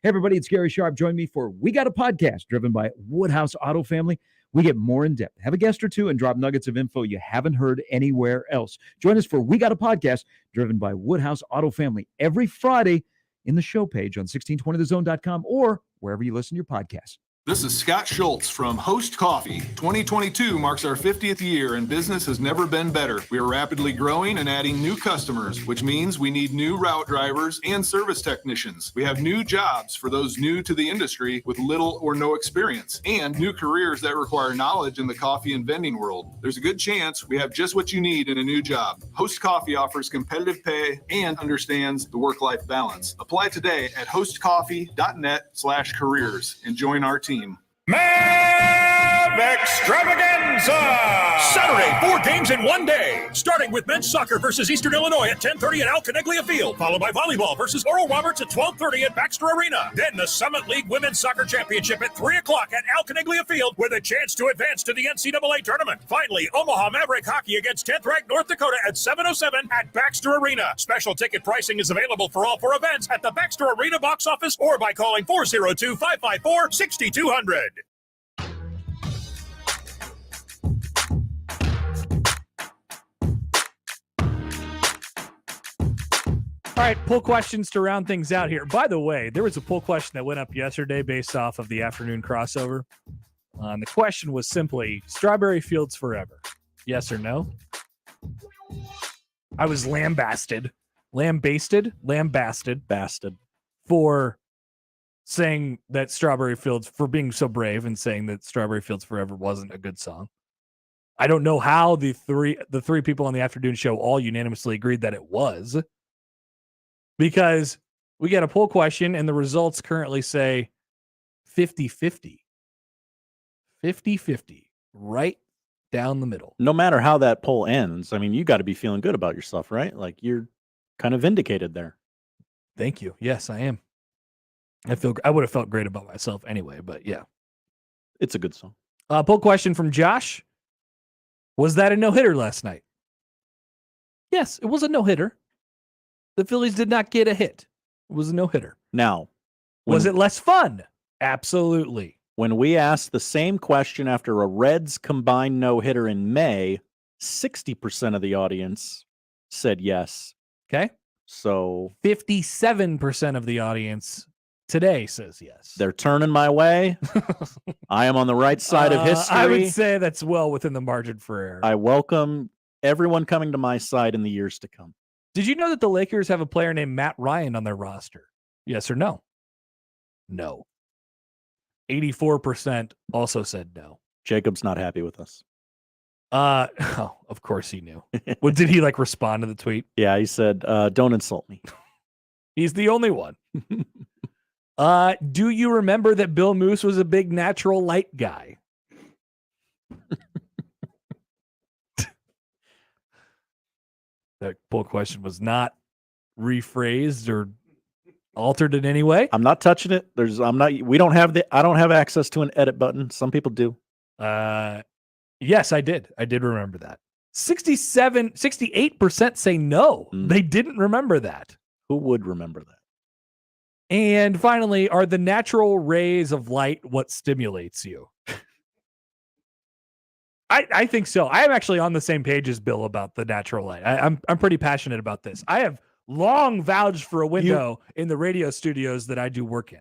Hey, everybody, it's Gary Sharp. Join me for We Got a Podcast, driven by Woodhouse Auto Family. We get more in depth, have a guest or two, and drop nuggets of info you haven't heard anywhere else. Join us for We Got a Podcast, driven by Woodhouse Auto Family, every Friday in the show page on 1620thezone.com or wherever you listen to your podcasts. This is Scott Schultz from Host Coffee. 2022 marks our 50th year and business has never been better. We are rapidly growing and adding new customers, which means we need new route drivers and service technicians. We have new jobs for those new to the industry with little or no experience, and new careers that require knowledge in the coffee and vending world. There's a good chance we have just what you need in a new job. Host Coffee offers competitive pay and understands the work-life balance. Apply today at hostcoffee.net/careers and join our team. Mav Extravaganza! Saturday, 4 games in one day. Starting with men's soccer versus Eastern Illinois at 10:30 at Alconeglia Field, followed by volleyball versus Oral Roberts at 12:30 at Baxter Arena. Then the Summit League Women's Soccer Championship at 3 o'clock at Alconeglia Field with a chance to advance to the NCAA tournament. Finally, Omaha Maverick Hockey against 10th-ranked North Dakota at 7:07 at Baxter Arena. Special ticket pricing is available for all 4 events at the Baxter Arena box office or by calling 402-554-6200. All right, poll questions to round things out here. By the way, there was a poll question that went up yesterday based off of the afternoon crossover. And the question was simply, Strawberry Fields forever? Yes or no? I was lambasted for saying that Strawberry Fields, for being so brave and saying that Strawberry Fields Forever wasn't a good song. I don't know how the three people on the afternoon show all unanimously agreed that it was, because we get a poll question and the results currently say 50-50. 50-50, right down the middle. No matter how that poll ends, I mean, you got to be feeling good about yourself, right? Like, you're kind of vindicated there. Thank you. Yes, I am. I would have felt great about myself anyway, but yeah. It's a good song. Poll question from Josh. Was that a no-hitter last night? Yes, it was a no-hitter. The Phillies did not get a hit. It was a no-hitter. Now, was it less fun? Absolutely. When we asked the same question after a Reds combined no-hitter in May, 60% of the audience said yes. Okay. So 57% of the audience today says yes. They're turning my way. I am on the right side of history. I would say that's well within the margin for error. I welcome everyone coming to my side in the years to come. Did you know that the Lakers have a player named Matt Ryan on their roster? Yes or no? No. 84% also said no. Jacob's not happy with us. Oh, of course he knew. Well, did he like respond to the tweet? Yeah, he said, don't insult me. He's the only one. Do you remember that Bill Moose was a big natural light guy? That poll question was not rephrased or altered in any way. I'm not touching it. I don't have access to an edit button. Some people do. Yes, I did. I did remember that. 68% say no. They didn't remember that. Who would remember that? And finally, are the natural rays of light what stimulates you? I think so. I am actually on the same page as Bill about the natural light. I'm pretty passionate about this. I have long vouched for a window in the radio studios that I do work in.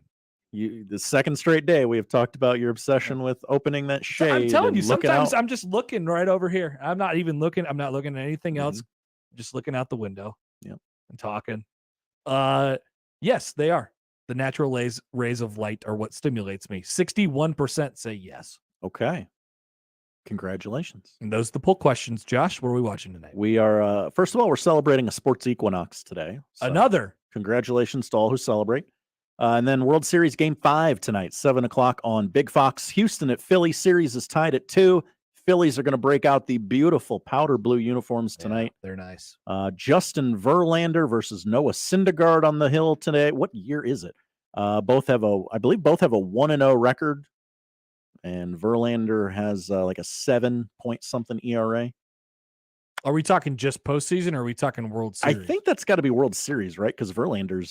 The second straight day we have talked about your obsession with opening that shade. I'm telling you, sometimes out. I'm just looking right over here. I'm not even looking. I'm not looking at anything else. Just looking out the window. Yep. And talking. Yes, they are. The natural rays of light are what stimulates me. 61% say yes. Okay. Congratulations. And those are the poll questions. Josh, what are we watching tonight? We are, first of all, we're celebrating a sports equinox today. So Another. Congratulations to all who celebrate. And then World Series Game 5 tonight, 7 o'clock on Big Fox. Houston at Philly. Series is tied at 2. Phillies are going to break out the beautiful powder blue uniforms tonight. Yeah, they're nice. Justin Verlander versus Noah Syndergaard on the hill today. What year is it? I believe both have a 1-0 record. And Verlander has like a 7-point-something ERA. Are we talking just postseason or are we talking World Series? I think that's got to be World Series, right? Because Verlander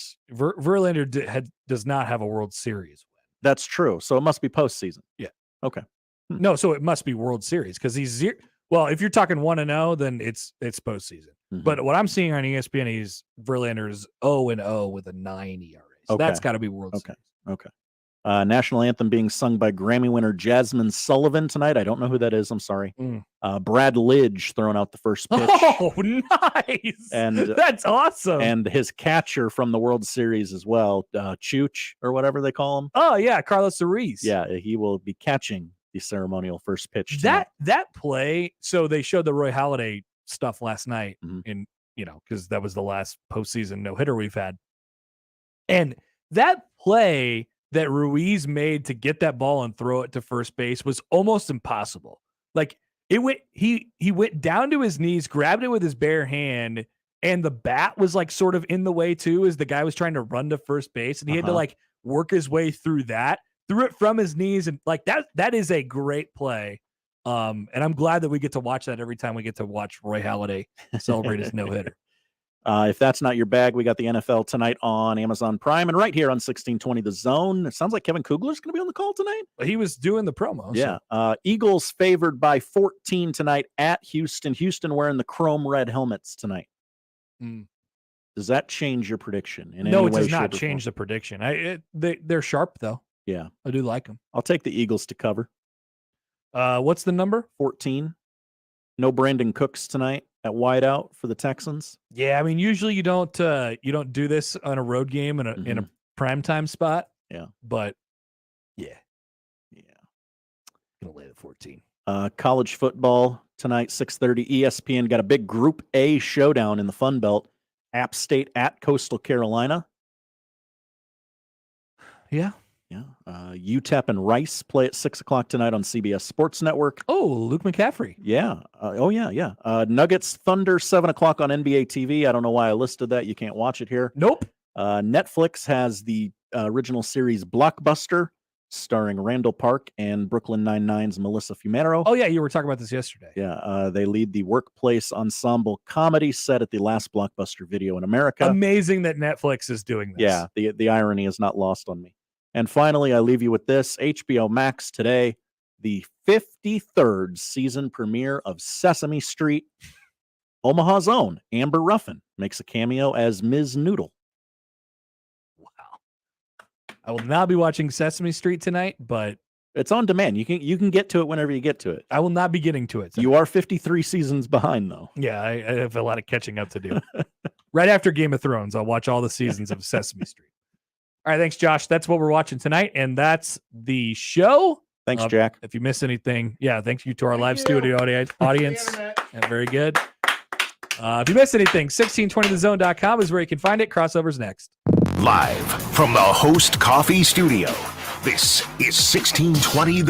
does not have a World Series win. That's true. So it must be postseason. Yeah. Okay. No, so it must be World Series because he's well. If you're talking 1-0, then it's postseason. But what I'm seeing on ESPN, Verlander's 0-0 with a 9 ERA. So that's got to be World Series. Okay. National anthem being sung by Grammy winner Jasmine Sullivan tonight. I don't know who that is. I'm sorry. Brad Lidge throwing out the first pitch. Oh, nice. And that's awesome. And his catcher from the World Series as well, Chooch or whatever they call him. Oh, yeah. Carlos Ruiz. Yeah, he will be catching the ceremonial first pitch tonight. That play, so they showed the Roy Halladay stuff last night in, because that was the last postseason no-hitter we've had. And that play that Ruiz made to get that ball and throw it to first base was almost impossible. Like he went down to his knees, grabbed it with his bare hand, and the bat was like sort of in the way too as the guy was trying to run to first base, and he had to like work his way through that, threw it from his knees, and like that is a great play. And I'm glad that we get to watch that every time we get to watch Roy Halladay celebrate his no-hitter. If that's not your bag, we got the NFL tonight on Amazon Prime and right here on 1620 The Zone. It sounds like Kevin Coogler's going to be on the call tonight. He was doing the promo. Yeah. So. Eagles favored by 14 tonight at Houston. Houston wearing the chrome red helmets tonight. Does that change your prediction? No, it does not change the prediction. They're sharp, though. Yeah. I do like them. I'll take the Eagles to cover. What's the number? 14. No Brandon Cooks tonight at wideout for the Texans. Yeah, I mean, usually you don't do this on a road game in a primetime spot. Yeah, but yeah, gonna lay the 14. College football tonight, 6:30. ESPN got a big Group A showdown in the Fun Belt. App State at Coastal Carolina. Yeah. UTEP and Rice play at 6 o'clock tonight on CBS Sports Network. Oh, Luke McCaffrey. Yeah. Nuggets Thunder, 7 o'clock on NBA TV. I don't know why I listed that. You can't watch it here. Nope. Netflix has the original series Blockbuster, starring Randall Park and Brooklyn Nine-Nine's Melissa Fumero. Oh, yeah, you were talking about this yesterday. Yeah, they lead the workplace ensemble comedy set at the last Blockbuster video in America. Amazing that Netflix is doing this. Yeah, the irony is not lost on me. And finally, I leave you with this. HBO Max today, the 53rd season premiere of Sesame Street. Omaha's own Amber Ruffin makes a cameo as Ms. Noodle. Wow. I will not be watching Sesame Street tonight, but it's on demand. You can get to it whenever you get to it. I will not be getting to it tonight. You are 53 seasons behind, though. Yeah, I have a lot of catching up to do. Right after Game of Thrones, I'll watch all the seasons of Sesame Street. All right, thanks, Josh. That's what we're watching tonight, and that's the show. Thanks, Jack. If you missed anything, thank you to our live studio audience. Very good. If you missed anything, 1620thezone.com is where you can find it. Crossovers next. Live from the Host Coffee Studio, this is 1620 The